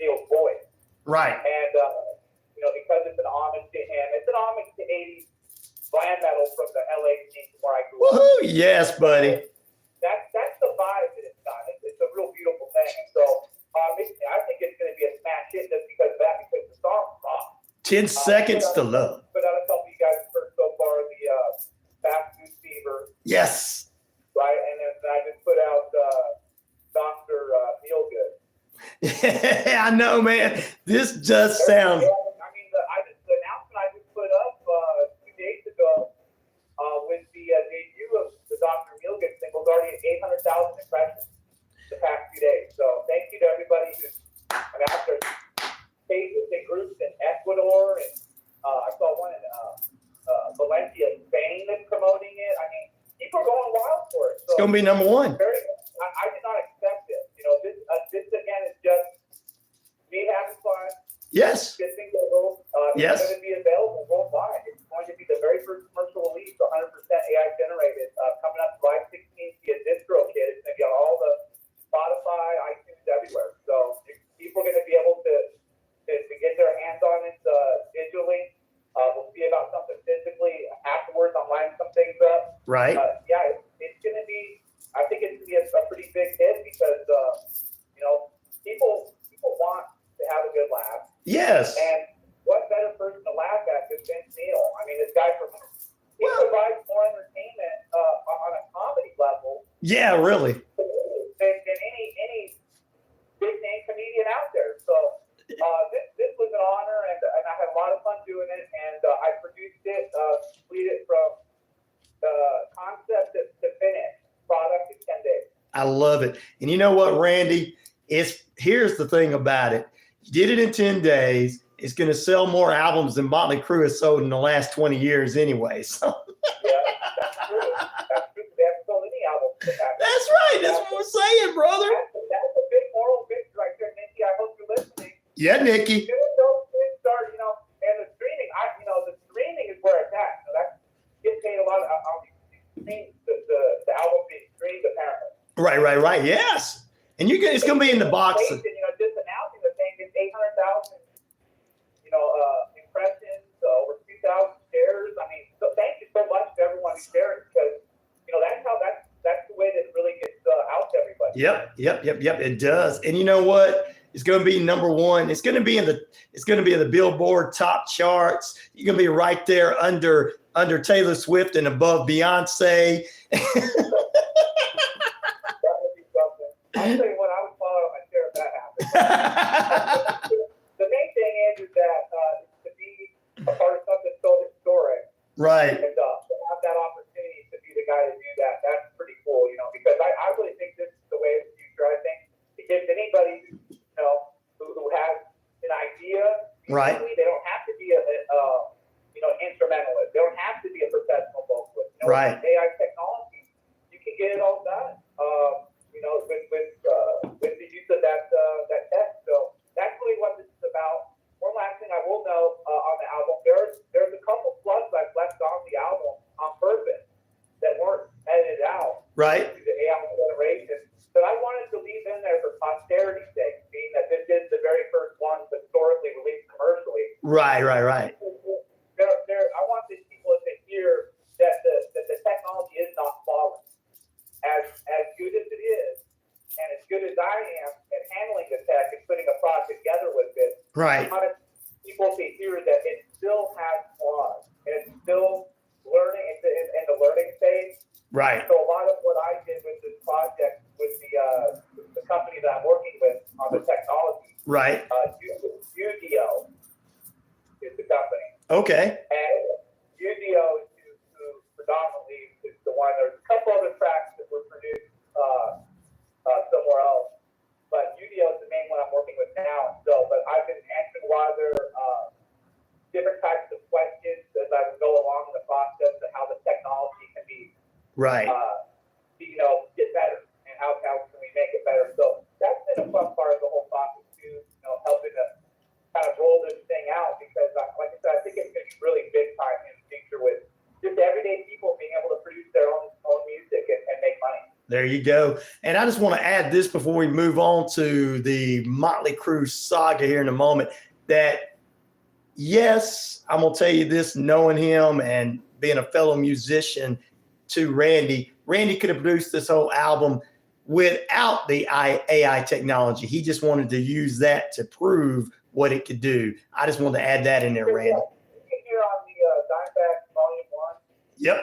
Neal's voice. Right. And, because it's an homage to him, it's an homage to 80s glam metal from the LA scene where I grew up. Woohoo! Yes, buddy. That's the vibe that it's got. It's a real beautiful thing. And so I think it's going to be a smash hit just because of that, because the song's rock. 10 seconds to love. But I don't know if you guys have heard so far the Fast Food Fever. Yes. Right, and then I just put out Dr. Feelgood. Yeah, I know, man. This just sounds. I mean, the announcement I just put up 2 days ago with the debut of the Dr. Feelgood single is already at 800,000 impressions the past 2 days. So thank you to everybody who's out there, pages and groups in Ecuador, and I saw one in Valencia, Spain that's promoting it. I mean, people are going wild for it. So It's going to be number one. I did not expect this. This again is just me having fun. Yes. This thing goes. Yes. It's going to be available worldwide. It's going to be the very first commercial release, 100% AI generated, coming up July 16th via DistroKid. It's going to be on all the Spotify, iTunes, everywhere. So people are going to be able to get their hands on it digitally. We'll see about something physically afterwards. I'm lining some things up. Right. It's going to be. I think it's going to be a pretty big hit because people want to have a good laugh. Yes. And what better person to laugh at than Vince Neal? I mean, this guy provides more entertainment on a comedy level. Yeah, really. Than any big name comedian out there. So this was an honor, and I had a lot of fun doing it. And I produced it, completed from concept to finish, product in 10 days. I love it. And you know what, Randy? Here's the thing about it. You did it in 10 days. It's going to sell more albums than Motley Crue has sold in the last 20 years anyway. So. Yeah, that's true. They haven't sold any albums. That's right. That's what we're saying, brother. That's a big moral victory right there, Nikki. I hope you're listening. Yeah, Nikki. Start, and the streaming. The streaming is where it's at. That gets paid a lot of the album being streamed apparently. Right. Yes. And it's going to be in the box. Just announcing the thing is 800,000, impressions, over 2,000 shares. I mean, so thank you so much to everyone who shared, because that's the way that it really gets out to everybody. Yep. It does. And you know what? It's going to be number one. It's going to be in the Billboard top charts. You're going to be right there under under Taylor Swift and above Beyonce. That would be something. I'll tell you what, I would fall out of my chair if that happened. The main thing is that to be a part of something so historic, Right. and to have that opportunity to be the guy to do that, that's pretty cool, because I really think this is the way of the future. I think it gives anybody who has an idea, Right. they don't have to be a instrumentalist. They don't have to be a professional vocalist. Right. With AI technology, you can get it all done. With the use of that tech. So that's really what this is about. One last thing I will note on the album, there's a couple plugs I've left on the album on purpose that weren't edited out. Right. Through the AI generation. But I wanted to leave in there for posterity's sake, being that this is the very first one historically released commercially. Right. I want these people to hear that the technology is not flawless. As good as it is, and as good as I am at handling the tech and putting a product together with it, Right. I want people to hear that it still has flaws and it's still learning. It's in the learning stage. Right. So a lot of what I did with this project with the company that I'm working with on the technology, Right. UDO is the company. Okay. And UDO is who predominantly is the one. There's a couple other tracks that were produced somewhere else, but UDO is the main one I'm working with now. So, but I've been answering a lot of their different types of questions as I would go along in the process of how the technology can be, Right. get better and how can we make it better. So that's been a fun part of the whole process too. Helping to kind of roll this thing out because, like I said, I think it's going to be really big time in the future with just everyday people being able to produce their own music and make money. There you go. And I just want to add this before we move on to the Motley Crue saga here in a moment, that yes, I'm going to tell you this, knowing him and being a fellow musician to Randy could have produced this whole album without the AI technology. He just wanted to use that to prove what it could do. I just wanted to add that in there, Randy. You can hear on the Dynamite Volume 1. Yep.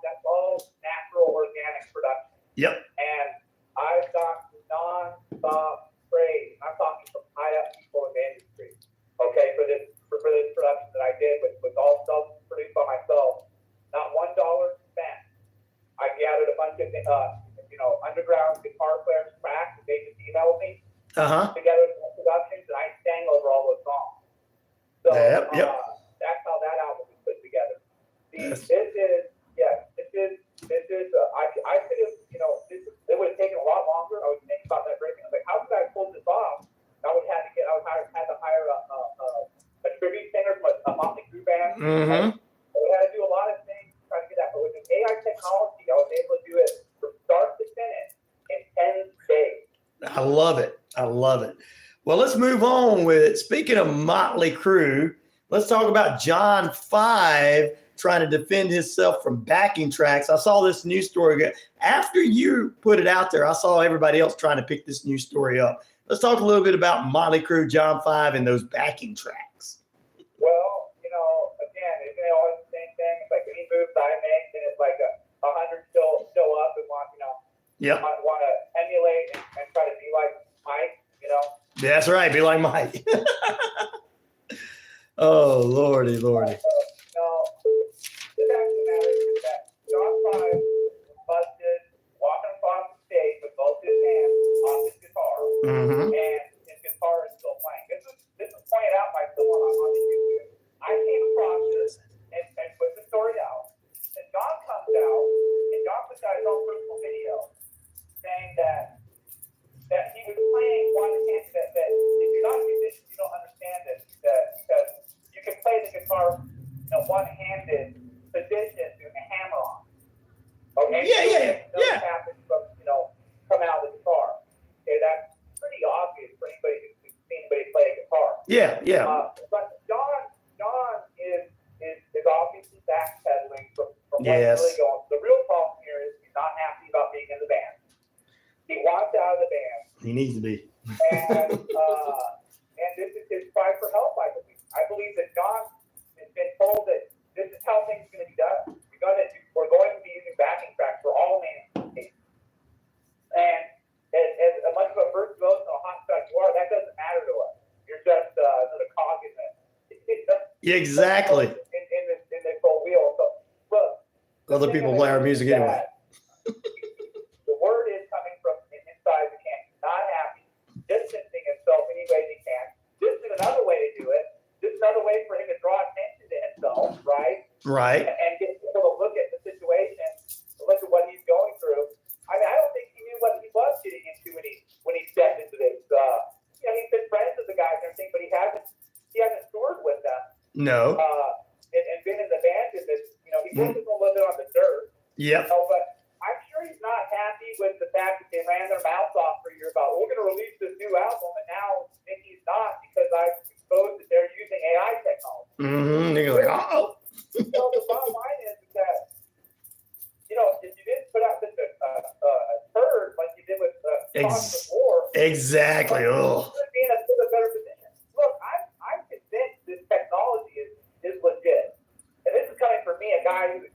That's all natural, organic production. Yep. And I've got non-stop praise. I'm talking from high up people in the industry. Okay, for this production that I did was all self-produced by myself. Not $1 spent. I gathered a bunch of underground guitar players tracks, and they just emailed me together with productions, and I sang over all those songs. So Yep. that's how that album was put together. Yes. This is I could have, it would have taken a lot longer. I was thinking about that breaking. I was like, how could I pull this off? I would have had to hire a tribute singer from a Motley Crue band. Mm-hmm. I would have to do a lot of things to try to get that. But with the AI technology, I was able to do it from start to finish in 10 days. I love it. Well, let's move on with it. Speaking of Motley Crue, let's talk about John 5 trying to defend himself from backing tracks. I saw this news story. After you put it out there, I saw everybody else trying to pick this news story up. Let's talk a little bit about Motley Crue, John 5, and those backing tracks. Well, again, isn't it always the same thing? It's like any moves I make, and it's like 100 show up and want to emulate and try to be like Mike, That's right. Be like Mike. Oh, Lordy. The fact of the matter is that John 5 was busted walking across the stage with both his hands on his guitar, Mm-hmm. and his guitar is still playing. This was pointed out by someone on the YouTube. I came across this and put the story out. And John comes out, and John puts out his own personal video saying that he was playing one hand, that if you're not a musician, you don't understand this, because you can play the guitar in a one-handed position with a hammer on. Okay? Yeah. Happens from, come out of the guitar. Okay, that's pretty obvious for anybody who's seen anybody play a guitar. Yeah. But John is obviously backpedaling from Yes. what's really going. The real problem here is he's not happy about being in the band. He wants out of the band. He needs to be. And this is his cry for help, I believe. I believe that John has been told that this is how things are going to be done. Exactly. In this whole wheel. So look, Other people play our music anyway. The word is coming from inside the camp. Not happy, distancing himself any way he can. This is another way to do it. This is another way for him to draw attention to himself, right? Right. And get people to look at the situation, look at what he's going through. I mean, I don't think he knew what he was getting into when he stepped into this. He's been friends with the guys and everything, but he hasn't toured with them. No. And been in the band with this. He worked with them a little bit on the dirt. Yep. But I'm sure he's not happy with the fact that they ran their mouths off for a year about, we're going to release this new album, and now Nicky's not because I've exposed that they're using AI technology. Mm-hmm. They're like, oh. So the bottom line is that, if you didn't put out such a turd like you did with Songs of War, Exactly. Oh. you could be in a better position. Look, I'm convinced this technology is legit. And this is coming from me, a guy who's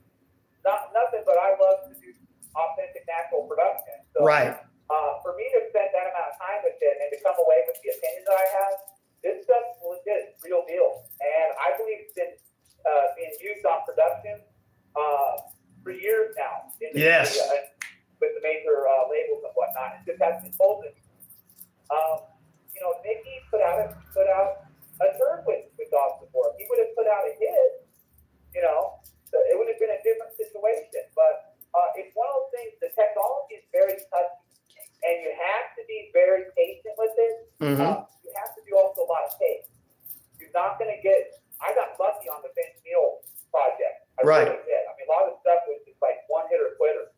nothing but I love to do authentic natural production. So, Right. For me to spend that amount of time with it and to come away with the opinion that I have, this stuff's legit, it's real deal. And I believe it's been being used on production for years now. Yes. With the major labels and whatnot. It just hasn't been told to me. Nicky put out a turd with Dogs Before. He would have put out a hit, so it would have been a different situation. But it's one of those things, the technology is very touchy, and you have to be very patient with it. Mm-hmm. You have to do also a lot of takes. You're not going to I got lucky on the Neal project. I Right. really did. I mean, a lot of the stuff was just like one hitter quitter.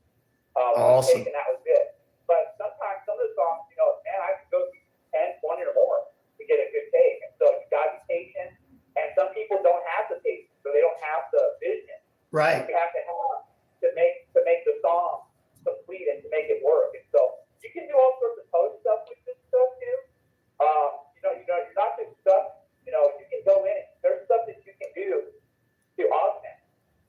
Awesome. Take, and that was it. But sometimes some of the songs, I could go through 10, 20 or more to get a good take. And so you got to be patient. And some people don't have the patience, so they don't have the vision. Right. You have to have to make the song complete and to make it work. And so you can do all sorts of post stuff with this stuff too. You're not just stuff. You can go in. There's stuff that you can do to augment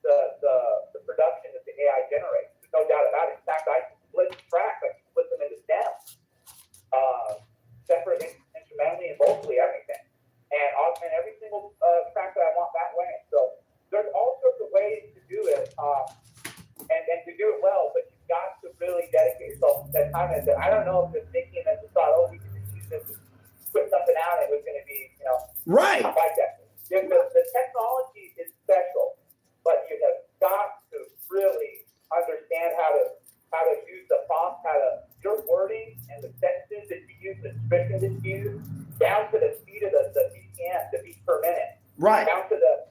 the production that the AI generates. There's no doubt about it. In fact, I can split the tracks. I can split them into stems, separate instrumentally and vocally, everything, and augment every single track that I want that way. So there's all sorts of ways to do it, and to do it well. But you've got to really dedicate yourself to that time. And I don't know if it's Nicky and then just thought, we can just use this to put something out. And it was going to be, Right. like that. The technology is special, but you have got to really understand how to use the prompts, your wording and the sentences that you use, the description that you use, down to the speed of the BPM, the beats per minute, Right. down to the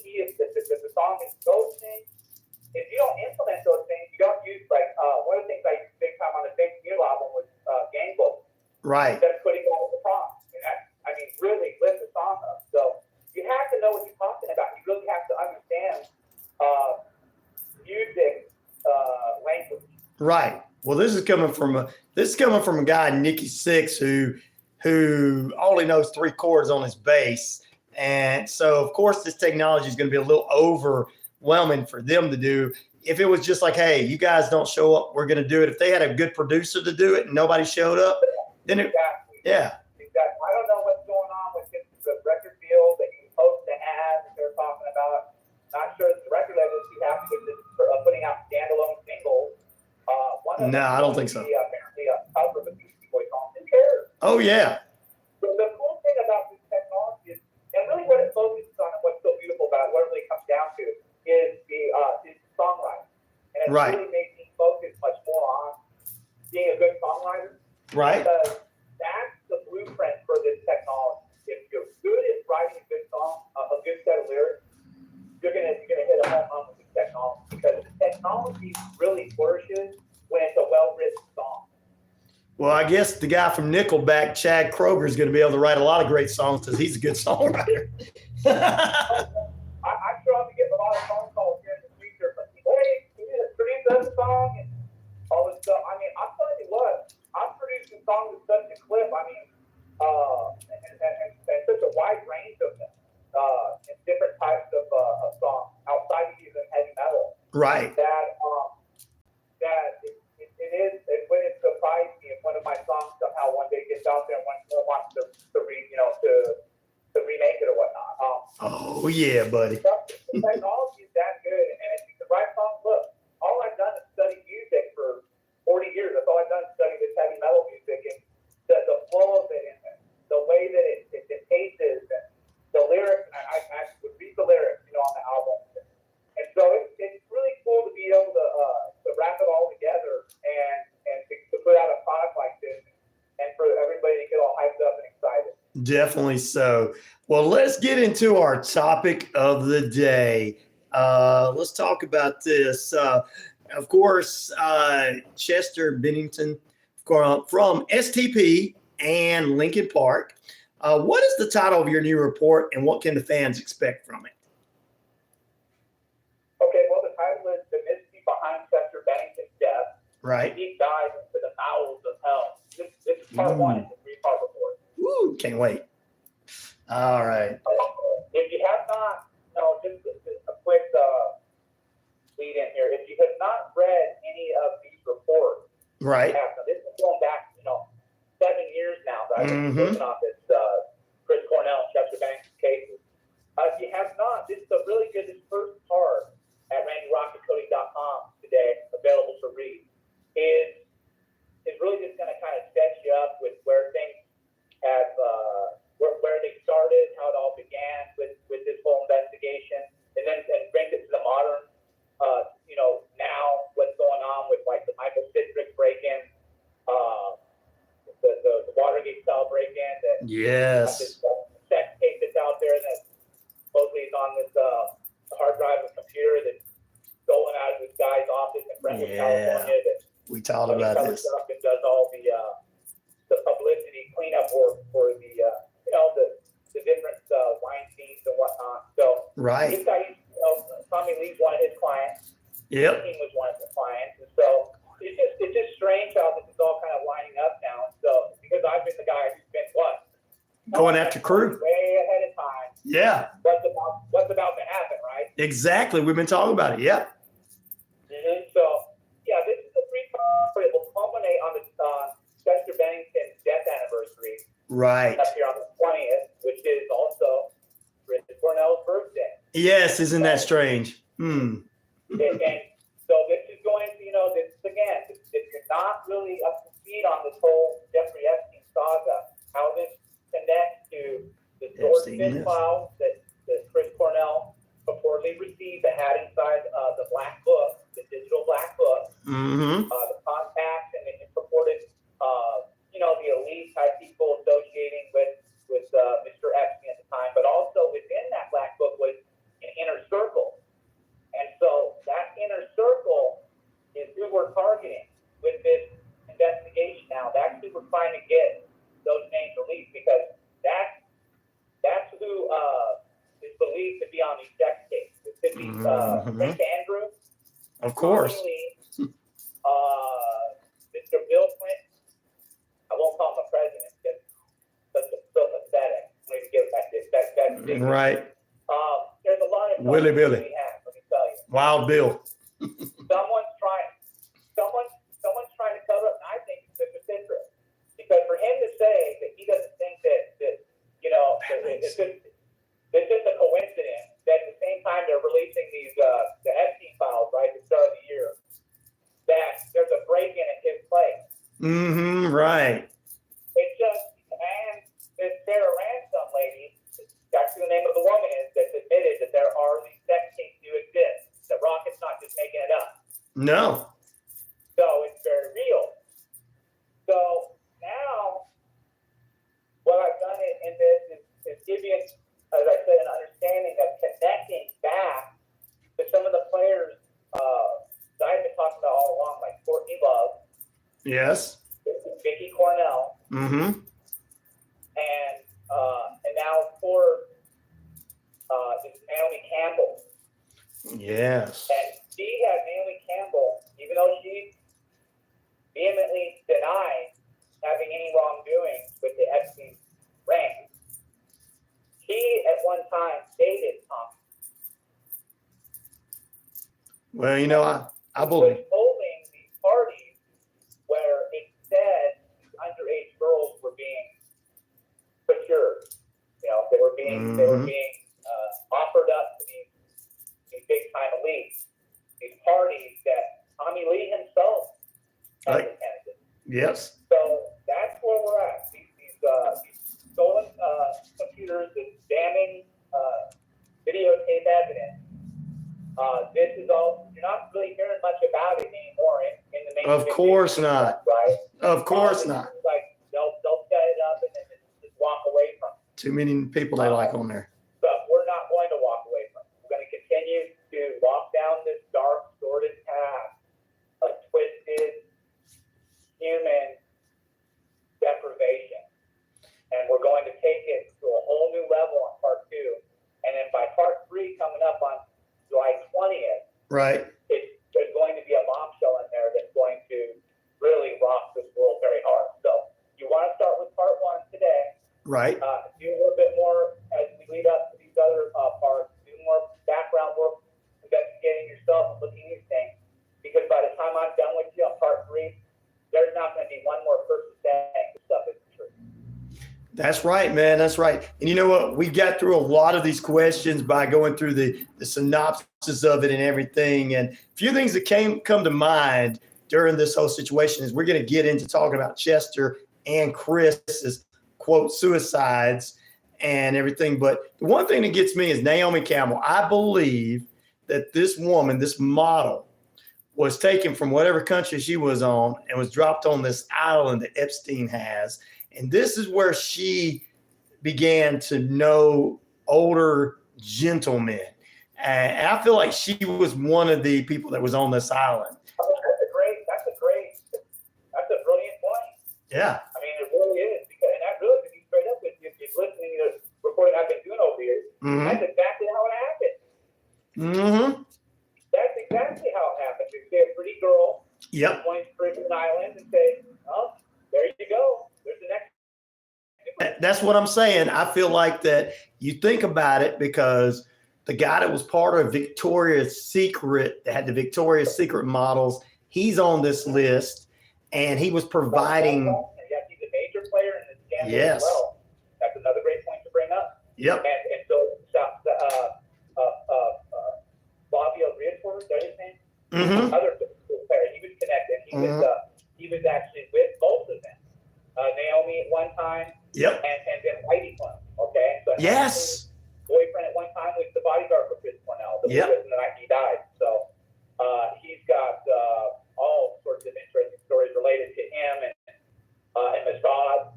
key of the song is those things. If you don't implement those things, you don't use one of the things I used big time on the Neal album was gang vocals. Right. Just putting all the prompts. Really lift the song up. So you have to know what you're talking about. You really have to understand music language. Right. Well, this is coming from a guy, Nicky Six, who only knows 3 chords on his bass, and so of course this technology is going to be a little overwhelming for them to do. If it was just like, hey, you guys don't show up, we're going to do it. If they had a good producer to do it and nobody showed up, then yeah. Exactly. I don't know what's going on with the record deal that you're supposed to have that they're talking about. Not sure that the record label is too happy with this, putting out standalone singles. No, I don't think so. Apparently a cover of a Beastie Boys song. Who cares? Oh yeah. The cool thing about this technology is, and really what it focuses on and what's so beautiful about it, what it really comes down to is the songwriting. And it's Right. really made me focus much more on being a good songwriter. Right. Because that's the blueprint for this technology. If you're good at writing a good song, a good set of lyrics, you're gonna hit a home run with this technology, because the technology really flourishes when it's a well-written song. Well, I guess the guy from Nickelback, Chad Kroger, is going to be able to write a lot of great songs because he's a good songwriter. I'm sure I'll be getting a lot of phone calls here in the future from people, hey, can you produce that song and all this stuff. I mean, I'm telling you what, I'm producing songs with such a clip. I mean, and such a wide range of them, and different types of songs outside of even heavy metal. Right. That it wouldn't surprise me if one of my songs somehow one day gets out there and one wants to remake it or whatnot. Oh yeah, buddy. The technology is that good, and if you can write songs, look, all I've done is study music for 40 years. That's all I've done is study this heavy metal music and the flow of it and the way that it paces and the lyrics. And I would read the lyrics, on the album. And so it's really cool to be able to wrap it all together and to put out a product like this and for everybody to get all hyped up and excited. Definitely so. Well, let's get into our topic of the day. Let's talk about this. Of course, Chester Bennington from STP and Lincoln Park. What is the title of your new report, and what can the fans expect from it? Okay, well, the title is The Mystery Behind Chester Bennington's Death. Right. Deep dive into the bowels of hell. This is part one. It's a 3-part report. Woo, can't wait. All right. If you have not, just a quick lead in here. If you have not read any of these reports, Right. this is going back, 7 years now that I've been working on this Chris Cornell and Chester Bennington cases. If you have not, this is a really good, this first part at RyanORadio.com today, available to read, is really just going to kind of set you up with where things have, where they started, how it all began with this whole investigation, and brings it to the modern, now what's going on with like the Michael Citrix break-in, the Watergate style break-in, that Yes. this sex tape that's out there that supposedly is on this hard drive of a computer that's stolen out of this guy's office in Brentwood, California. That We talked about covers this. up and does all the publicity cleanup work for the the different Weinsteins and whatnot. So Right. this guy, Tommy Lee's one of his clients. Yep. He was one of the clients, and so it's just strange how this is all kind of lining up now. So because I've been the guy who's been Going after Crue. way ahead of time. Yeah. What's about to happen, right? Exactly. We've been talking about it. Yeah. So yeah, this is a 3-part. It will culminate on the Chester Bennington's death anniversary. Right. Up here on the 20th, which is also Chris Cornell's birthday. Yes. Isn't that strange? And so this is going to, this again, if you're not really up to speed on this whole Jeffrey Epstein saga, how this connects to the George Finn files that Chris Cornell purportedly received that had inside the black book, the digital black book, the contacts and the purported, the elite type people associating with Mr. Epstein at the time, but also within that black book was an inner circle. And so that inner circle is who we're targeting with this investigation now. That's who we're trying to get those names released, because that's who is believed to be on these sex tapes. It could be Prince Andrew, Of course. Tommy Lee, Mr. Bill Clinton. I won't call him a president because that's so pathetic. Maybe give it back this. That's Right. There's a lot of Willy Billy. we have, let me tell you. Wild Bill. Someone's trying to cover up, and I think it's Mr. Citrus. Because for him to say that he doesn't think that it's just a coincidence that at the same time they're releasing these the Epstein files, right, at the start of the year, that there's a break-in at his place. Right. It's just, and this Sarah Ransom lady, that's who the name of the woman is, that's admitted that there are these sex tapes do exist. That Rocket's not just making it up. No. So it's very real. So now, what I've done in this is give you, as I said, an understanding of connecting back to some of the players that I've been talking about all along, like Courtney Love, Yes. Vicky Cornell, and now, of course, this Naomi Campbell. Yes. And she had Naomi Campbell, even though she vehemently denied having any wrongdoing with the Epstein ring, she at one time dated Tom. Well, I Was believe. holding these parties where it said underage girls were being procured. They were being offered Yes. So that's where we're at. These stolen computers, this damning videotape evidence. This is all, you're not really hearing much about it anymore in the mainstream. Of course not. Right? Of course not. Like they'll set it up and then just walk away from it. Too many people they like on there. But we're not going to walk away from it. We're going to continue to walk down this dark, sordid path of twisted human deprivation. And we're going to take it to a whole new level on part 2. And then by part 3 coming up on July 20th, Right. there's going to be a bombshell in there that's going to really rock this world very hard. So you want to start with part 1 today. Right. Do a little bit more as we lead up to these other parts. Do more background work, investigating yourself and looking at these things. Because by the time I'm done with you on part 3, there's not going to be one more person saying this stuff isn't true. That's right, man. That's right. And you know what? We got through a lot of these questions by going through the synopsis of it and everything. And a few things that come to mind during this whole situation is we're going to get into talking about Chester and Chris's, quote, suicides and everything. But the one thing that gets me is Naomi Campbell. I believe that this woman, this model, was taken from whatever country she was on and was dropped on this island that Epstein has. And this is where she began to know older gentlemen. And I feel like she was one of the people that was on this island. That's a brilliant point. Yeah. I mean, it really is. Because, and that really, to be straight up with you, if you're listening to the recording I've been doing over here, that's exactly how it happened. Mm-hmm. That's exactly how it happened. You see a pretty girl going to Caribbean island and say, oh, there you go. There's the next. That's what I'm saying. I feel like that you think about it because the guy that was part of Victoria's Secret, that had the Victoria's Secret models, he's on this list, and he was providing. Yeah, he's a major player in this scandal Yes. as well. That's another great point to bring up. Yep. And so Flavio Briatore, is that his name? Mm-hmm. Other player, he was connected. He was actually with both of them. Naomi at one time. Yep. And then Heidi Klum. Okay. So Yes. boyfriend at one time was the bodyguard for Chris Cornell. The Yep. the night he died. So he's got all sorts of interesting stories related to him and Mossad.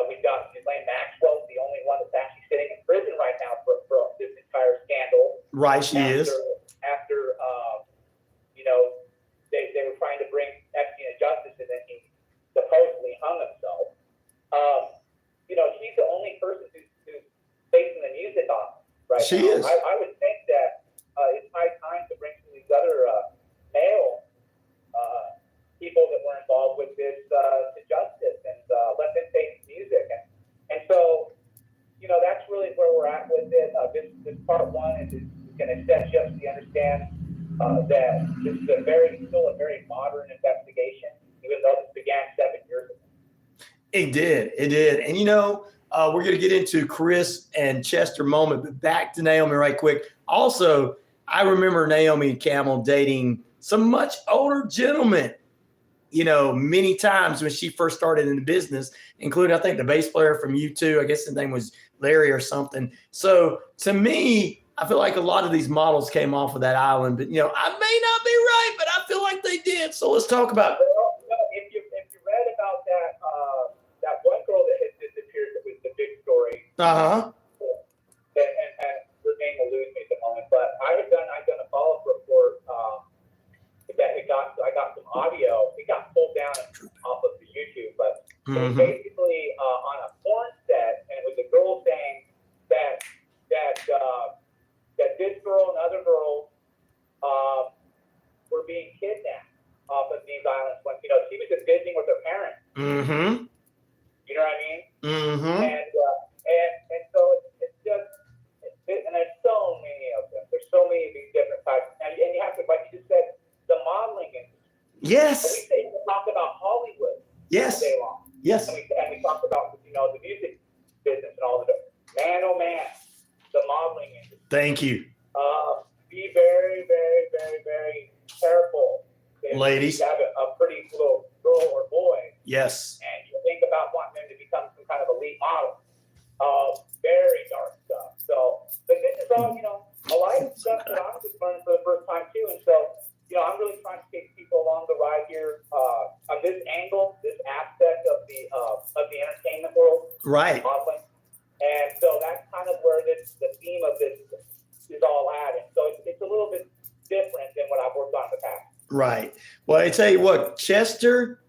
We've got Ghislaine Maxwell, the only one that's actually sitting in prison right now for this entire scandal. Right, she is. After they were trying to bring Epstein to justice, and then he supposedly hung himself. She's the only person who's facing the music on right She now. is. I would think that it's high time to bring some of these other male people that were involved with this to justice and let them face music. And so, that's really where we're at with it. This part 1 is going to set you up so you understand that this is still a very modern investigation, even though this began 7 years ago. It did. And we're going to get into Chris and Chester moment, but back to Naomi right quick. Also, I remember Naomi Campbell dating some much older gentlemen, many times when she first started in the business, including, I think, the bass player from U2. I guess his name was Larry or something. So to me, I feel like a lot of these models came off of that island, but, I may not be right, but I feel like they did. So let's talk about it. If you read about that one girl that had disappeared, that was the big story. Uh-huh. And her name will lose me at the moment, but I've done a follow-up report that I got some audio. It got pulled down off of the YouTube, but it was basically on a porn set, and it was a girl saying that this girl and other girls were being kidnapped off of these islands when she was just visiting with her parents. Mm-hmm. You know what I mean? Mm-hmm. And so it's just, and there's so many of them. There's so many of these different types, and you have to, like you just said, the modeling industry. Yes. We talk about Hollywood. Yes. All day long. Yes. And we talk about the music business and all of it. Man, oh man, the modeling industry. Thank you. Be very, very, very, very careful. Ladies. You have a pretty little girl Yes. And you think about wanting them to become some kind of elite model. Very dark stuff. So, but this is all, a lot of stuff that I'm just learning for the first time too. And so, I'm really trying to take people along the ride here on this angle, this aspect of the entertainment world. Right. Modeling. And so that's kind of where the theme of this is all at. And so it's a little bit different than what I've worked on in the past. Right. Well, I tell you what, Chester,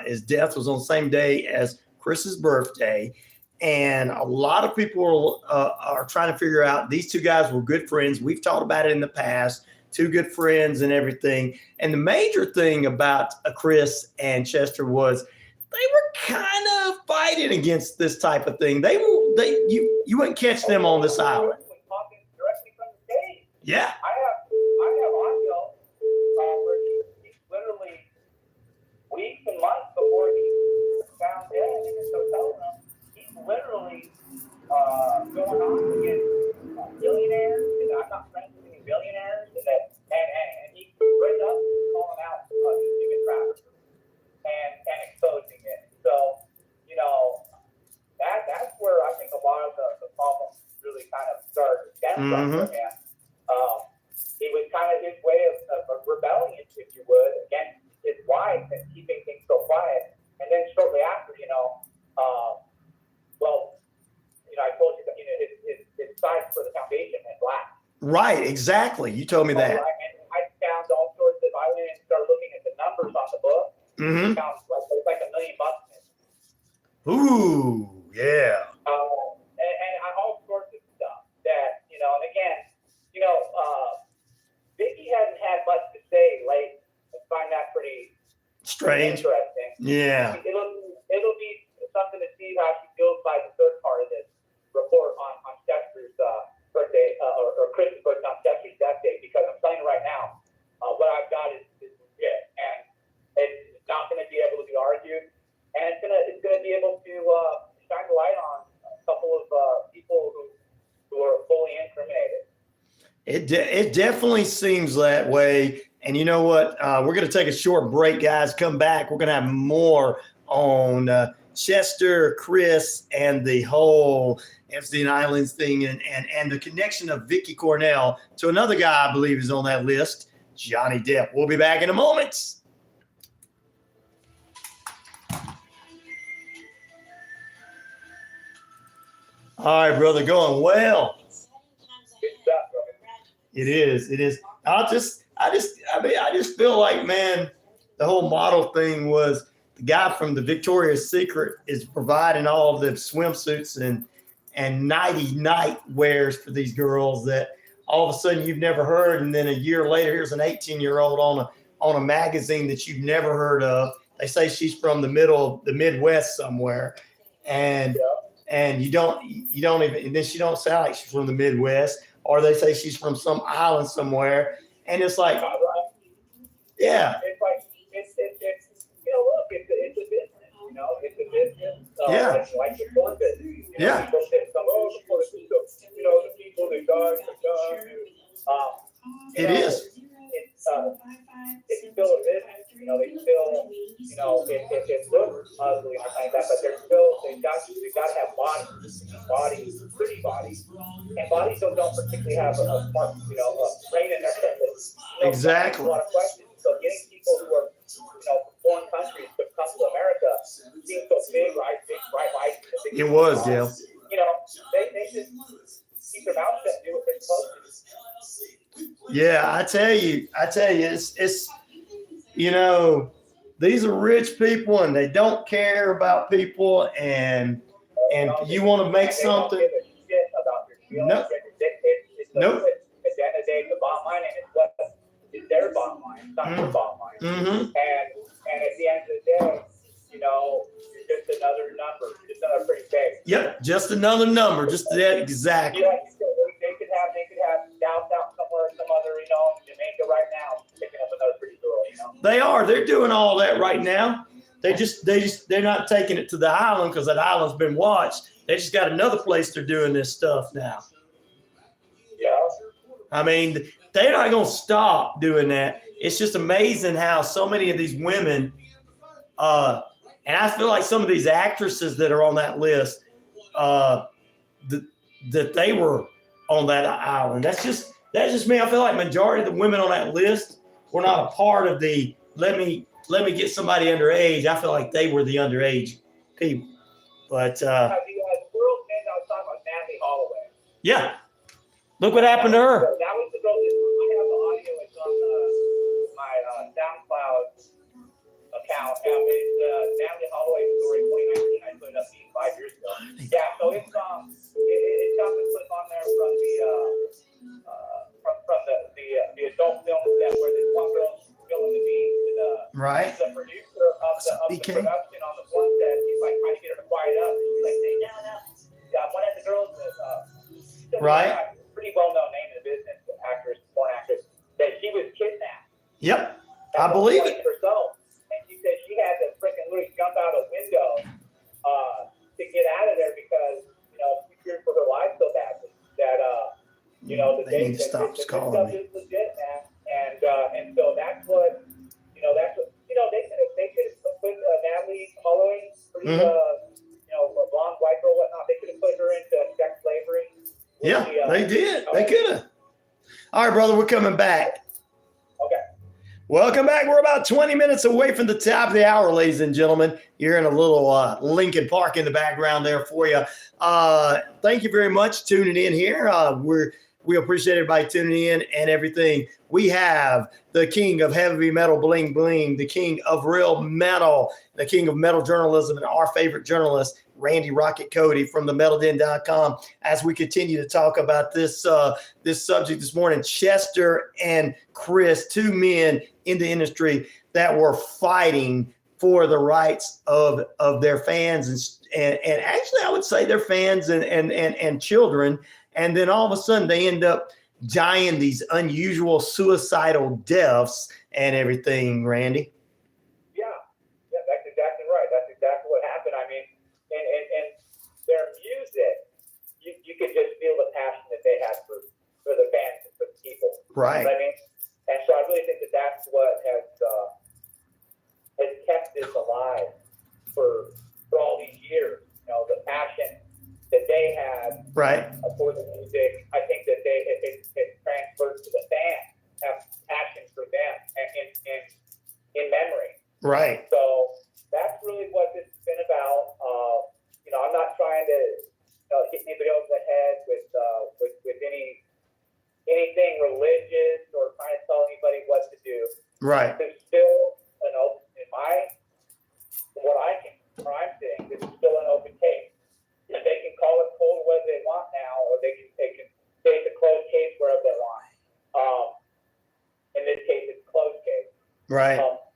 his death was on the same day as Chris's birthday. And a lot of people are trying to figure out, these two guys were good friends. We've talked about it in the past, two good friends and everything. And the major thing about Chris and Chester was they were kind of fighting against this type of thing. You wouldn't catch them on this island. Talking directly from the stage. Yeah. I have audio where he's literally weeks and months before he found dead in his hotel room. He's literally going on against billionaires, and I'm not friends with any billionaires, and he straight up calling out human traffickers and exposing it. So, that's where I think a lot of the problems really kind of started to stem from for him. It was kind of his way of rebelling, if you would, against his wife and keeping things so quiet. And then shortly after, I told you that his size for the foundation had black. Right, exactly. You told me that. Right. And I found all sorts of. I went and started looking at the numbers on the book. Mm-hmm. I found like $1 million. Ooh, yeah. And all sorts of stuff that and again, Vicky hasn't had much to say lately. I find that pretty Strange. interesting. Yeah. It'll be something to see how she feels by the third part of this report on Chester's birthday or Chris's birthday on Chester's death date, because I'm telling you right now, what I've got is legit, and it's not going to be able to be argued, and it's going to be able to shine the light on a couple of people who are fully incriminated. It definitely seems that way. And you know what? We're going to take a short break, guys. Come back. We're going to have more on Chester, Chris, and the whole Epstein Islands thing, and the connection of Vicky Cornell to another guy I believe is on that list, Johnny Depp. We'll be back in a moment. All right, brother, going well. It is. I just feel like, man, the whole model thing was the guy from the Victoria's Secret is providing all of the swimsuits and night wears for these girls that all of a sudden you've never heard, and then a year later here's an 18-year-old on a magazine that you've never heard of. They say she's from the Midwest somewhere, and you don't even, and then she don't sound like she's from the Midwest, or they say she's from some island somewhere, and it's like, yeah. It's like it's look, it's a business, it's a business. Yeah. Like the gun business. Yeah. People say, the people that died. It is. It's still a business. They still, it looks ugly and like that, but they got to have bodies, pretty bodies, and bodies don't particularly have a smart, brain in their head. Exactly. A lot of questions. So getting people who are, from foreign countries to come to America seems so big, right? Big, bright lights. It was, Dale. They just keep their mouth shut and do what they're supposed to. Yeah, I tell you, it's these are rich people and they don't care about people, and you want to make something. They don't give a shit about your Nope. Nope. At the end of the day, the bottom line is their bottom line, it's not your bottom line. Mm-hmm. And at the end of the day, you're just another number, just another pretty face. Yep, just another number, just that exactly. Yeah, they could have doubts out somewhere, some other, in Jamaica right now, picking up another pretty girl, They are. They're doing all that right now. They're not taking it to the island because that island's been watched. They just got another place they're doing this stuff now. Yeah. I mean, they're not going to stop doing that. It's just amazing how so many of these women And I feel like some of these actresses that are on that list, that they were on that island. That's just me. I feel like majority of the women on that list were not a part of the let me get somebody underage. I feel like they were the underage people. But The girl name I was talking about, Natalie Holloway. yeah, look what happened to her. That was the girl. I have the audio. It's on my SoundCloud account. It's Natalie Holloway story 2019. I put it up 5 years ago. Yeah, so it's got the clip on there from the adult film set where this one girl's spilling the beans and Right. the producer of the production on the one set, he's like trying to get her to quiet up. He's like saying, no. Yeah, one of the girls is Right. pretty well-known name in the business, porn actress, that she was kidnapped. Yep, I believe it. Herself, and she said she had to freaking literally jump out a window to get out of there because she feared for her life so badly that They need to stop calling stuff me. is legit, man. And so that's what they could have put Natalie Holloway, pretty a blonde white girl, whatnot. They could have put her into sex slavery. Yeah, they did. They could have. All right, brother, we're coming back. Okay. Welcome back. We're about 20 minutes away from the top of the hour, ladies and gentlemen. You're in a little Lincoln Park in the background there for you. Thank you very much tuning in here. We appreciate everybody tuning in and everything. We have the king of heavy metal bling bling, the king of real metal, the king of metal journalism, and our favorite journalist, Randy Rocket Cody from themetalden.com. As we continue to talk about this subject this morning, Chester and Chris, two men in the industry that were fighting for the rights of their fans and actually I would say their fans and children. And then all of a sudden they end up dying these unusual suicidal deaths and everything, Randy. Yeah, that's exactly right. That's exactly what happened. I mean, and their music, you could just feel the passion that they had for the fans and for the people. Right. You know what I mean? And so I really think that that's what has kept this alive for all these years. The passion that they had for the music. I think that it transferred to the fans, have passion for them and in memory. Right. So that's really what this has been about. I'm not trying to hit anybody over the head with anything religious or trying to tell anybody what to do. Right. There's still an open, what I'm saying, this is still an open case. And they can call it cold whether they want now, or they can say it's a closed case wherever they want. In this case, it's a closed case. Right. But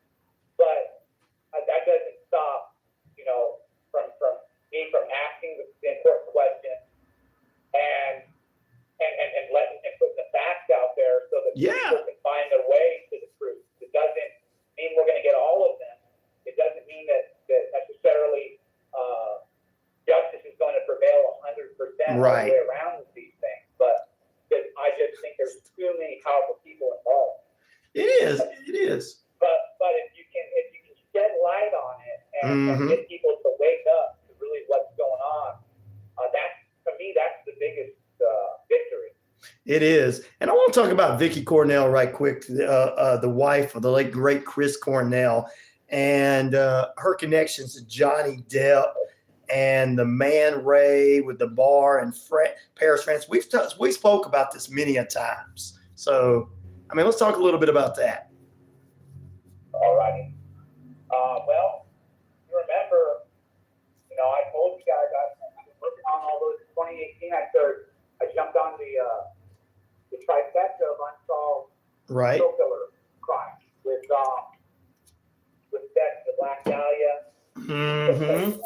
that doesn't stop, from me from asking the important question and putting the facts out there so that people can find their way to the truth. It doesn't mean we're going to get all of them. It doesn't mean that necessarily justice is going to prevail 100% all the way around with these things. But I just think there's too many powerful people involved. It is. But if you can shed light on it and get people to wake up to really what's going on, to me that's the biggest victory. It is. And I want to talk about Vicki Cornell right quick, the wife of the late great Chris Cornell, and her connections to Johnny Depp and the Man Ray with the bar in Paris, France. We spoke about this many a times. So, let's talk a little bit about that. All righty. Well, you remember, I told you guys I've been working on all those in 2018. I jumped on the trifecta of unsolved serial killer crimes with the Black Dahlia, LAPD's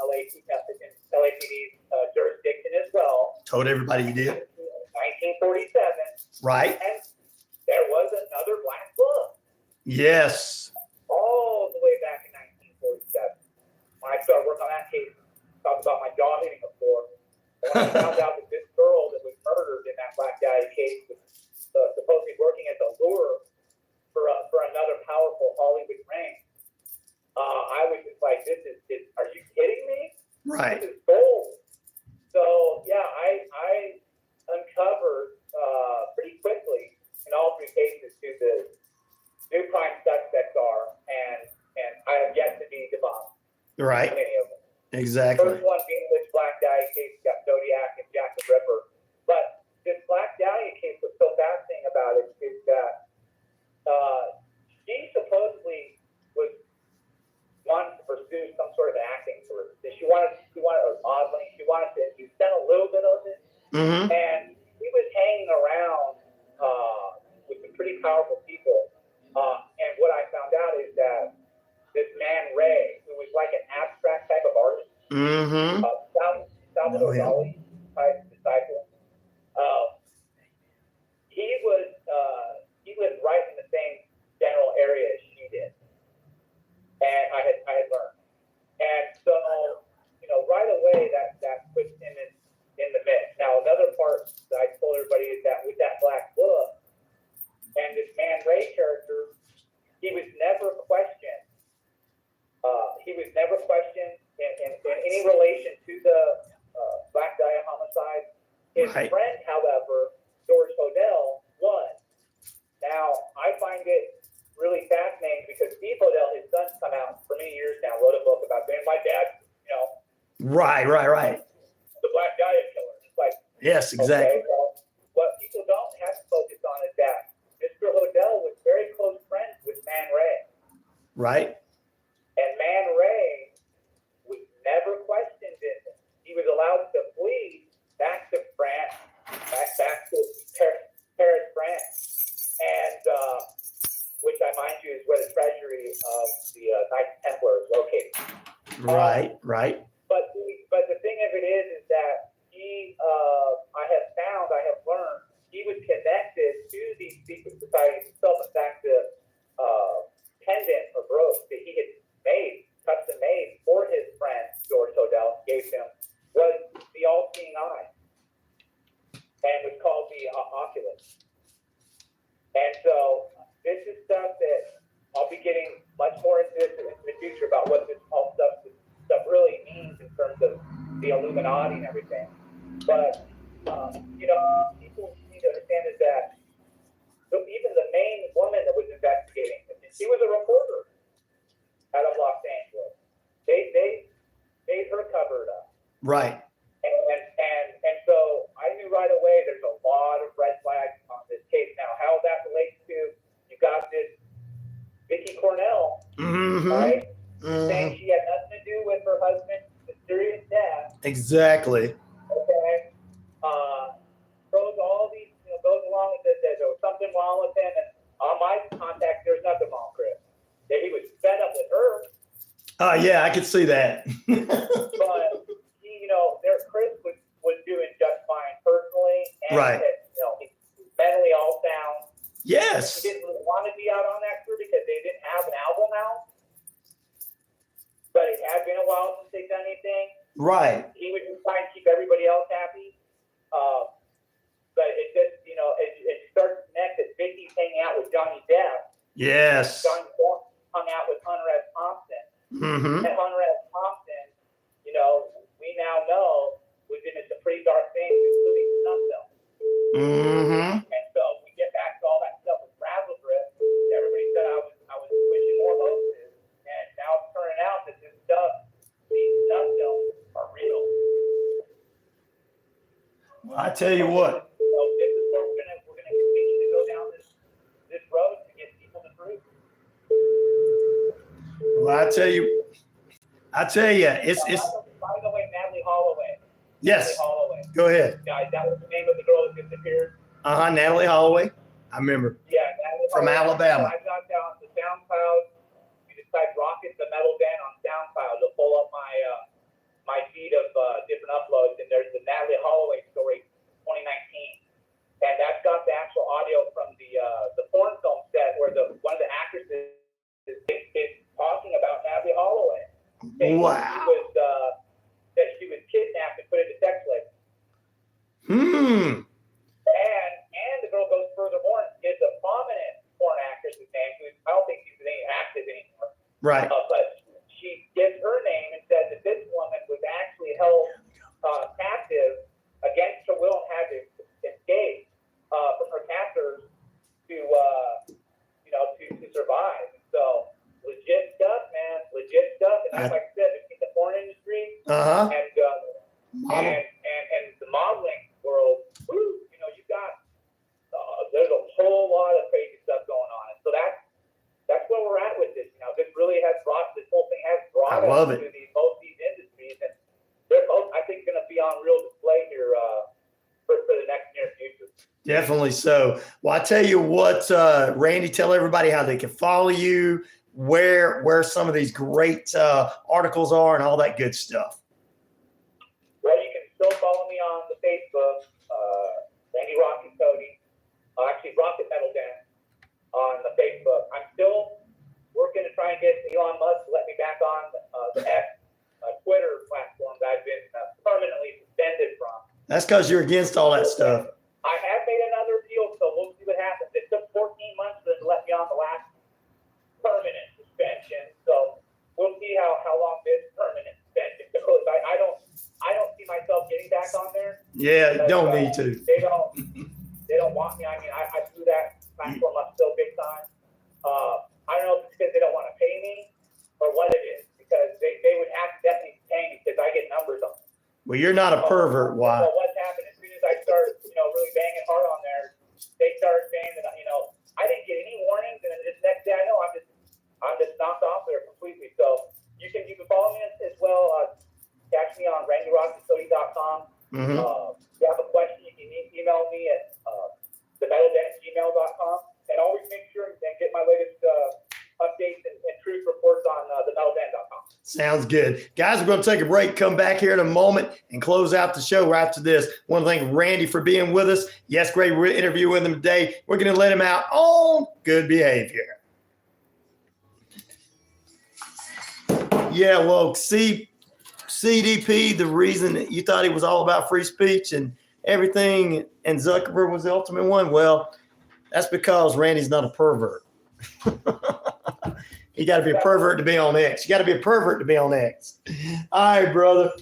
jurisdiction as well. Told everybody you did. 1947. Right. And there was another Black Book. Yes. All the way back in 1947. When I started working on that case, talked about my jaw hitting the floor. When I found out that this girl that was murdered in that Black Dahlia case was supposedly working as a lure for another powerful Hollywood ring, I was just like, are Right. This is gold. So yeah, I uncovered pretty quickly in all three cases who the new prime suspects are, and I have yet to be debunked. Right. Any of them. Exactly. First one being this Black Dahlia case, got Zodiac and Jack the Ripper. But this Black Dahlia case, what's so fascinating about it is that she supposedly was wanting to pursue some sort of acting career. She wanted modeling. She wanted to. She done a little bit of it, and he was hanging around with some pretty powerful people. And what I found out is that this man Ray, who was like an abstract type of artist, Salvador Dali type disciple, he lived right in the same general area as she did, and I had learned, and so right away that puts him in the mix. Now another part that I told everybody is that with that black book and this man Ray character, he was never questioned. In any relation to the Black Dahlia homicide. His friend, however, George Hodel, was. Now, I find it really fascinating because Steve Hodel, his son's come out for many years now, wrote a book about being my dad, Right. the Black Dahlia killer. It's like, Yes, exactly. okay, well, what people don't have to focus on is that Mr. Hodel was very close friends with Man Ray. Right. And Man Ray was never questioned in this. He was allowed to flee back to France, back to Paris, France, and which I mind you is where the treasury of the Knights Templar is located. Right. But the thing of it is that he, I have learned, he was connected to these secret societies himself. In fact, the pendant or brooch that he had made, custom made for his friend George Hodel, gave him, was the all-seeing eye, and was called the oculus. And so this is stuff that I'll be getting much more into this in the future about what this all stuff really means in terms of the Illuminati and everything. But people need to understand is that even the main woman that was investigating, she was a reporter out of Los Angeles. They made her cover it up. Right. And so I knew right away there's a lot of red flags on this case. Now, how that relates to, you got this Vicky Cornell, right? Saying she had nothing to do with her husband's mysterious death. Exactly. Okay. Throws all these, goes along with it, that there was something wrong with him. And on my contact, there's nothing wrong, Chris. That he was fed up with her. Yeah, I could see that. But Chris was doing just fine personally, and Right. He's mentally all sound. Yes. He didn't really want to be out on that crew because they didn't have an album out, but it had been a while since they'd done anything. Right. He was just trying to keep everybody else happy, but it just it starts to connect that Vicky's hanging out with Johnny Depp. Yes. Johnny Depp hung out with Hunter S. Thompson. And Hunter S. Thompson, we now know was into some pretty dark things, including Sunbelt. And so we get back to all that stuff with Razzle Drift. Everybody said I was pushing more hoaxes, and now it's turning out that this stuff, these Sunbelts are real. Well, I tell you what. So this is where we're gonna continue to go down this road to get people to prove. Well, I tell you, it's. By the way, Natalie Holloway. Yes. Natalie Holloway. Go ahead. Yeah, that was the name of the girl that disappeared. Natalie Holloway. I remember. Yeah, Natalie From Holloway. Alabama. I got down to SoundCloud. You just type Rocket the Metal Band on SoundCloud. It'll pull up my feed of different uploads, and there's the Natalie Holloway story, 2019, and that's got the actual audio from the porn film set where one of the actresses is talking about Natalie Holloway. Wow. That she was kidnapped and put into sex slavery. And the girl goes furthermore and gives a prominent porn actress's name, who I don't think she's active anymore. Right. But she gives her name and says that this woman was actually a like I said, between the porn industry Uh-huh. and the modeling world, woo, you know, you got there's a whole lot of crazy stuff going on, and so that's where we're at with this. You know, this really has brought this whole thing has brought us to both these industries, and they're both, I think, going to be on real display here for the next near future. Definitely so. Well, I tell you what, Randy, tell everybody how they can follow you, where some of these great articles are, and all that good stuff. Well, you can still follow me on the Facebook, Randy Rock and Cody. Actually, Rocket Metal Dance on the Facebook. I'm still working to try and get Elon Musk to let me back on the X Twitter platform that I've been permanently suspended from. That's because you're against all that stuff. I have made another appeal, so we'll see what happens. It took 14 months for them to let me on the last permanent suspension, so we'll see how long this permanent suspension goes. I don't see myself getting back on there. Yeah, you don't need to. They don't want me. I mean, I threw that platform up so big time. I don't know if it's because they don't want to pay me or what it is, because they would have to definitely pay me because I get numbers on them. Well, you're not a pervert. Why? So what's happened as soon as I started, really banging hard on there, they started saying that, I didn't get any warnings, and this next day I know I'm just knocked off there completely. So you can follow me as well. Catch me on RandyRockandCody.com. Mm-hmm. If you have a question, you can email me at themetalden@gmail.com, and always make sure and get my latest updates and truth reports on themetalden.com. Sounds good. Guys, we're going to take a break, come back here in a moment, and close out the show right after this. I want to thank Randy for being with us. Yes, great interview with him today. We're going to let him out on good behavior. Yeah, well, CDP, the reason that you thought he was all about free speech and everything, and Zuckerberg was the ultimate one, well, that's because Randy's not a pervert. You got to be a pervert to be on X. You got to be a pervert to be on X. All right, brother.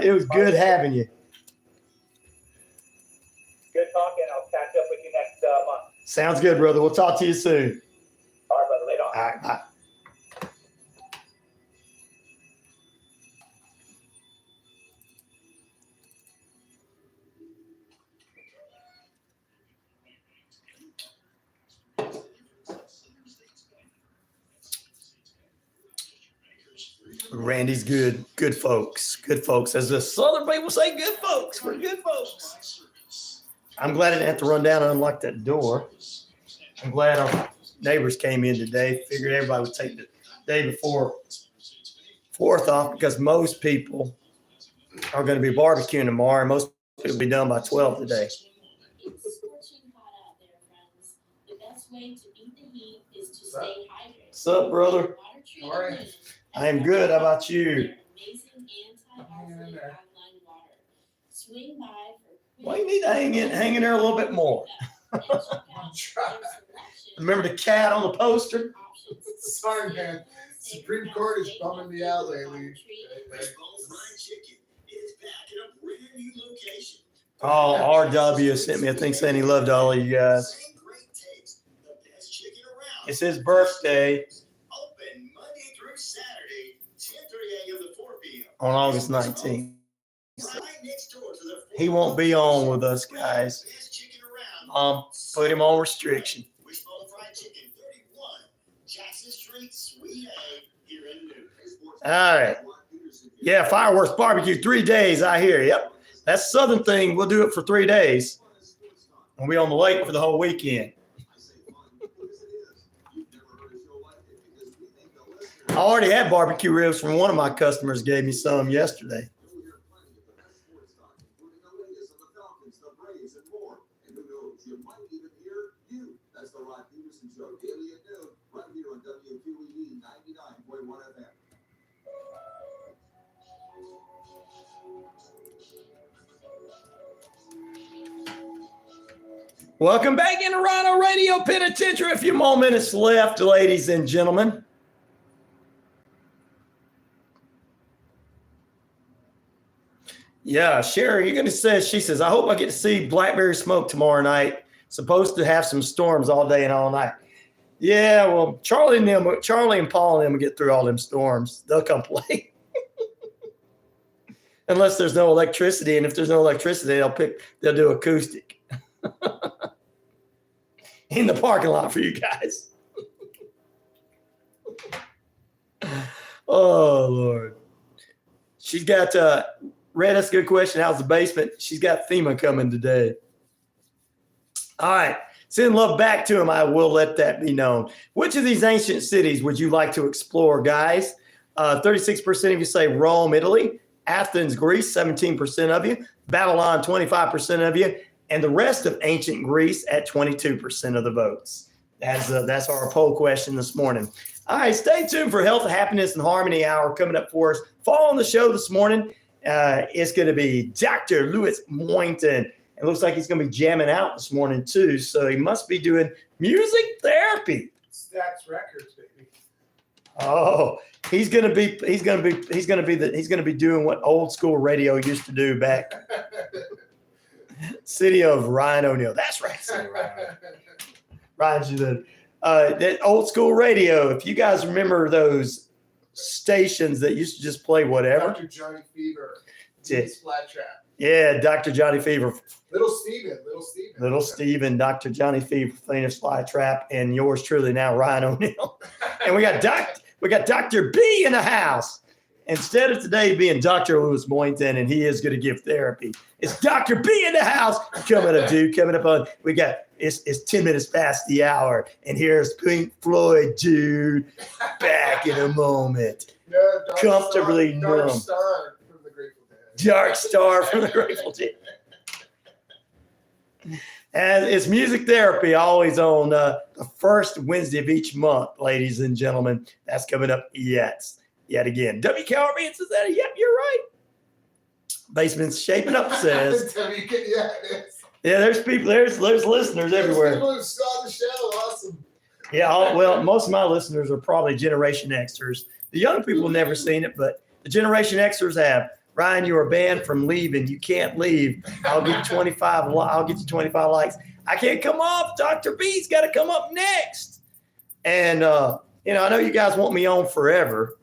It was good having you. Good talking. I'll catch up with you next month. Sounds good, brother. We'll talk to you soon. All right, brother. Later on. All right, bye. Randy's good folks. Good folks. As the Southern people say, good folks. We're good folks. I'm glad I didn't have to run down and unlock that door. I'm glad our neighbors came in today. Figured everybody would take the day before 4th off because most people are going to be barbecuing tomorrow. And most people will be done by 12 today. It's scorching hot out there, friends. The best way to beat the heat is to stay hydrated. What's up, brother? All right. I am good. How about you? Amazing anti-oxidant alkaline water. Swing by for Well, you need to hang in there a little bit more. Remember the cat on the poster? Sorry, man. Supreme Court is bumming me out lately. Oh, RW sent me a thing saying he loved all of you guys. It's his birthday on August 19th. He won't be on with us, guys. Put him on restriction. All right. Yeah, fireworks barbecue 3 days, I hear. Yep. That's Southern thing. We'll do it for 3 days. We'll be on the lake for the whole weekend. I already had barbecue ribs from one of my customers gave me some yesterday. That's the Rod Peterson Show, daily at noon, right here on WQEE 99.1 FM. Welcome back into RyanORadio Penitentiary. A few more minutes left, ladies and gentlemen. Yeah, Sherry, you're going to say, she says, I hope I get to see Blackberry Smoke tomorrow night. Supposed to have some storms all day and all night. Yeah, well, Charlie and Paul and them will get through all them storms. They'll come play. Unless there's no electricity, and if there's no electricity, they'll do acoustic in the parking lot for you guys. Oh Lord, she's got Red. That's a good question. How's the basement? She's got FEMA coming today. All right, send love back to him. I will let that be known. Which of these ancient cities would you like to explore, guys? 36% of you say Rome, Italy. Athens, Greece, 17% of you. Babylon, 25% of you. And the rest of ancient Greece at 22% of the votes. That's our poll question this morning. All right, stay tuned for Health, Happiness, and Harmony Hour coming up for us. Following the show this morning, it's going to be Dr. Louis Moynton. It looks like he's going to be jamming out this morning too. So he must be doing music therapy. Stax Records, baby. Oh, he's going to be doing what old school radio used to do back. City of Ryan O'Neal. That's right. City of Ryan. Ryan, that old school radio. If you guys remember those stations that used to just play whatever. Dr. Johnny Fever. Flat Trap. Yeah, Dr. Johnny Fever. Little Steven, Dr. Johnny Fever, Phoenix Fly Trap, and yours truly now, Ryan O'Neal. And we got Dr. B in the house. Instead of today being Dr. Louis Moynton, and he is going to give therapy, it's Dr. B in the house coming up on. It's 10 minutes past the hour, and here's Pink Floyd, dude, back in a moment. Yeah, Comfortably numb. Dark Star from the Grateful Dead. Dark Star from the Grateful Dead. And it's music therapy, always on the first Wednesday of each month, ladies and gentlemen. That's coming up yet again. WQEE says that. Yep, you're right. Basement's shaping up, says. Yeah, it is. Yeah, there's people. There's listeners everywhere. People who saw the show. Awesome. Yeah, well, most of my listeners are probably Generation Xers. The young people have never seen it, but the Generation Xers have. Ryan, you are banned from leaving. You can't leave. I'll get you 25 likes. I can't come off. Dr. B's got to come up next. And I know you guys want me on forever,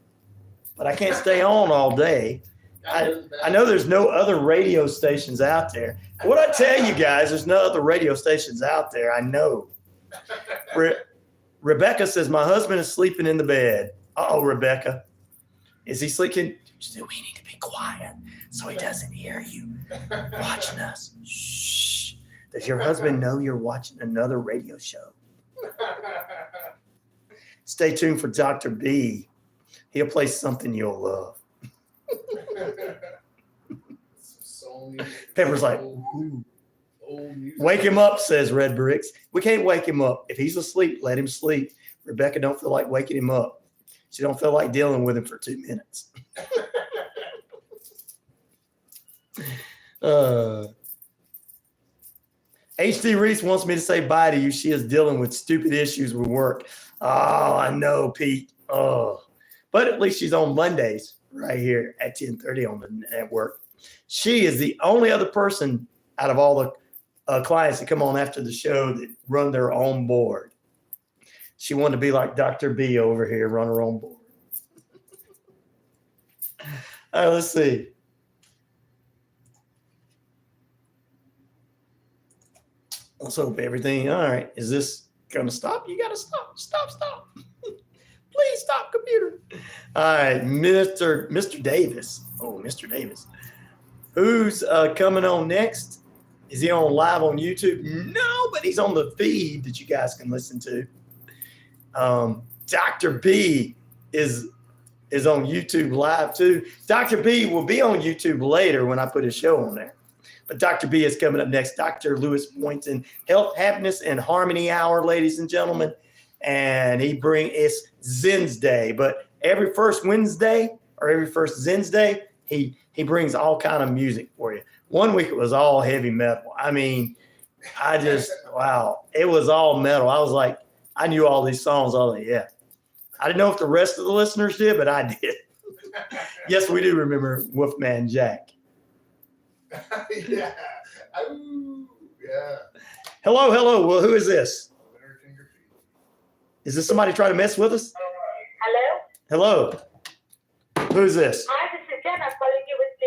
but I can't stay on all day. I know there's no other radio stations out there. What I tell you guys, there's no other radio stations out there. I know. Rebecca says, my husband is sleeping in the bed. Uh-oh, Rebecca. Is he sleeping? We need to be quiet so he doesn't hear you watching us. Shh. Does your husband know you're watching another radio show? Stay tuned for Dr. B. He'll play something you'll love. Pepper's like, ooh. Wake him up, says Red Bricks. We can't wake him up. If he's asleep, let him sleep. Rebecca don't feel like waking him up. She don't feel like dealing with him for 2 minutes. HD Reese wants me to say bye to you. She is dealing with stupid issues with work. Oh, I know, Pete. Oh, but at least she's on Mondays right here at 10:30 on the network. She is the only other person out of all the clients that come on after the show that run their own board. She wanted to be like Dr. B over here, run her own board. All right, let's see. Let's hope everything. All right. Is this going to stop? You got to stop. Stop. Please stop, computer. All right. Mr. Davis. Oh, Mr. Davis. Who's coming on next? Is he on live on YouTube? No, but he's on the feed that you guys can listen to. Dr. B is on YouTube live too. Dr. B will be on YouTube later when I put his show on there. But Dr. B is coming up next. Dr. Louis Moynton, Health, Happiness, and Harmony Hour, ladies and gentlemen. And it's Zen's Day. But every first Wednesday or every first Zen's Day, he brings all kind of music for you. One week it was all heavy metal. I mean, wow. It was all metal. I was like, I knew all these songs. I was like, yeah. I didn't know if the rest of the listeners did, but I did. Yes, we do remember Wolfman Jack. Yeah. Ooh, yeah. Hello. Well, who is this? Is this somebody trying to mess with us? Hello? Hello. Who's this? Hi, this is Jen. I'm calling you with the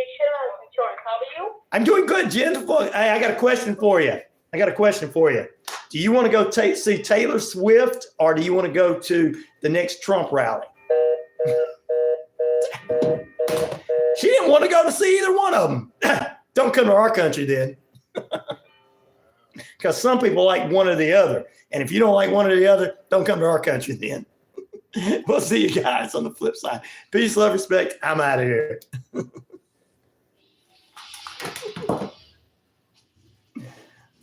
insurance. How are you? I'm doing good, Jen. Hey, I got a question for you. Do you want to go see Taylor Swift, or do you want to go to the next Trump rally? She didn't want to go to see either one of them. Don't come to our country then. Because some people like one or the other. And if you don't like one or the other, don't come to our country then. We'll see you guys on the flip side. Peace, love, respect. I'm out of here.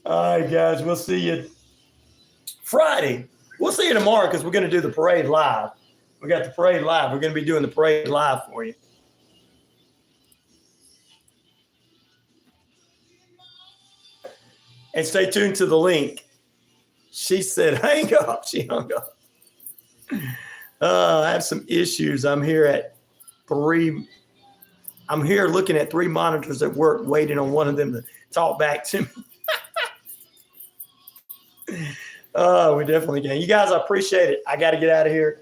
All right, guys. We'll see you Friday. We'll see you tomorrow because we're going to do the parade live. We got the parade live. We're going to be doing the parade live for you. And stay tuned to the link. She said, hang up. She hung up. I have some issues. I'm here looking at 3 monitors at work, waiting on one of them to talk back to me. Oh, we definitely can. You guys, I appreciate it. I got to get out of here.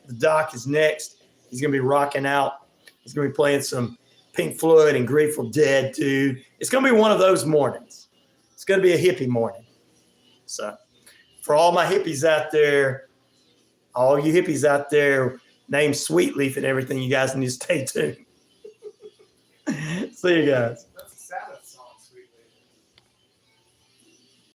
The doc is next. He's going to be rocking out. He's going to be playing some Pink Floyd and Grateful Dead, dude. It's going to be one of those mornings. It's going to be a hippie morning. So for all my hippies out there, all you hippies out there named Sweet Leaf and everything, you guys need to stay tuned. See you guys.